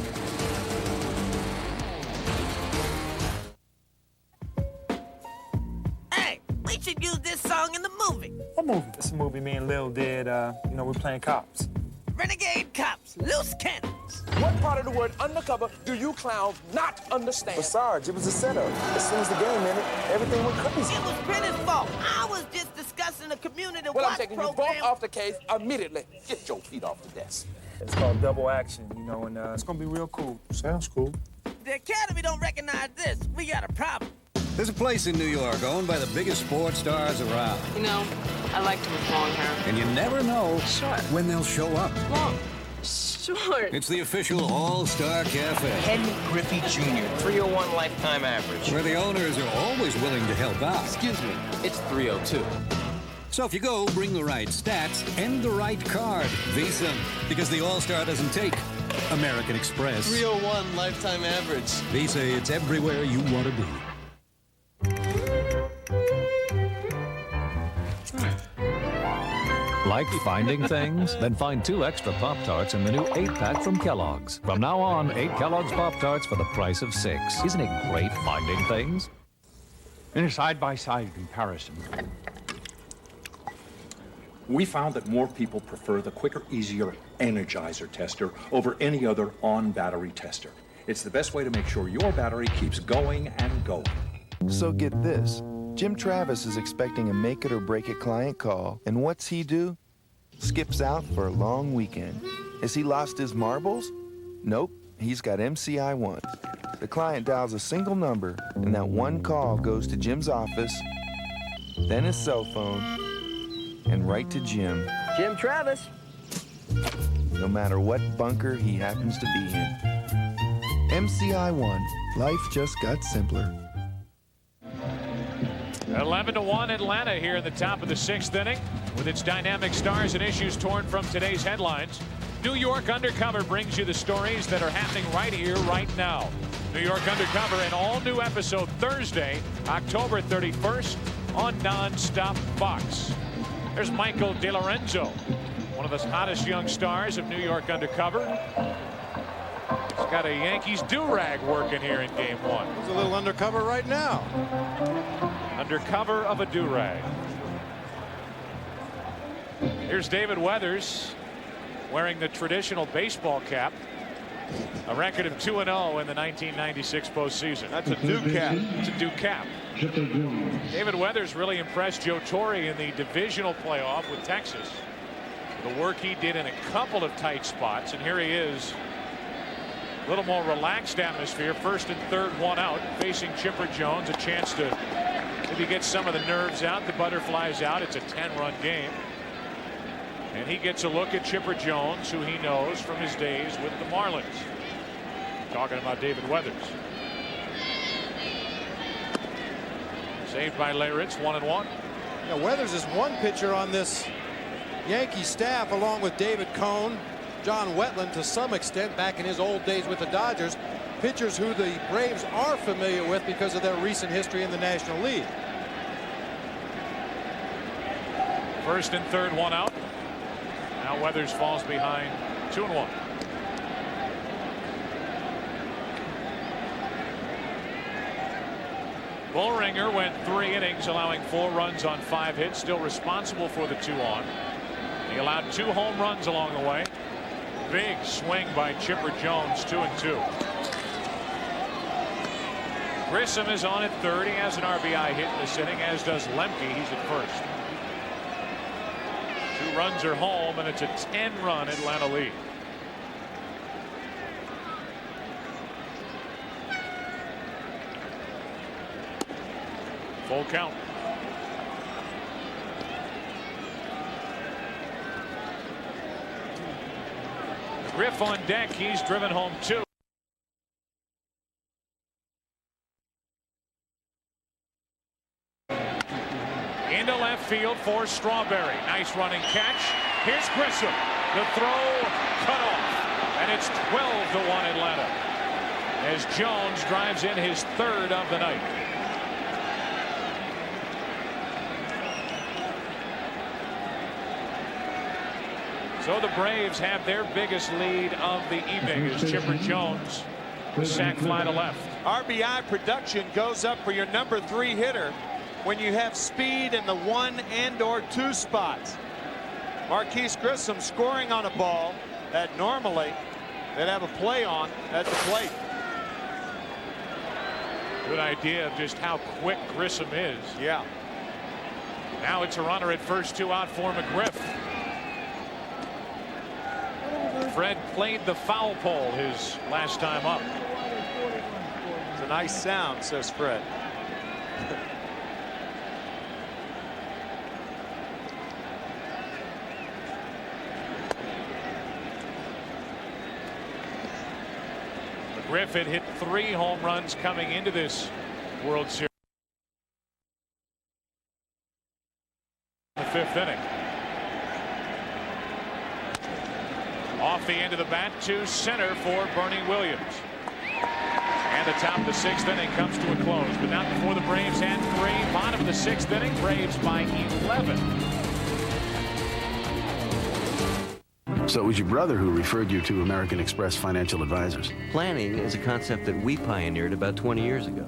Hey, we should use this song in the movie.
What movie? It's a movie me and Lil did. We're playing cops.
renegade cops, loose cannons.
What part of the word undercover do you clowns not understand?
But Sarge, it was a setup. As soon as the game ended, everything went crazy.
It was Penny's fault. I was just discussing a community
Well, I'm
watch
taking you
program.
both off the case immediately. Get your feet off the desk.
It's called double action, you know, and it's gonna be real cool.
Sounds cool.
The Academy don't recognize this. We got a problem.
There's a place in New York owned by the biggest sports stars around.
You know, I liked him with long hair.
And you never know when they'll show up.
Long. Short.
It's the official All-Star Cafe.
Henry Griffey Jr., 301 lifetime average.
Where the owners are always willing to help out.
Excuse me, it's 302.
So if you go, bring the right stats and the right card. Visa, because the All-Star doesn't take. American Express.
301 lifetime average.
Visa, it's everywhere you want to be.
Like finding things? Then find 2 extra Pop-Tarts in the new 8-pack from Kellogg's. From now on, 8 Kellogg's Pop-Tarts for the price of 6. Isn't it great finding things?
In a side-by-side comparison, we found that more people prefer the quicker, easier Energizer tester over any other on-battery tester. It's the best way to make sure your battery keeps going and going.
So get this. Jim Travis is expecting a make-it-or-break-it client call, and what's he do? Skips out for a long weekend. Has he lost his marbles? Nope, he's got MCI One. The client dials a single number, and that one call goes to Jim's office, then his cell phone, and right to Jim.
Jim Travis.
No matter what bunker he happens to be in. MCI One. Life just got simpler.
11-1 Atlanta here in the top of the 6th inning. With its dynamic stars and issues torn from today's headlines, New York Undercover brings you the stories that are happening right here, right now. New York Undercover, an all-new episode Thursday, October 31st on Nonstop Fox. There's Michael DeLorenzo, one of the hottest young stars of New York Undercover. He's got a Yankees do-rag working here in Game 1.
He's a little undercover right now.
Undercover of a do-rag. Here's David Weathers wearing the traditional baseball cap. A record of 2-0 in the 1996 postseason.
That's a do cap.
It's a do cap. David Weathers really impressed Joe Torre in the divisional playoff with Texas. The work he did in a couple of tight spots, and here he is. A little more relaxed atmosphere. 1st and 3rd, 1 out, facing Chipper Jones. A chance to maybe get some of the nerves out, the butterflies out. It's a 10-run game. And he gets a look at Chipper Jones, who he knows from his days with the Marlins. Talking about David Weathers. Saved by Leyritz, 1-1.
Now, Weathers is one pitcher on this Yankee staff, along with David Cone, John Wetland to some extent back in his old days with the Dodgers. Pitchers who the Braves are familiar with because of their recent history in the National League.
1st and 3rd, 1 out. Now Weathers falls behind 2-1. Bullringer went 3 innings, allowing 4 runs on 5 hits, still responsible for the 2 on. He allowed 2 home runs along the way. Big swing by Chipper Jones, 2-2. Grissom is on at 3rd. He has an RBI hit in this inning, as does Lemke. He's at 1st. 2 runs are home, and it's a 10-run Atlanta lead. Full count. Griff on deck. He's driven home 2. Into left field for Strawberry. Nice running catch. Here's Grissom. The throw cut off. And it's 12-1 Atlanta, as Jones drives in his 3rd of the night. So the Braves have their biggest lead of the evening as Chipper Jones with sac fly to left.
RBI production goes up for your number 3 hitter when you have speed in the 1 and/or 2 spots. Marquise Grissom scoring on a ball that normally they'd have a play on at the plate.
Good idea of just how quick Grissom is.
Yeah.
Now it's a runner at first, 2 out for McGriff. Fred played the foul pole his last time up.
It's a nice sound, says Fred.
McGriff had hit 3 home runs coming into this World Series. The 5th inning. Off the end of the bat to center for Bernie Williams. And the top of the 6th inning comes to a close, but not before the Braves had 3. Bottom of the 6th inning, Braves by 11.
So it was your brother who referred you to American Express Financial Advisors.
Planning is a concept that we pioneered about 20 years ago.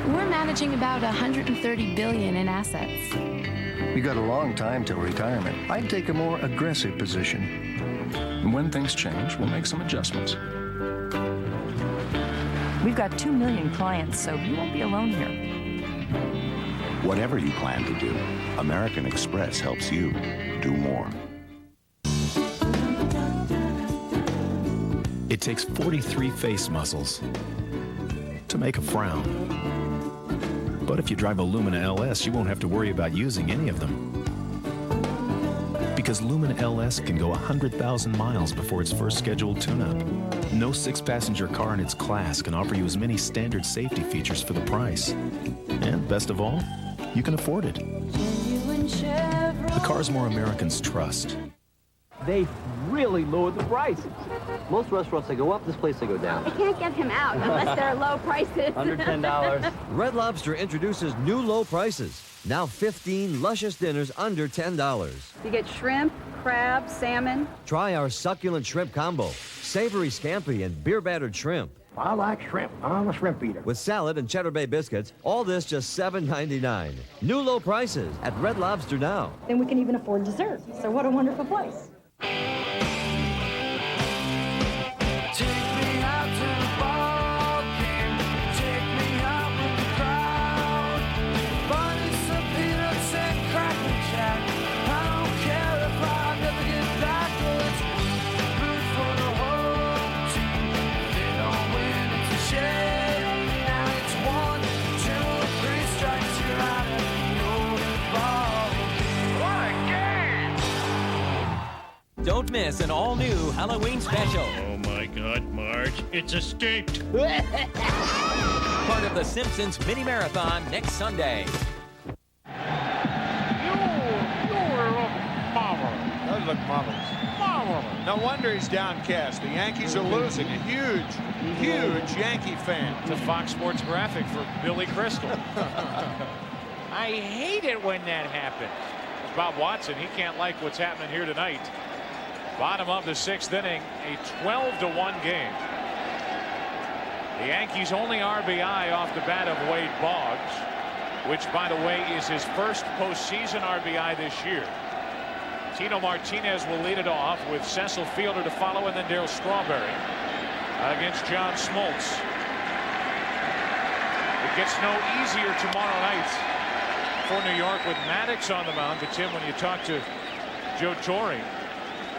We're managing about $130 billion in assets.
We got a long time till retirement. I'd take a more aggressive position.
And when things change, we'll make some adjustments.
We've got 2 million clients, so you won't be alone here.
Whatever you plan to do, American Express helps you do more.
It takes 43 face muscles to make a frown. But if you drive a Lumina LS, you won't have to worry about using any of them. Because Lumina LS can go 100,000 miles before its first scheduled tune-up. No 6-passenger car in its class can offer you as many standard safety features for the price. And best of all, you can afford it. The cars more Americans trust.
They really lowered the prices.
Most restaurants, they go up. This place, they go down.
I can't get him out unless there are low prices.
Under $10. Red Lobster introduces new low prices. Now 15 luscious dinners under $10.
You get shrimp, crab, salmon.
Try our succulent shrimp combo. Savory scampi and beer-battered shrimp.
I like shrimp. I'm a shrimp eater.
With salad and Cheddar Bay biscuits, all this just $7.99. New low prices at Red Lobster now.
Then we can even afford dessert. So what a wonderful place.
Don't miss an all-new Halloween special.
Oh, my God, Marge. It's escaped.
Part of the Simpsons Mini Marathon next Sunday.
Does look marvelous. No wonder he's downcast. The Yankees are losing. A huge Yankee fan.
It's a Fox Sports graphic for Billy Crystal. I hate it when that happens. It's Bob Watson. He can't like what's happening here tonight. Bottom of the 6th inning, a 12-1 game. The Yankees' only RBI off the bat of Wade Boggs, which, by the way, is his first postseason RBI this year. Tino Martinez will lead it off with Cecil Fielder to follow, and then Darryl Strawberry against John Smoltz. It gets no easier tomorrow night for New York with Maddox on the mound. But Tim, when you talk to Joe Torre,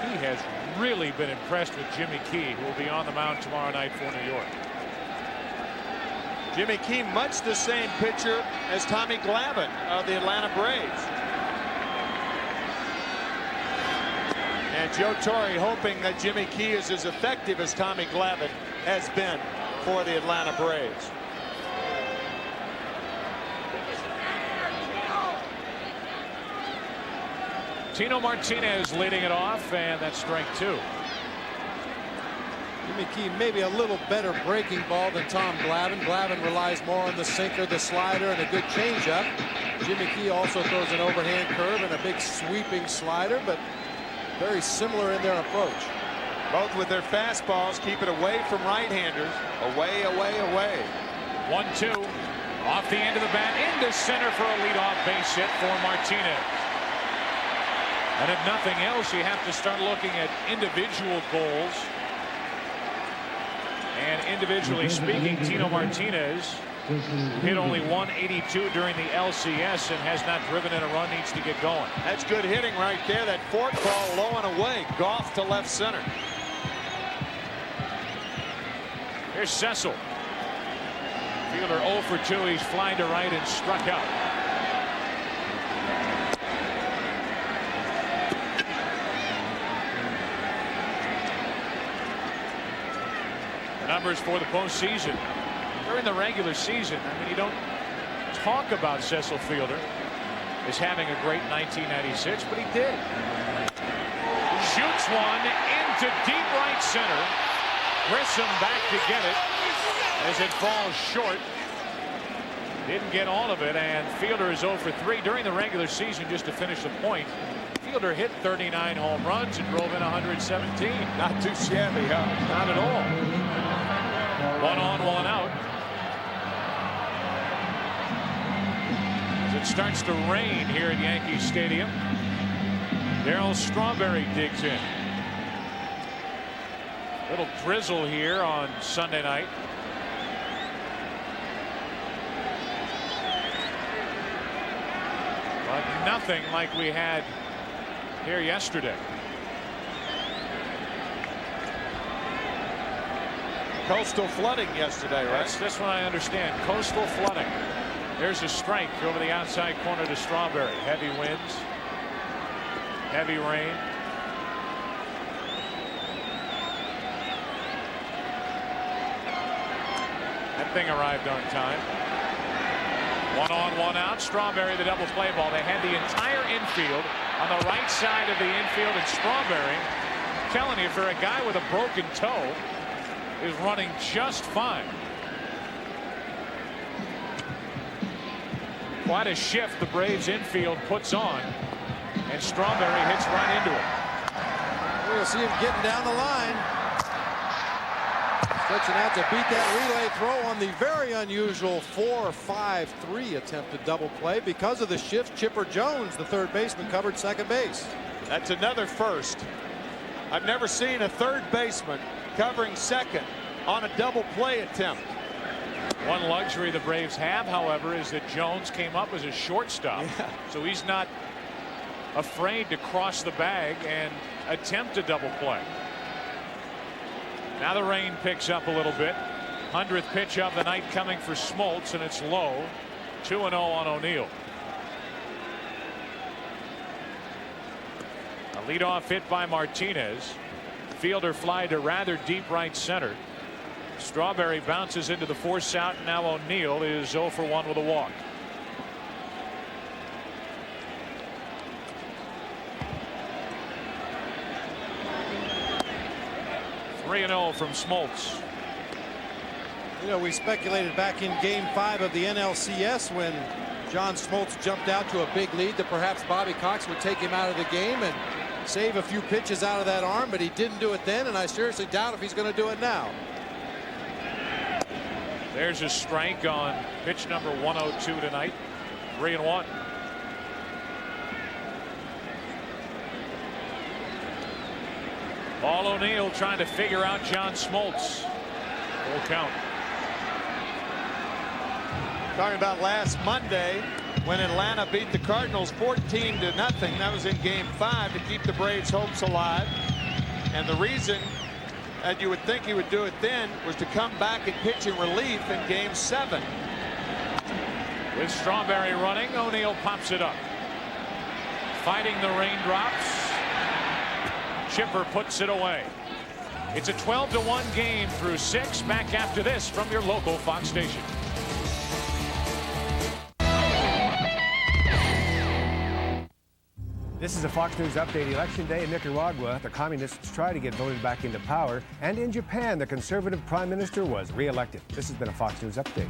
he has really been impressed with Jimmy Key, who will be on the mound tomorrow night for New York.
Jimmy Key, much the same pitcher as Tommy Glavine of the Atlanta Braves. And Joe Torre hoping that Jimmy Key is as effective as Tommy Glavine has been for the Atlanta Braves.
Tino Martinez leading it off, and that's strike 2.
Jimmy Key maybe a little better breaking ball than Tom Glavine. Glavine relies more on the sinker, the slider, and a good changeup. Jimmy Key also throws an overhand curve and a big sweeping slider, but very similar in their approach.
Both with their fastballs keep it away from right-handers. Away, away, away.
1-2. Off the end of the bat into center for a leadoff base hit for Martinez. And if nothing else, you have to start looking at individual goals. And individually speaking, Tino Martinez hit only 182 during the LCS and has not driven in a run, needs to get going.
That's good hitting right there. That fork ball low and away. Goff to left center.
Here's Cecil. Fielder 0 for 2. He's flying to right and struck out. The numbers for the postseason. During the regular season, I mean, you don't talk about Cecil Fielder as having a great 1996, but he did. Shoots one into deep right center. Grissom back to get it as it falls short. Didn't get all of it, and Fielder is 0 for 3 during the regular season. Just to finish the point, Fielder hit 39 home runs and drove in 117.
Not too shabby, huh?
Not at all. 1 on, 1 out. As it starts to rain here at Yankee Stadium, Darryl Strawberry digs in. Little drizzle here on Sunday night. But nothing like we had here yesterday.
Coastal flooding yesterday, right?
This one I understand. Coastal flooding. There's a strike over the outside corner to Strawberry. Heavy winds. Heavy rain. That thing arrived on time. 1 on, 1 out. Strawberry, the double play ball. They had the entire infield on the right side of the infield, and Strawberry, I'm telling you, for a guy with a broken toe, is running just fine. Quite a shift the Braves infield puts on, and Strawberry hits right into it.
We'll see him getting down the line. Stretching out to beat that relay throw on the very unusual 4-5-3 attempted double play. Because of the shift, Chipper Jones, the third baseman, covered second base.
That's another first. I've never seen a third baseman covering second on a double play attempt.
One luxury the Braves have, however, is that Jones came up as a shortstop.
Yeah.
So he's not afraid to cross the bag and attempt a double play. Now the rain picks up a little bit. 100th pitch of the night coming for Smoltz, and it's low. 2-0 on O'Neill. A leadoff hit by Martinez. Fielder fly to rather deep right center. Strawberry bounces into the force out, and now O'Neill is 0 for 1 with a walk. (3-0) from Smoltz.
You know, we speculated back in Game 5 of the NLCS when John Smoltz jumped out to a big lead that perhaps Bobby Cox would take him out of the game and save a few pitches out of that arm, but he didn't do it then, and I seriously doubt if he's going to do it now.
There's a strike on pitch number 102 tonight. 3-1. Paul O'Neill trying to figure out John Smoltz. Full count.
Talking about last Monday when Atlanta beat the Cardinals 14-0. That was in Game 5 to keep the Braves' hopes alive. And the reason that you would think he would do it then was to come back and pitch in relief in Game 7.
With Strawberry running, O'Neill pops it up. Fighting the raindrops. Chipper puts it away. It's a 12-1 game through 6. Back after this from your local Fox station.
This is a Fox News update. Election day in Nicaragua, the communists try to get voted back into power. And in Japan, the conservative prime minister was reelected. This has been a Fox News update.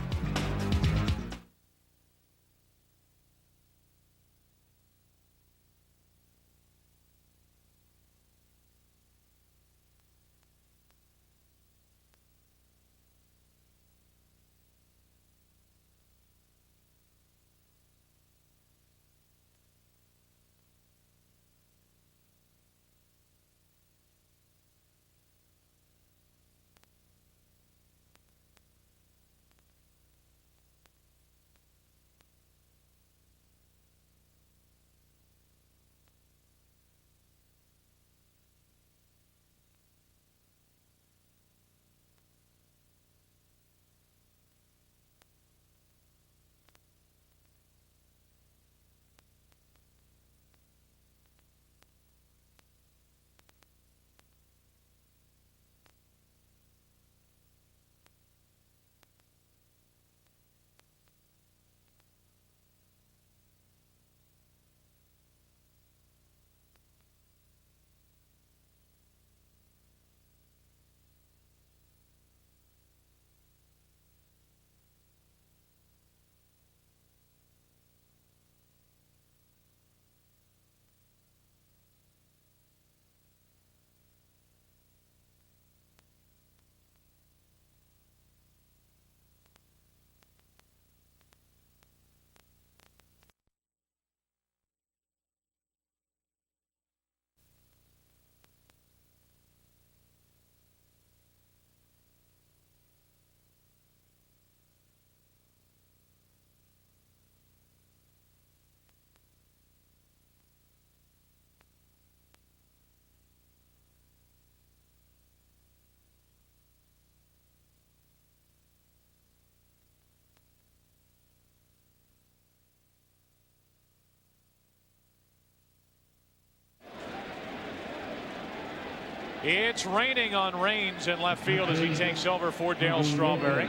It's raining on Raines in left field as he takes over for Dale Strawberry.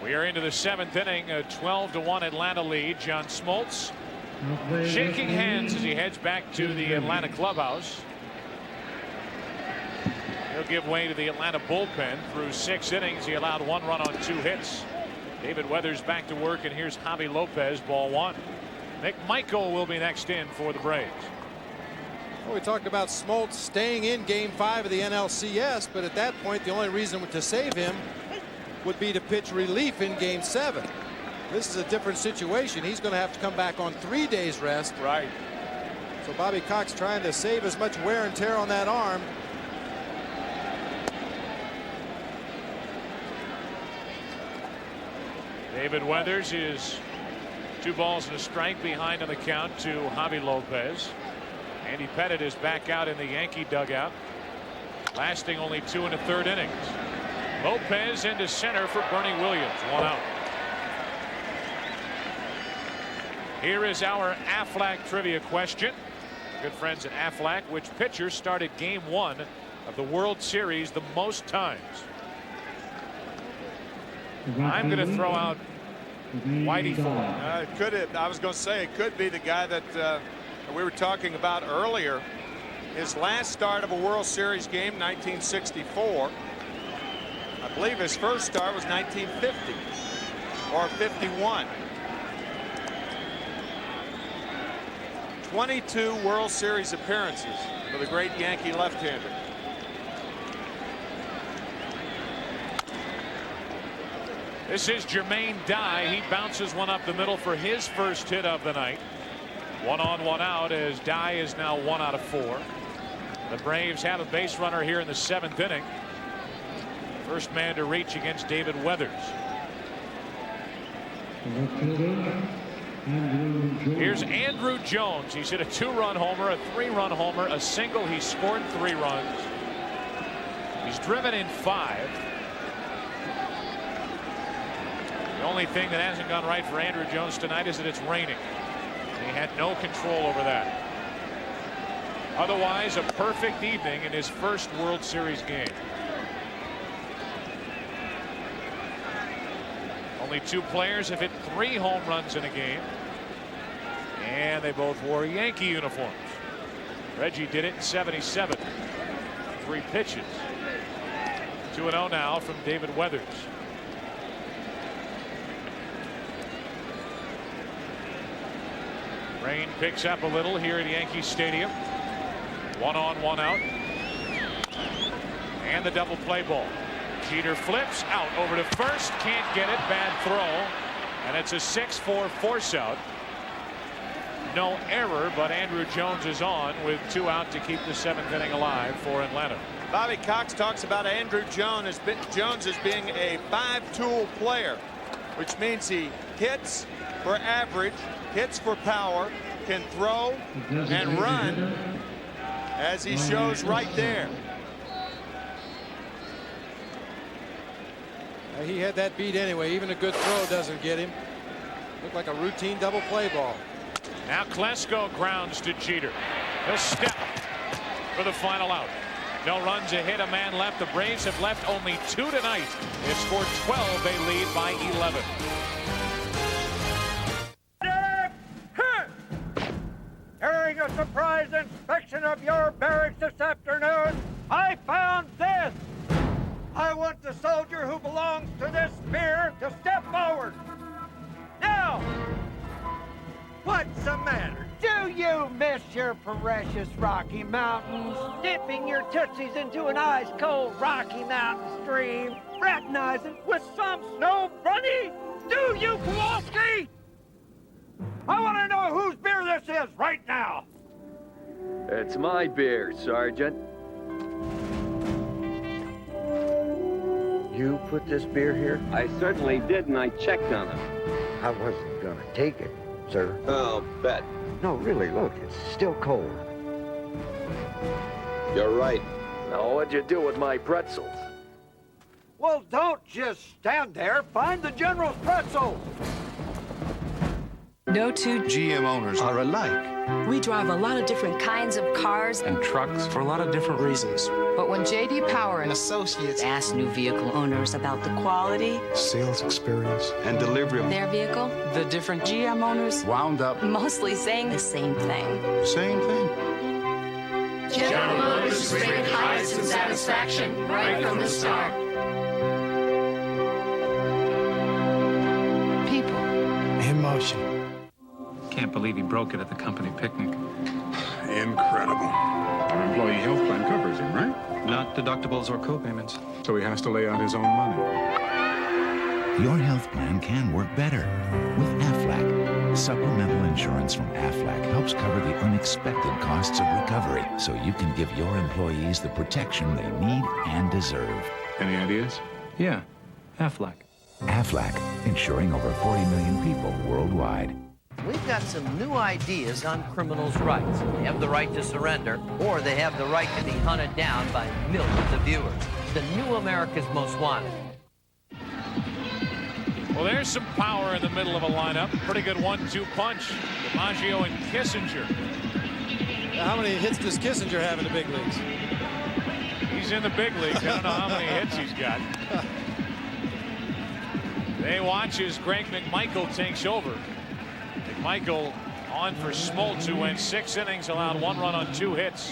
We are into the 7th inning, a 12-1 Atlanta lead. John Smoltz shaking hands as he heads back to the Atlanta clubhouse. He'll give way to the Atlanta bullpen. Through 6 innings, he allowed 1 run on 2 hits. David Weathers back to work, and here's Javi Lopez, ball 1. Nick Michael will be next in for the Braves.
Well, we talked about Smoltz staying in Game 5 of the NLCS, but at that point, the only reason to save him would be to pitch relief in Game 7. This is a different situation. He's going to have to come back on 3 days rest.
Right.
So Bobby Cox trying to save as much wear and tear on that arm.
David Weathers is 2 balls and a strike behind on the count to Javi Lopez. Andy Pettitte is back out in the Yankee dugout, lasting only 2 1/3 innings. Lopez into center for Bernie Williams, 1 out. Here is our Aflac trivia question. Good friends at Aflac, which pitcher started Game 1 of the World Series the most times? I'm going to throw out Whitey Ford.
I was going to say it could be the guy that we were talking about earlier. His last start of a World Series game, 1964. I believe his first start was 1950 or 51. 22 World Series appearances for the great Yankee left-hander.
This is Jermaine Dye. He bounces one up the middle for his first hit of the night. 1 on 1 out as Dye is now 1 out of 4. The Braves have a base runner here in the 7th inning. First man to reach against David Weathers. Here's Andrew Jones. He's hit a 2-run homer, a 3-run homer, a single. He scored 3 runs. He's driven in 5. The only thing that hasn't gone right for Andrew Jones tonight is that it's raining. He had no control over that. Otherwise, a perfect evening in his first World Series game. Only 2 players have hit 3 home runs in a game. And they both wore Yankee uniforms. Reggie did it in '77. 3 pitches. 2-0 now from David Weathers. Rain picks up a little here at Yankee Stadium. 1 on 1 out. And the double play ball. Jeter flips out over to first. Can't get it. Bad throw. And it's a 6-4 force out. No error, but Andrew Jones is on with 2 out to keep the 7th inning alive for Atlanta.
Bobby Cox talks about Andrew Jones as being a 5-tool player, which means he hits for average, hits for power, can throw and run, as he shows right there.
He had that beat anyway. Even a good throw doesn't get him. Looked like a routine double play ball.
Now Klesko grounds to Jeter. He'll step for the final out. No runs, a hit, a man left. The Braves have left only 2 tonight. They've scored 12. They lead by 11.
During a surprise inspection of your barracks this afternoon, I found this. I want the soldier who belongs to this spear to step forward. Now, what's the matter? Do you miss your precious Rocky Mountains? Dipping your tootsies into an ice-cold Rocky Mountain stream, fraternizing with some snow bunny? Do you, Kowalski? I want to know whose beer this is right now.
It's my beer, Sergeant.
You put this beer here?
I certainly did, and I checked on it.
I wasn't gonna take it, sir.
I'll bet.
No, really, look, it's still cold.
You're right. Now, what'd you do with my pretzels?
Well, don't just stand there. Find the General's pretzels.
No two
GM owners are alike.
We drive a lot of different kinds of cars
and trucks for a lot of different reasons.
But when J.D. Power and Associates ask new vehicle owners about the quality,
Sales experience and delivery of
their vehicle, the different GM owners
wound up
mostly saying the same thing.
same thing.
General Motors rated highest in satisfaction right from the start. People.
Emotion.
Can't believe he broke it at the company picnic.
Incredible. Our employee health plan covers him, right?
Not deductibles or co-payments.
So he has to lay out his own money.
Your health plan can work better with Aflac. Supplemental insurance from Aflac helps cover the unexpected costs of recovery so you can give your employees the protection they need and deserve.
Any ideas?
Yeah, Aflac.
Aflac, insuring over 40 million people worldwide.
We've got some new ideas on criminals' rights. They have the right to surrender, or they have the right to be hunted down by millions of viewers. The new America's Most Wanted.
Well, there's some power in the middle of a lineup. Pretty good 1-2 punch. DiMaggio and Kissinger.
Now, how many hits does Kissinger have in the big leagues?
He's in the big leagues. I don't know how many hits he's got. They watch as Greg McMichael takes over. McMichael on for Smoltz, who went 6 innings, allowed 1 run on 2 hits.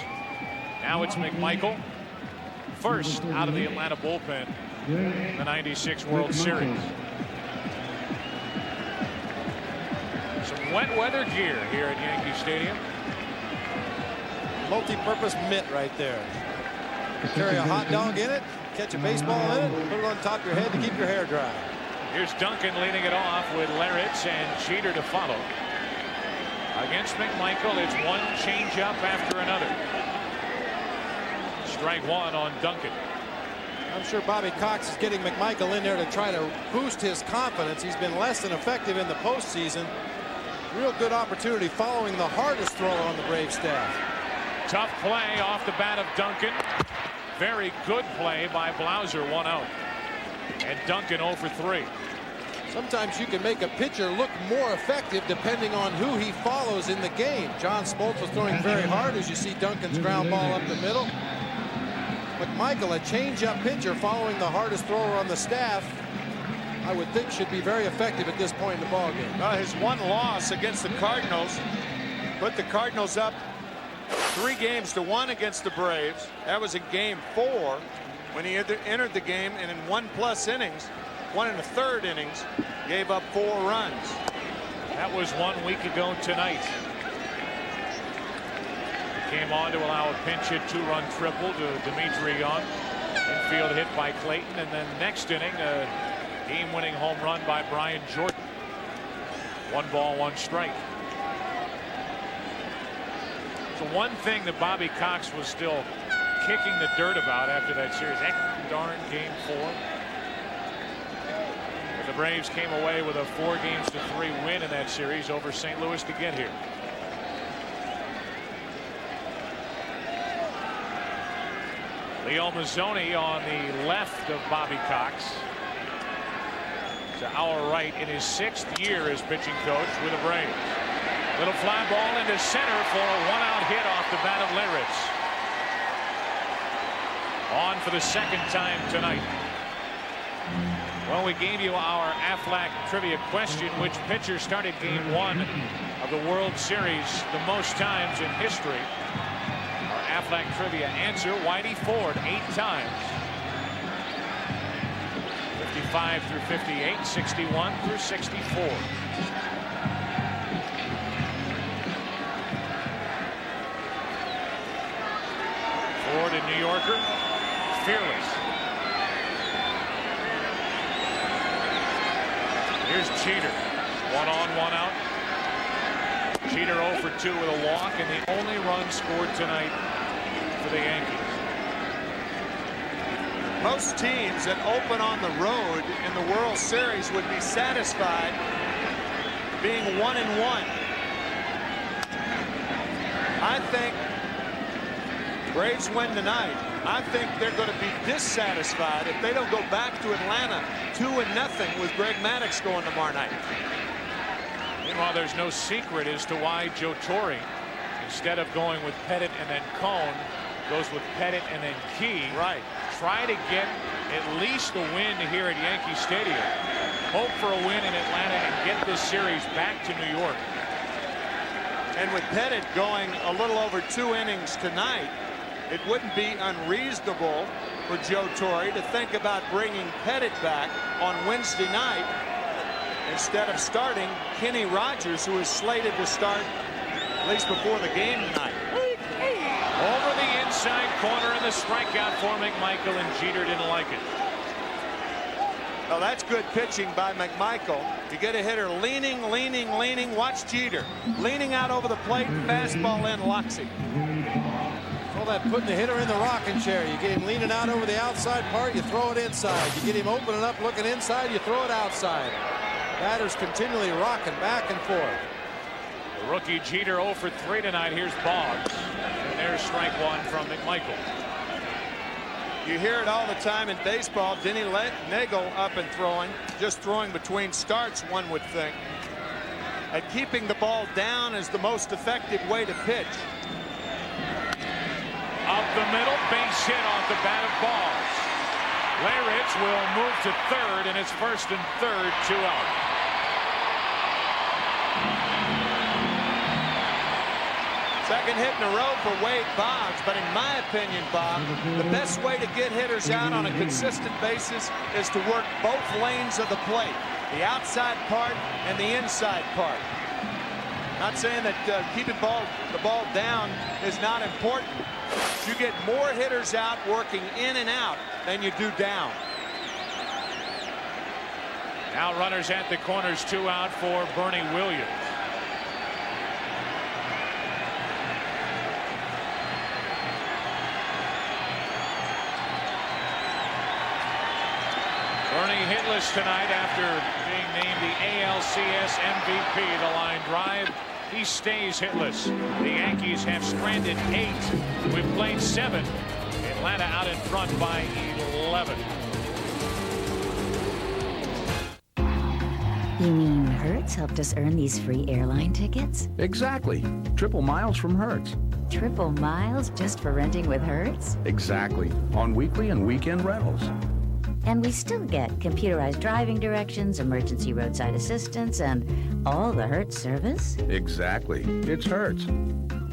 Now it's McMichael, first out of the Atlanta bullpen in the '96 World Series. Some wet weather gear here at Yankee Stadium.
Multi-purpose mitt right there. Carry a hot dog in it, catch a baseball in it, put it on top of your head to keep your hair dry.
Here's Duncan leading it off with Larritz and Jeter to follow. Against McMichael, it's one changeup after another. Strike 1 on Duncan.
I'm sure Bobby Cox is getting McMichael in there to try to boost his confidence. He's been less than effective in the postseason. Real good opportunity following the hardest throw on the Braves staff.
Tough play off the bat of Duncan. Very good play by Blauser, 1 out. And Duncan 0 for 3.
Sometimes you can make a pitcher look more effective depending on who he follows in the game. John Smoltz was throwing very hard, as you see Duncan's ground ball up the middle. McMichael, a changeup pitcher following the hardest thrower on the staff, I would think should be very effective at this point in the ballgame.
Well, his one loss against the Cardinals put the Cardinals up 3-1 against the Braves. That was in Game 4 when he entered the game, and in 1+ innings, 1 1/3 innings, gave up 4 runs.
That was 1 week ago tonight. He came on to allow a pinch hit 2-run triple to Dimitri Young. Infield hit by Clayton, and then next inning a game-winning home run by Brian Jordan. 1 ball, 1 strike. So one thing that Bobby Cox was still kicking the dirt about after that series, that darn Game 4. The Braves came away with a 4-3 win in that series over St. Louis to get here. Leo Mazzoni on the left of Bobby Cox. To our right in his 6th year as pitching coach with the Braves. Little fly ball into center for a 1-out hit off the bat of Larritz. On for the 2nd time tonight. Well, we gave you our Aflac trivia question. Which pitcher started Game 1 of the World Series the most times in history? Our Aflac trivia answer, Whitey Ford, 8 times. 55 through 58, 61 through 64. Ford, a New Yorker, fearless. Here's Jeter. 1 on, 1 out. Jeter 0 for 2 with a walk, and the only run scored tonight for the Yankees.
Most teams that open on the road in the World Series would be satisfied being 1-1. I think Braves win tonight. I think they're going to be dissatisfied if they don't go back to Atlanta 2-0 with Greg Maddux going tomorrow night.
Meanwhile, there's no secret as to why Joe Torre, instead of going with Pettit and then Cone, goes with Pettit and then Key.
Right.
Try to get at least a win here at Yankee Stadium. Hope for a win in Atlanta and get this series back to New York.
And with Pettit going a little over 2 innings tonight, it wouldn't be unreasonable for Joe Torre to think about bringing Pettit back on Wednesday night instead of starting Kenny Rogers, who is slated to start at least before the game tonight.
Over the inside corner and the strikeout for McMichael, and Jeter didn't like it.
Well, that's good pitching by McMichael. You get a hitter leaning. Watch Jeter. Leaning out over the plate, fastball in, locks him.
All that putting the hitter in the rocking chair. You get him leaning out over the outside part, you throw it inside. You get him opening up, looking inside, you throw it outside. Batters continually rocking back and forth.
The rookie Jeter 0 for 3 tonight. Here's Boggs. And there's strike one from McMichael.
You hear it all the time in baseball. Denny Nagel up and throwing. Just throwing between starts, one would think. And keeping the ball down is the most effective way to pitch.
Up the middle, base hit off the bat of Boggs. Leyritz will move to third, and it's first and third, 2 out.
Second hit in a row for Wade Boggs, but in my opinion, Bob, the best way to get hitters out on a consistent basis is to work both lanes of the plate, the outside part and the inside part. Not saying that keeping the ball down is not important. You get more hitters out working in and out than you do down.
Now runners at the corners, 2 out for Bernie Williams. Bernie hitless tonight after being named the ALCS MVP. The line drive. He stays hitless. The Yankees have stranded 8. We've played 7. Atlanta out in front by 11.
You mean Hertz helped us earn these free airline tickets?
Exactly. Triple miles from Hertz.
Triple miles just for renting with Hertz?
Exactly. On weekly and weekend rentals.
And we still get computerized driving directions, emergency roadside assistance, and all the Hertz service?
Exactly. It's Hertz.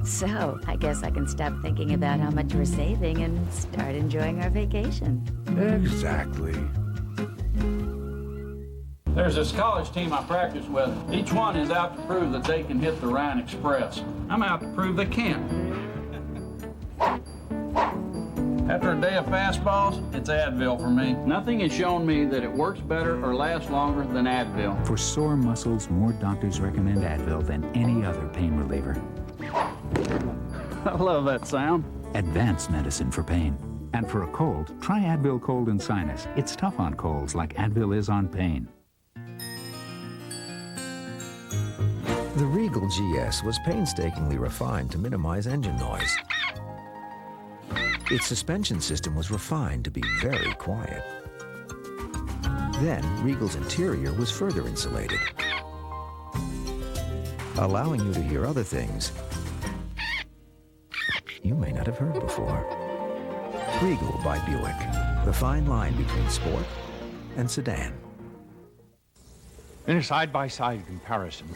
So, I guess I can stop thinking about how much we're saving and start enjoying our vacation.
Exactly.
There's this college team I practice with. Each one is out to prove that they can hit the Rhine Express. I'm out to prove they can't. After a day of fastballs, it's Advil for me. Nothing has shown me that it works better or lasts longer than Advil.
For sore muscles, more doctors recommend Advil than any other pain reliever.
I love that sound.
Advanced medicine for pain. And for a cold, try Advil Cold and Sinus. It's tough on colds like Advil is on pain.
The Regal GS was painstakingly refined to minimize engine noise. Its suspension system was refined to be very quiet. Then, Regal's interior was further insulated, allowing you to hear other things you may not have heard before. Regal by Buick, the fine line between sport and sedan.
In a side-by-side comparison,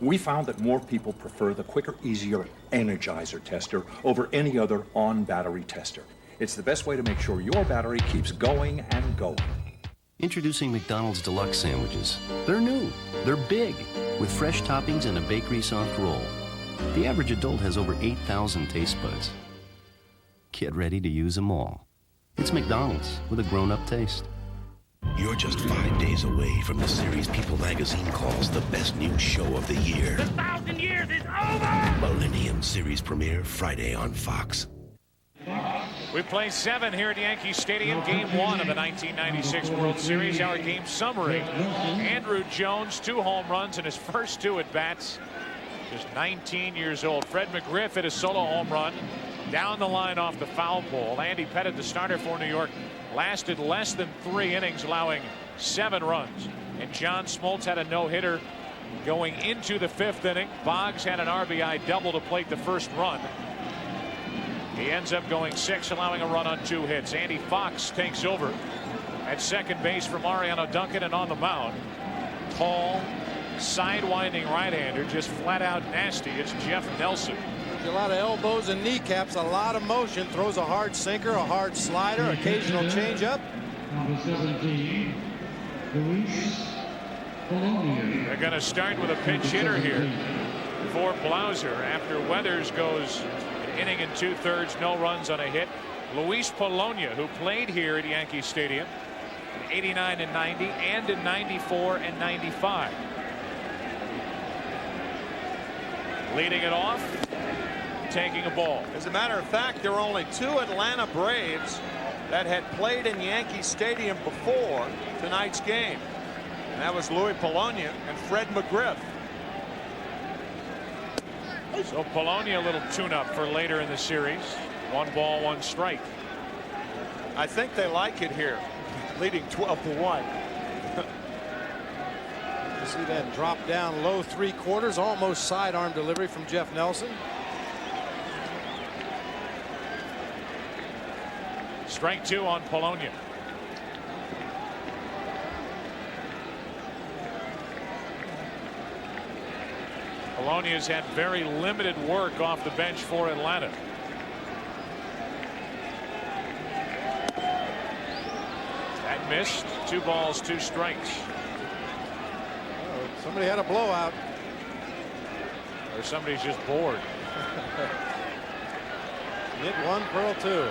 we found that more people prefer the quicker, easier Energizer tester over any other on-battery tester. It's the best way to make sure your battery keeps going and going.
Introducing McDonald's Deluxe Sandwiches. They're new, they're big, with fresh toppings and a bakery soft roll. The average adult has over 8,000 taste buds. Get ready to use them all. It's McDonald's with a grown-up taste.
You're just 5 days away from the series People magazine calls the best new show of the year.
The 1,000 years is over!
Millennium series premiere Friday on Fox.
We play 7 here at Yankee Stadium, Game 1 of the 1996 World Series. Our game summary. Andrew Jones, 2 home runs in his first 2 at-bats. Just 19 years old. Fred McGriff hit a solo home run down the line off the foul pole. Andy Pettit, the starter for New York, lasted less than 3 innings, allowing 7 runs. And John Smoltz had a no-hitter going into the 5th inning. Boggs had an RBI double to plate the first run. He ends up going 6, allowing a run on 2 hits. Andy Fox takes over at second base for Mariano Duncan, and on the mound, tall, sidewinding right-hander, just flat out nasty. It's Jeff Nelson.
A lot of elbows and kneecaps, a lot of motion. Throws a hard sinker, a hard slider, occasional changeup.
Number 17, Luis Polonia.
They're going to start with a pinch hitter here for Blauser after Weathers goes an inning and 2/3, no runs on a hit. Luis Polonia, who played here at Yankee Stadium in '89 and '90 and in '94 and '95. Leading it off, taking a ball.
As a matter of fact, there were only 2 Atlanta Braves that had played in Yankee Stadium before tonight's game. And that was Louis Polonia and Fred McGriff.
So Polonia, a little tune-up for later in the series. 1 ball, 1 strike.
I think they like it here, leading 12-1.
You see that drop down low 3/4, almost sidearm delivery from Jeff Nelson.
Strike 2 on Polonia. Polonia's had very limited work off the bench for Atlanta. That missed. 2 balls, 2 strikes.
Somebody had a blowout.
Or somebody's just bored.
Hit 1, pearl 2.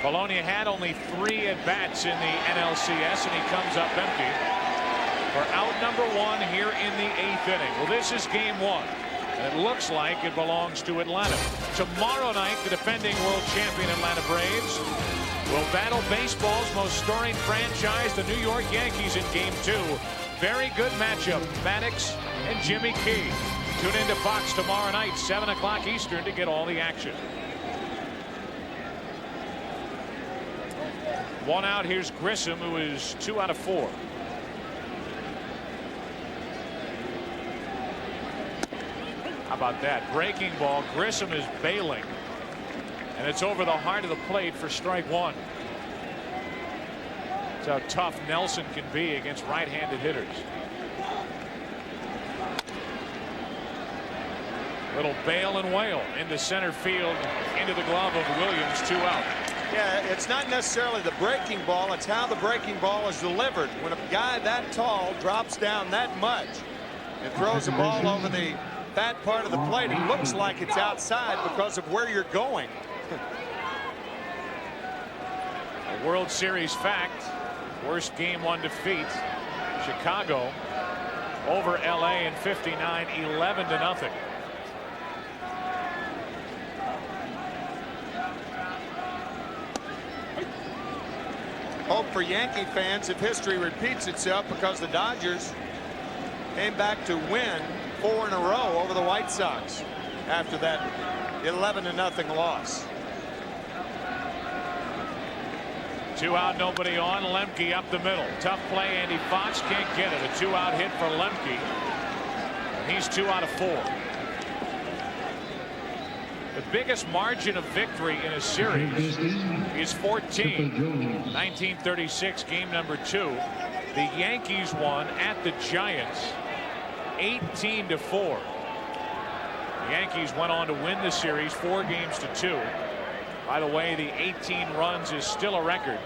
Polonia had only 3 at-bats in the NLCS, and he comes up empty for out number 1 here in the 8th inning. Well, this is game 1, and it looks like it belongs to Atlanta. Tomorrow night, the defending world champion Atlanta Braves will battle baseball's most storied franchise, the New York Yankees, in game 2. Very good matchup, Maddox and Jimmy Key. Tune into Fox tomorrow night, 7 o'clock Eastern, to get all the action. 1 out. Here's Grissom, who is 2 out of 4. How about that breaking ball? Grissom is bailing, and it's over the heart of the plate for strike 1. That's how tough Nelson can be against right-handed hitters. Little bail and wail into center field, into the glove of Williams. 2 out.
Yeah, it's not necessarily the breaking ball, it's how the breaking ball is delivered. When a guy that tall drops down that much and throws a ball over the fat part of the plate, it looks like it's outside because of where you're going.
A World Series fact, worst game 1 defeat, Chicago over LA in '59, 11-0.
Hope for Yankee fans if history repeats itself, because the Dodgers came back to win 4 in a row over the White Sox after that 11-0 loss.
2 out, nobody on. Lemke up the middle. Tough play. Andy Fox can't get it. A 2-out hit for Lemke. He's 2 out of 4. The biggest margin of victory in a series is 14. 1936, game number 2. The Yankees won at the Giants 18-4. The Yankees went on to win the series 4-2. By the way, the 18 runs is still a record.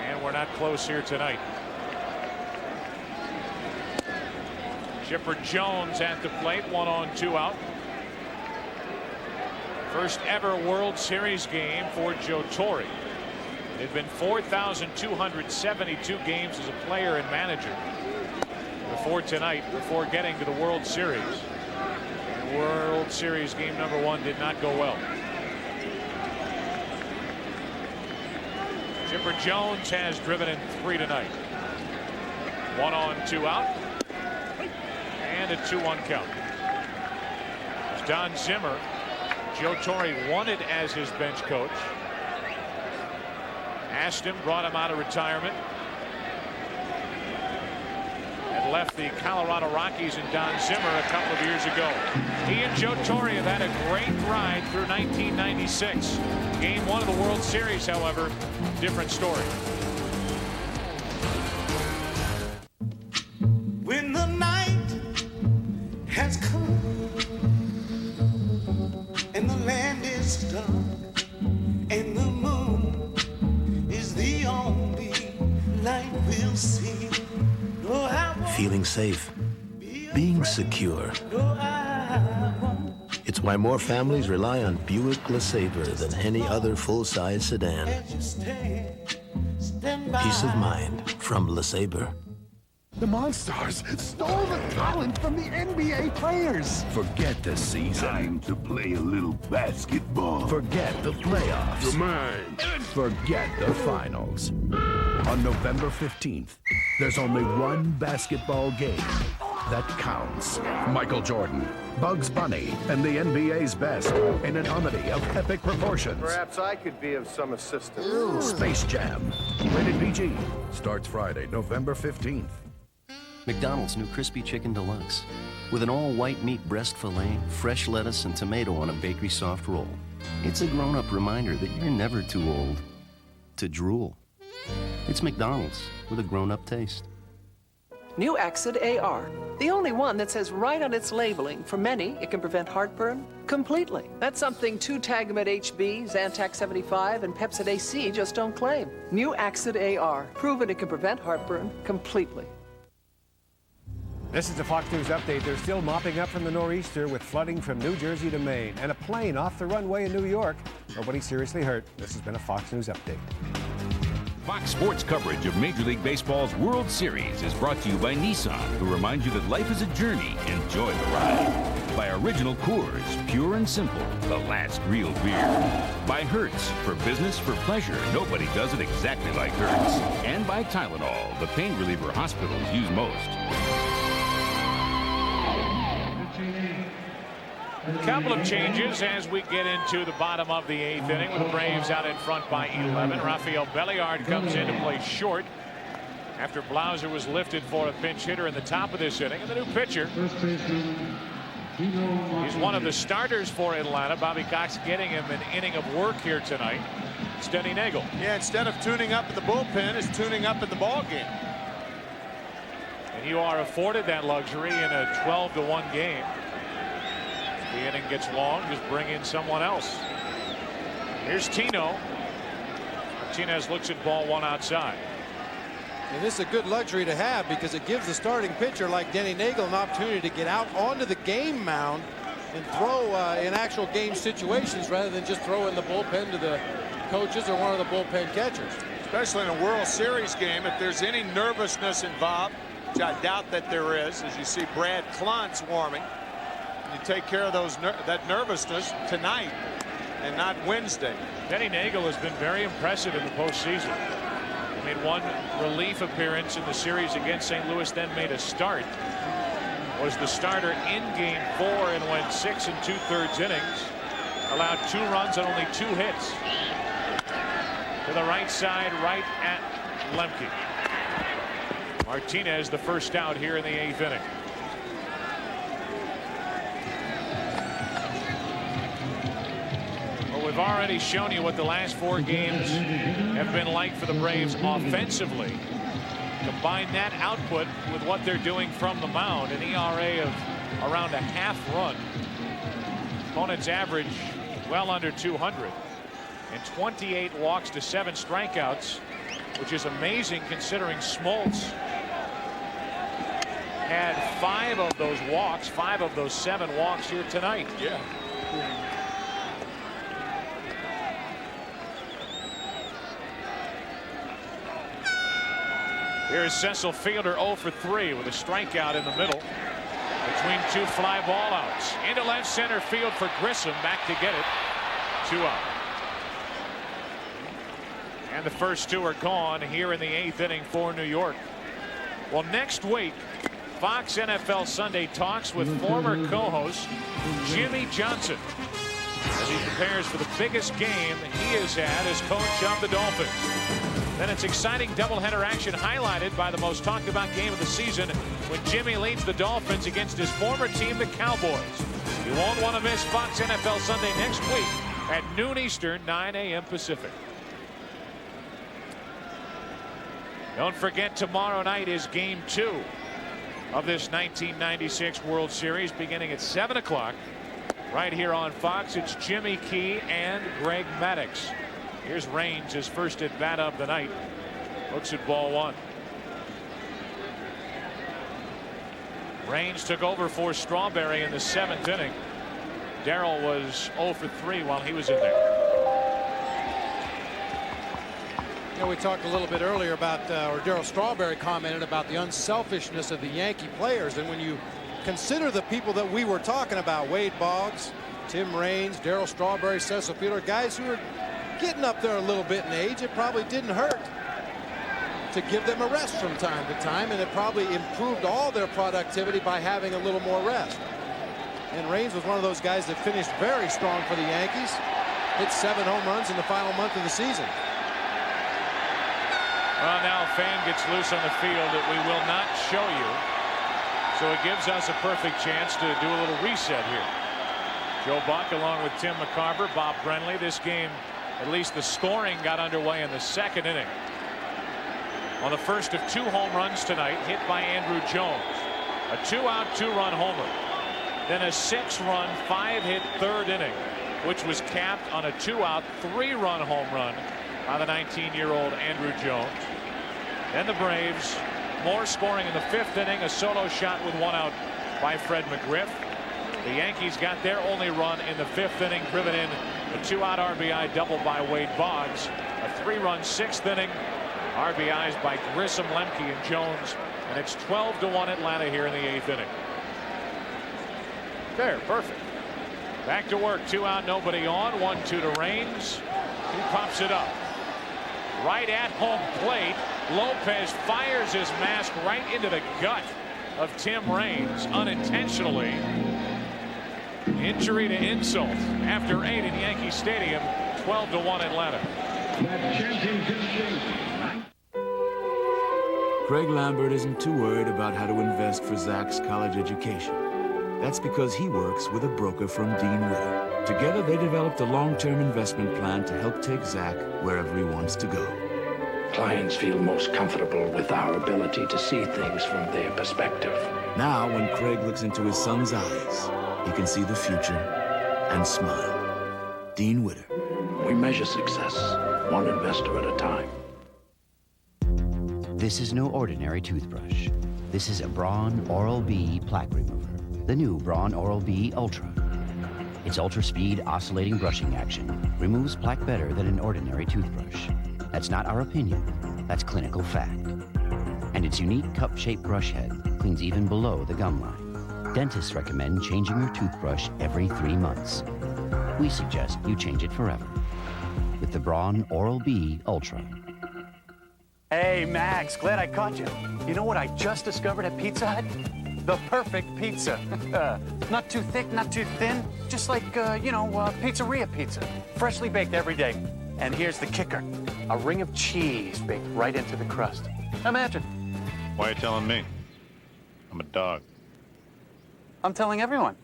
And we're not close here tonight. Chipper Jones at the plate, 1 on, 2 out. First ever World Series game for Joe Torre. It had been 4,272 games as a player and manager before tonight, before getting to the World Series. And World Series game number 1 did not go well. Chipper Jones has driven in 3 tonight. 1 on, 2 out. And a 2-1 count. It's Don Zimmer. Joe Torre wanted as his bench coach Asked him, brought him out of retirement. And left the Colorado Rockies and Don Zimmer a couple of years ago. He and Joe Torre have had a great ride through 1996. Game 1 of the World Series, however, different story.
When the night has come and the land is dark and the moon is the only light we'll see.
Feeling safe, being secure. It's why more families rely on Buick LeSabre than any other full-size sedan. Peace of mind from LeSabre.
The Monstars stole the talent from the NBA players.
Forget the season.
Time to play a little basketball.
Forget the playoffs.
Come on.
Forget the finals. On November 15th, there's only one basketball game that counts. Michael Jordan, Bugs Bunny, and the NBA's best in an oddity of epic proportions.
Perhaps I could be of some assistance.
Space Jam. Rated PG. Starts Friday, November 15th.
McDonald's new Crispy Chicken Deluxe. With an all-white meat breast filet, fresh lettuce, and tomato on a bakery soft roll. It's a grown-up reminder that you're never too old to drool. It's McDonald's with a grown-up taste.
New Accid AR, the only one that says right on its labeling, for many, it can prevent heartburn completely. That's something 2-Tagamet HB, Zantac 75, and Pepcid AC just don't claim. New Accid AR, proven it can prevent heartburn completely.
This is the Fox News Update. They're still mopping up from the nor'easter with flooding from New Jersey to Maine and a plane off the runway in New York. Nobody seriously hurt. This has been a Fox News Update.
Fox Sports coverage of Major League Baseball's World Series is brought to you by Nissan, who reminds you that life is a journey. Enjoy the ride. By Original Coors, pure and simple, the last real beer. By Hertz, for business, for pleasure, nobody does it exactly like Hertz. And by Tylenol, the pain reliever hospitals use most.
A couple of changes as we get into the bottom of the 8th inning with the Braves out in front by 11. Rafael Belliard comes in to play short after Blauser was lifted for a pinch hitter in the top of this inning. And the new pitcher, he's one of the starters for Atlanta. Bobby Cox getting him an inning of work here tonight. It's Denny Nagel.
Yeah, instead of tuning up at the bullpen, is tuning up at the ball game.
And you are afforded that luxury in a 12-1 game. The inning gets long, just bring in someone else. Here's Tino. Martinez looks at ball one outside.
And this is a good luxury to have because it gives the starting pitcher like Denny Nagel an opportunity to get out onto the game mound and throw in actual game situations rather than just throw in the bullpen to the coaches or one of the bullpen catchers.
Especially in a World Series game, if there's any nervousness involved, which I doubt that there is, as you see Brad Klontz warming. You take care of that nervousness tonight and not Wednesday.
Denny Nagel has been very impressive in the postseason. He made one relief appearance in the series against St. Louis, then made a start. Was the starter in Game 4 and went 6 2/3 innings. Allowed 2 runs and only 2 hits. To the right side, right at Lemke. Martinez the first out here in the 8th inning. We've already shown you what the last 4 games have been like for the Braves offensively. Combine that output with what they're doing from the mound, an ERA of around a half run. Opponents average well under 200 and 28 walks to 7 strikeouts, which is amazing considering Smoltz had 5 of those walks, 5 of those 7 walks here tonight.
Yeah.
Here's Cecil Fielder 0 for 3 with a strikeout in the middle between 2 fly ball outs. Into left center field for Grissom, back to get it. 2 out. And the first 2 are gone here in the 8th inning for New York. Well, next week, Fox NFL Sunday talks with former co-host Jimmy Johnson as he prepares for the biggest game he has had as coach of the Dolphins. Then it's exciting doubleheader action highlighted by the most talked about game of the season when Jimmy leads the Dolphins against his former team, the Cowboys. You won't want to miss Fox NFL Sunday next week at noon Eastern, 9 a.m. Pacific. Don't forget, tomorrow night is Game 2 of this 1996 World Series, beginning at 7 o'clock right here on Fox. It's Jimmy Key and Greg Maddux. Here's Raines, his first at bat of the night. Looks at ball one. Raines took over for Strawberry in the 7th inning. Darrell was 0 for 3 while he was in there.
You know, we talked a little bit earlier about, or Darryl Strawberry commented about the unselfishness of the Yankee players. And when you consider the people that we were talking about, Wade Boggs, Tim Raines, Darryl Strawberry, Cecil Fielder, guys who are getting up there a little bit in age, it probably didn't hurt to give them a rest from time to time, and it probably improved all their productivity by having a little more rest. And Raines was one of those guys that finished very strong for the Yankees, hit 7 home runs in the final month of the season.
Well, now a fan gets loose on the field that we will not show you, so it gives us a perfect chance to do a little reset here. Joe Buck along with Tim McCarver, Bob Brenly. This game, at least the scoring got underway in the 2nd inning. On the first of 2 home runs tonight, hit by Andruw Jones. A 2-out, 2-run homer. Then a 6-run, 5-hit 3rd inning, which was capped on a 2-out, 3-run home run by the 19-year-old Andruw Jones. Then the Braves, more scoring in the 5th inning, a solo shot with 1 out by Fred McGriff. The Yankees got their only run in the 5th inning, driven in a 2-out RBI double by Wade Boggs. A 3-run 6th inning, RBIs by Grissom, Lemke, and Jones, and it's 12-1 Atlanta here in the 8th inning. There, perfect. Back to work, 2 out, nobody on, 1-2 to Raines. He pops it up. Right at home plate, Lopez fires his mask right into the gut of Tim Raines unintentionally. Injury to insult after 8 in Yankee Stadium, 12-1 Atlanta.
Craig Lambert isn't too worried about how to invest for Zach's college education. That's because he works with a broker from Dean Witter. Together, they developed a long-term investment plan to help take Zach wherever he wants to go.
Clients feel most comfortable with our ability to see things from their perspective.
Now, when Craig looks into his son's eyes, he can see the future and smile. Dean Witter.
We measure success, one investor at a time.
This is no ordinary toothbrush. This is a Braun Oral-B plaque remover. The new Braun Oral-B Ultra. Its ultra-speed oscillating brushing action removes plaque better than an ordinary toothbrush. That's not our opinion, that's clinical fact. And its unique cup-shaped brush head cleans even below the gum line. Dentists recommend changing your toothbrush every 3 months. We suggest you change it forever with the Braun Oral-B Ultra.
Hey, Max, glad I caught you. You know what I just discovered at Pizza Hut? The perfect pizza. Not too thick, not too thin. Just like, pizzeria pizza. Freshly baked every day. And here's the kicker. A ring of cheese baked right into the crust. Imagine.
Why are you telling me? I'm a dog.
I'm telling everyone.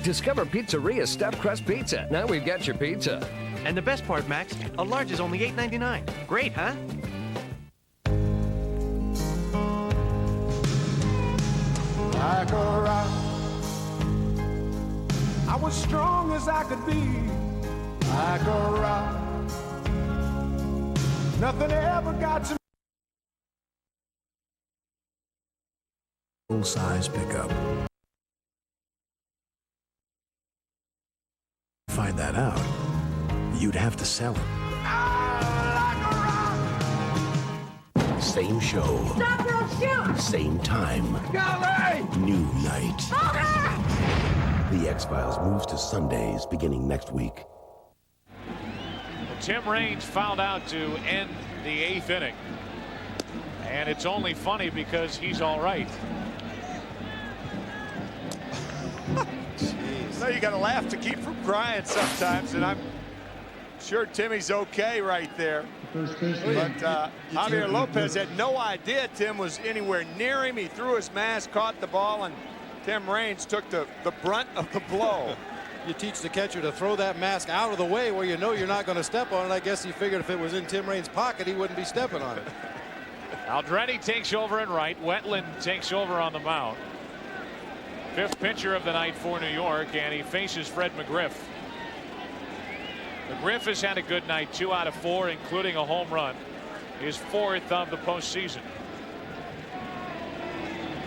Discover Pizzeria's Stuffed Crust Pizza. Now we've got your pizza.
And the best part, Max, a large is only $8.99. Great, huh?
Like a rock, I was strong as I could be. Like a rock, nothing ever got to me.
Full-size pickup. Find that out, you'd have to sell it. Same show.
Stop, girl, shoot!
Same time.
Golly!
New night. The X-Files moves to Sundays beginning next week.
Tim Raines fouled out to end the 8th inning. And it's only funny because he's all right.
Jeez. No, you got to laugh to keep from crying sometimes, and I'm sure Timmy's okay right there.
First baseman.
But Javier Lopez had no idea Tim was anywhere near him. He threw his mask, caught the ball, and Tim Raines took the brunt of the blow.
You teach the catcher to throw that mask out of the way where you know you're not going to step on it. I guess he figured if it was in Tim Raines' pocket, he wouldn't be stepping on it.
Aldrete takes over in right. Wetland takes over on the mound. Fifth pitcher of the night for New York, and he faces Fred McGriff. McGriff has had a good night, 2 out of 4, including a home run. His 4th of the postseason.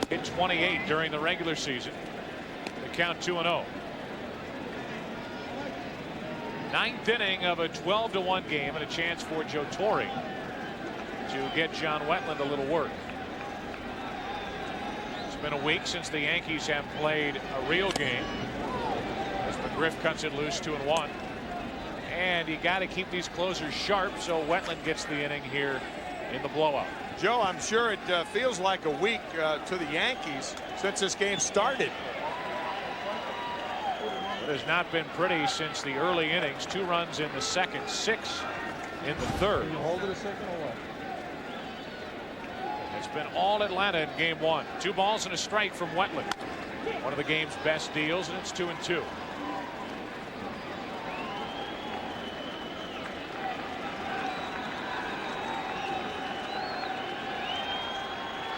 Hit 28 during the regular season. The count 2-0. 9th inning of a 12-1 game, and a chance for Joe Torre to get John Wetland a little work. It's been a week since the Yankees have played a real game, as McGriff cuts it loose 2-1. And you got to keep these closers sharp, so Wetland gets the inning here in the blowout.
Joe, I'm sure it feels like a week to the Yankees since this game started.
It has not been pretty since the early innings. 2 runs in the second, 6 in the third.
Can you hold it a second or what?
It's been all Atlanta in game 1. 2 balls and a strike from Wetland. One of the game's best deals, and it's 2-2.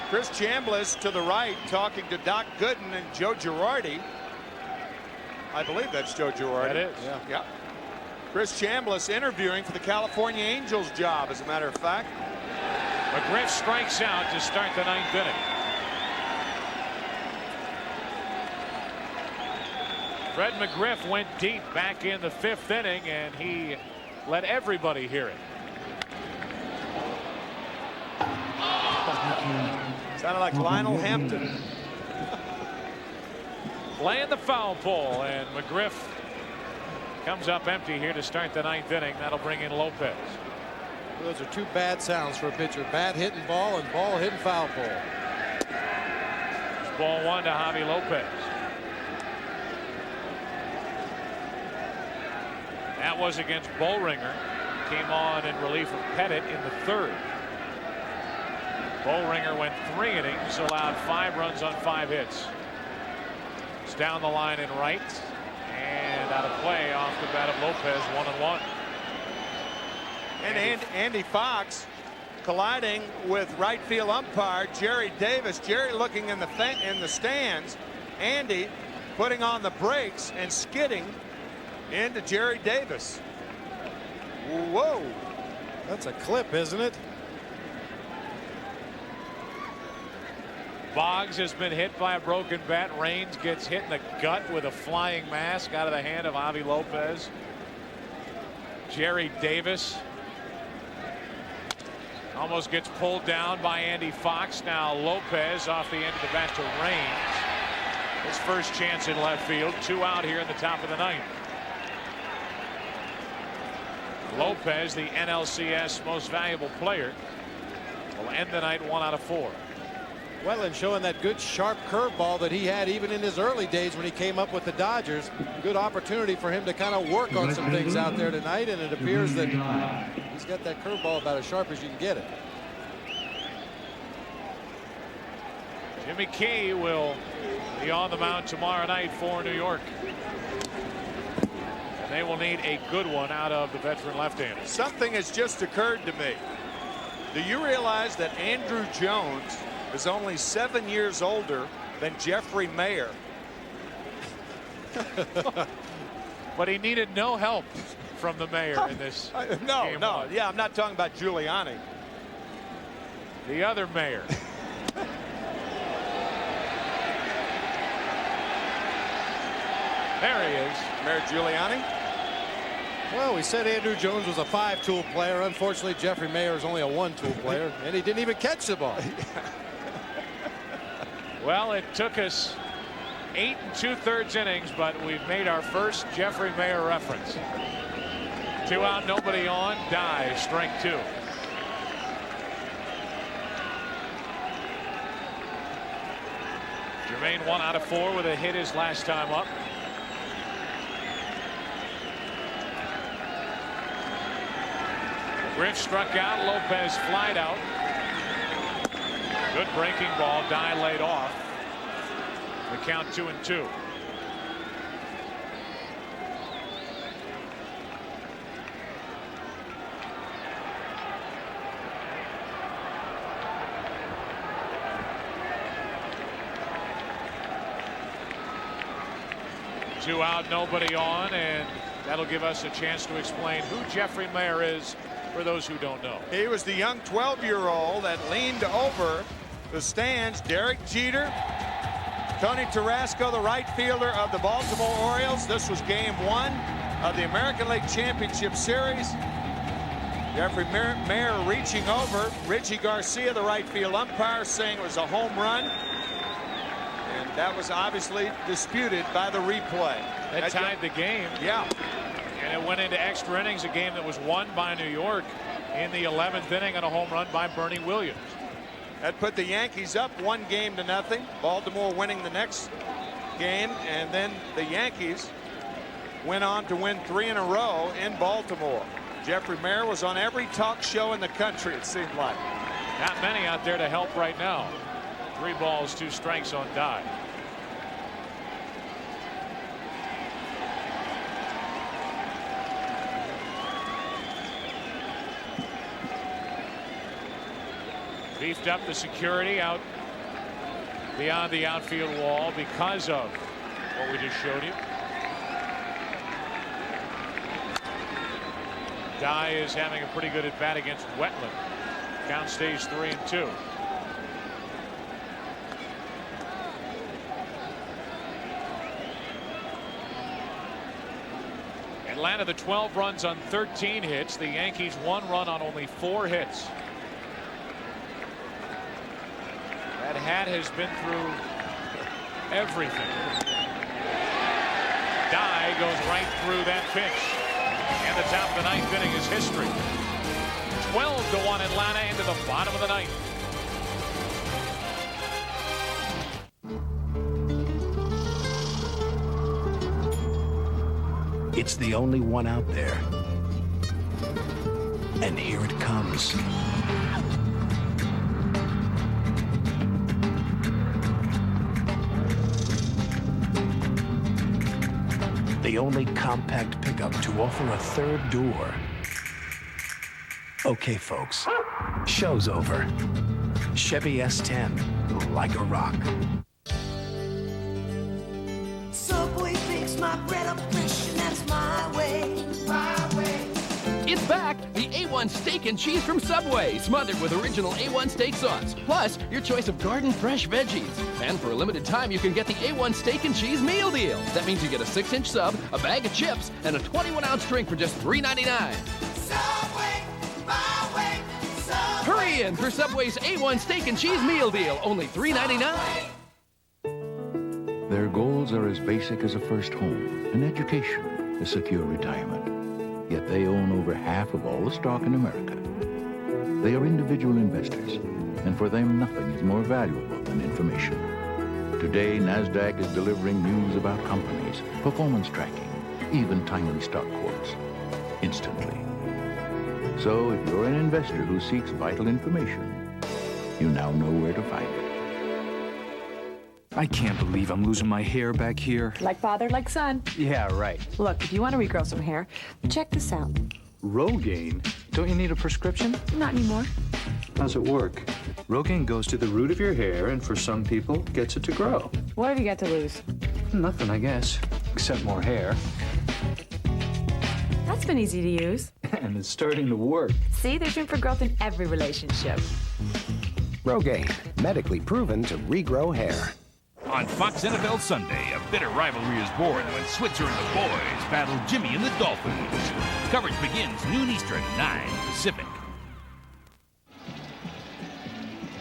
Chris Chambliss to the right talking to Doc Gooden and Joe Girardi. I believe that's Joe Girardi.
That is.
Yeah. Chris Chambliss interviewing for the California Angels job, as a matter of fact.
McGriff strikes out to start the 9th inning. Fred McGriff went deep back in the 5th inning, and he let everybody hear it.
Sounded like Lionel Hampton.
Laying the foul pole, and McGriff comes up empty here to start the 9th inning. That'll bring in Lopez.
Those are 2 bad sounds for a pitcher. Bad hitting ball and ball hitting foul pole.
It's ball 1 to Javi Lopez. That was against Bullringer. Came on in relief of Pettit in the 3rd. Bullringer went 3 innings, allowed 5 runs on 5 hits. It's down the line in right, and out of play off the bat of Lopez, 1-1.
And Andy Fox colliding with right field umpire Jerry Davis. Jerry looking in the stands. Andy putting on the brakes and skidding into Jerry Davis. Whoa.
That's a clip, isn't it?
Boggs has been hit by a broken bat. Raines gets hit in the gut with a flying mask out of the hand of Javi Lopez. Jerry Davis almost gets pulled down by Andy Fox. Now Lopez off the end of the bat to Raines. His first chance in left field. 2 out here in the top of the 9th. Lopez, the NLCS most valuable player, will end the night 1 out of 4.
Wetland showing that good sharp curveball that he had even in his early days when he came up with the Dodgers. Good opportunity for him to kind of work on some things out there tonight, and it appears that he's got that curveball about as sharp as you can get it.
Jimmy Key will be on the mound tomorrow night for New York. And they will need a good one out of the veteran left-hander.
Something has just occurred to me. Do you realize that Andrew Jones is only 7 years older than Jeffrey Mayer?
But he needed no help from the mayor in this game.
No. Yeah, I'm not talking about Giuliani.
The other mayor. There he is.
Mayor Giuliani.
Well, we said Andrew Jones was a 5-tool player. Unfortunately, Jeffrey Mayer is only a 1-tool player, and he didn't even catch the ball.
Well, it took us 8 2/3 innings, but we've made our first Jeffrey Mayer reference. 2 out, nobody on. Die, strike 2. Jermaine 1 out of 4 with a hit his last time up. Griff struck out. Lopez flied out. Good breaking ball. Dye laid off. The count 2-2. Two out, nobody on, and that'll give us a chance to explain who Jeffrey Mayer is for those who don't know.
He was the young 12-year-old that leaned over the stands. Derek Jeter, Tony Tarasco, the right fielder of the Baltimore Orioles. This was game 1 of the American League Championship Series. Jeffrey Mayer reaching over. Richie Garcia, the right field umpire, saying it was a home run. That was obviously disputed by the replay.
That tied the game.
Yeah.
And it went into extra innings, a game that was won by New York in the 11th inning on a home run by Bernie Williams.
That put the Yankees up 1-0. Baltimore winning the next game, and then the Yankees went on to win 3 in a row in Baltimore. Jeffrey Mayer was on every talk show in the country, it seemed like.
Not many out there to help right now. 3 balls, 2 strikes on Dye. Beefed up the security out beyond the outfield wall because of what we just showed you. Dye is having a pretty good at bat against Wetland. Count stays 3-2. Atlanta, the 12 runs on 13 hits. The Yankees 1 run on only 4 hits. That hat has been through everything. Dye goes right through that pitch. And the top of the 9th inning is history. 12-1 Atlanta into the bottom of the 9th.
It's the only one out there. And here it comes. The only compact pickup to offer a third door. Okay, folks, show's over. Chevy S10, like a rock.
Subway bakes my bread up fresh, and that's my way. My way.
It's back! The A1 Steak and Cheese from Subway, smothered with original A1 steak sauce. Plus, your choice of garden fresh veggies. And for a limited time, you can get the A1 Steak and Cheese Meal Deal. That means you get a 6-inch sub, a bag of chips, and a 21-ounce drink for just $3.99.
Subway, my way. Subway.
Hurry in for Subway's A1 Steak and Cheese Meal Deal, only $3.99.
Their goals are as basic as a first home, an education, a secure retirement. Yet they own over half of all the stock in America. They are individual investors, and for them nothing is more valuable than information. Today, NASDAQ is delivering news about companies, performance tracking, even timely stock quotes, instantly. So if you're an investor who seeks vital information, you now know where to find it.
I can't believe I'm losing my hair back here.
Like father, like son.
Yeah, right.
Look, if you want to regrow some hair, check this out.
Rogaine? Don't you need a prescription?
Not anymore.
How's it work? Rogaine goes to the root of your hair, and for some people, gets it to grow.
What have you got to lose?
Nothing, I guess. Except more hair.
That's been easy to use.
And it's starting to work.
See, there's room for growth in every relationship.
Rogaine, medically proven to regrow hair.
On Fox NFL Sunday, a bitter rivalry is born when Switzer and the boys battle Jimmy and the Dolphins. Coverage begins noon Eastern, 9 Pacific.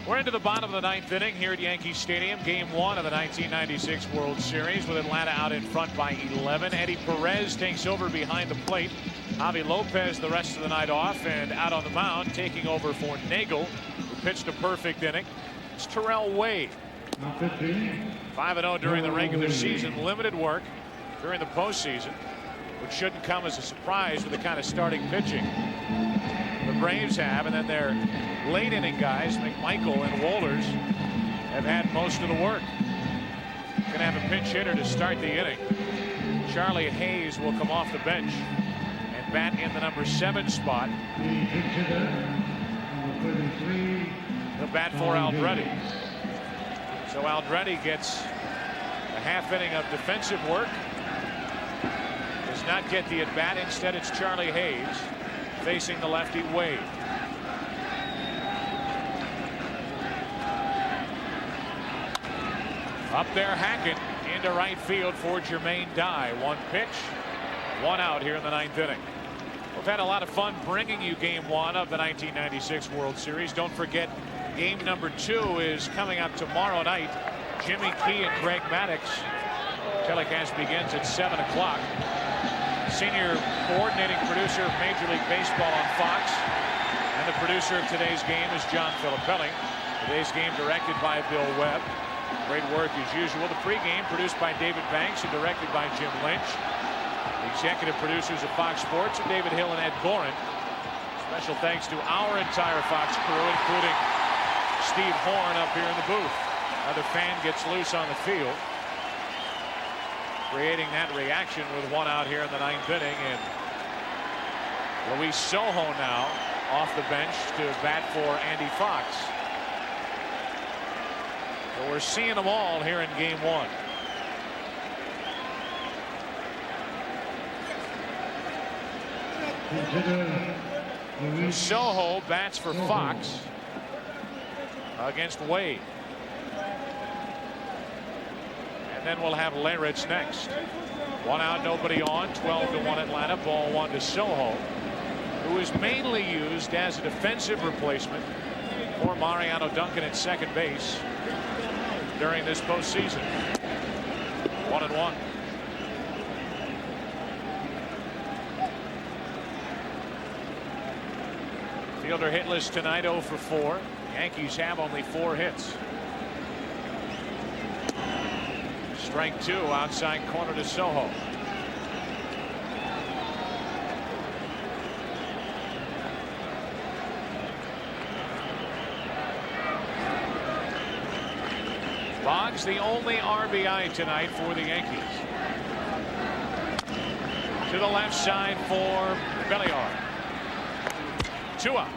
We're into the bottom of the 9th inning here at Yankee Stadium. Game 1 of the 1996 World Series with Atlanta out in front by 11. Eddie Perez takes over behind the plate. Javi Lopez the rest of the night off, and out on the mound taking over for Nagel, who pitched a perfect inning. It's Terrell Wade. 5-0 during the regular season. Limited work during the postseason, which shouldn't come as a surprise with the kind of starting pitching the Braves have, and then their late inning guys, McMichael and Wohlers, have had most of the work. Going to have a pinch hitter to start the inning. Charlie Hayes will come off the bench and bat in the number 7 spot. The bat for Aldrete. So Aldrete gets a half inning of defensive work. Does not get the at bat. Instead, it's Charlie Hayes facing the lefty Wade. Up there, Hackett into right field for Jermaine Dye. 1 pitch, 1 out here in the 9th inning. We've had a lot of fun bringing you Game 1 of the 1996 World Series. Don't forget, Game number 2 is coming up tomorrow night. Jimmy Key and Greg Maddux. Telecast begins at 7 o'clock. Senior coordinating producer of Major League Baseball on Fox. And the producer of today's game is John Filippelli. Today's game directed by Bill Webb. Great work as usual. The pregame produced by David Banks and directed by Jim Lynch. The executive producers of Fox Sports are David Hill and Ed Gorin. Special thanks to our entire Fox crew, including Steve Horn up here in the booth. Another fan gets loose on the field, creating that reaction with 1 out here in the 9th inning. And Luis Sojo now off the bench to bat for Andy Fox. So we're seeing them all here in Game 1. Sojo bats for Fox against Wade. And then we'll have Leyritz next. 1 out, nobody on. 12-1 Atlanta. Ball 1 to Sojo, who is mainly used as a defensive replacement for Mariano Duncan at second base during this postseason. 1-1. Fielder hitless tonight, 0 for 4. Yankees have only 4 hits. Strike 2, outside corner to Sojo. Boggs the only RBI tonight for the Yankees. To the left side for Belliard. 2 out.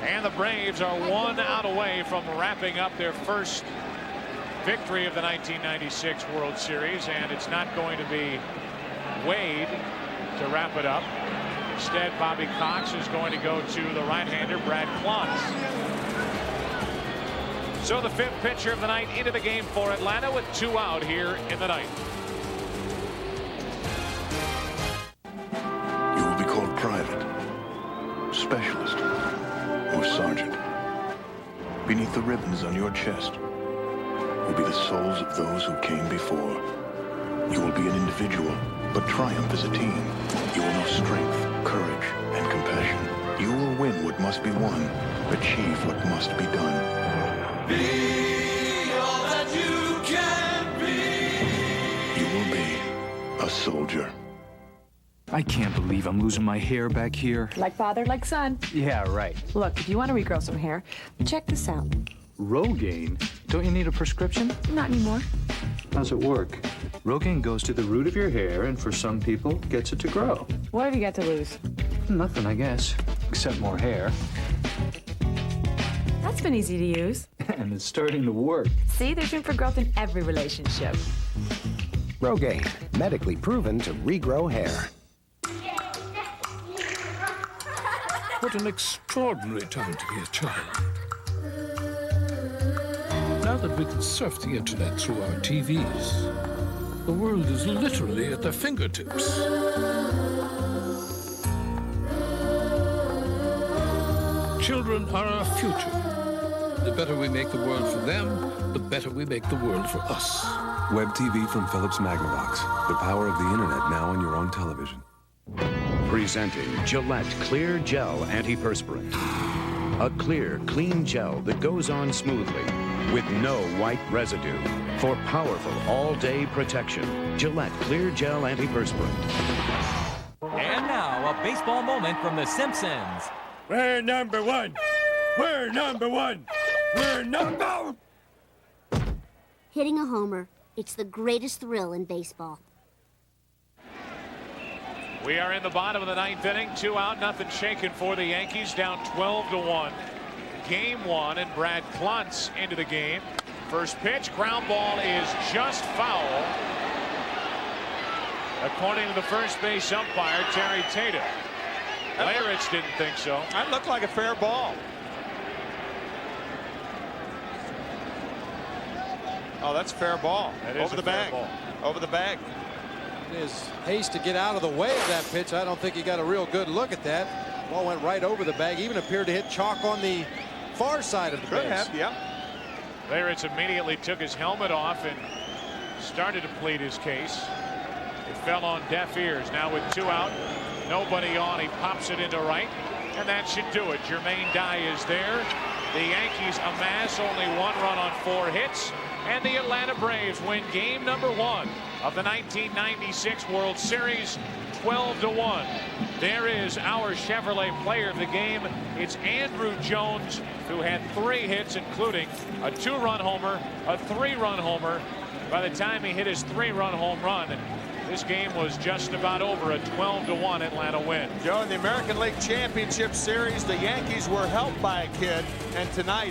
And the Braves are 1 out away from wrapping up their first victory of the 1996 World Series, and it's not going to be Wade to wrap it up. Instead, Bobby Cox is going to go to the right-hander Brad Clontz. So the 5th pitcher of the night into the game for Atlanta with 2 out here in the 9th.
You will be called private, specialist, or sergeant. Beneath the ribbons on your chest will be the souls of those who came before. You will be an individual, but triumph as a team. You will know strength, courage, and compassion. You will win what must be won, achieve what must be done. Be all that you can be. You will be a soldier.
I can't believe I'm losing my hair back here.
Like father, like son.
Yeah, right.
Look, if you want to regrow some hair, check this out.
Rogaine? Don't you need a prescription?
Not anymore.
How's it work? Rogaine goes to the root of your hair and for some people gets it to grow.
What have you got to lose?
Nothing, I guess. Except more hair.
That's been easy to use.
And it's starting to work.
See, there's room for growth in every relationship.
Rogaine, medically proven to regrow hair.
What an extraordinary time to be a child. Now that we can surf the internet through our TVs, the world is literally at their fingertips. Children are our future. The better we make the world for them, the better we make the world for us.
Web TV from Philips Magnavox. The power of the internet now on your own television.
Presenting Gillette Clear Gel Antiperspirant. A clear, clean gel that goes on smoothly with no white residue for powerful all-day protection. Gillette Clear Gel Antiperspirant.
And now, a baseball moment from The Simpsons.
We're number one. We're number one. We're number.
Hitting a homer, it's the greatest thrill in baseball.
We are in the bottom of the 9th inning. 2 out, nothing shaken for the Yankees, down 12-1. Game 1, and Brad Klontz into the game. First pitch, ground ball is just foul, according to the first base umpire, Terry Tatum. Leyritz didn't think so.
That looked like a fair ball. Oh, that's a fair ball.
That is
over the bag.
Ball.
Over the bag.
In his haste to get out of the way of that pitch, I don't think he got a real good look at that. Ball went right over the bag. Even appeared to hit chalk on the far side of the base.
Could have, yeah.
Leyritz immediately took his helmet off and started to plead his case. It fell on deaf ears. Now with 2 out, nobody on, he pops it into right, and that should do it. Jermaine Dye is there. The Yankees amass only 1 run on 4 hits, and the Atlanta Braves win game number 1 of the 1996 World Series, 12-1. There is our Chevrolet player of the game. It's Andruw Jones, who had 3 hits, including a 2-run homer, a 3-run homer. By the time he hit his 3-run home run, this game was just about over, a 12-1 Atlanta win.
Joe, in the American League Championship Series, the Yankees were helped by a kid, and tonight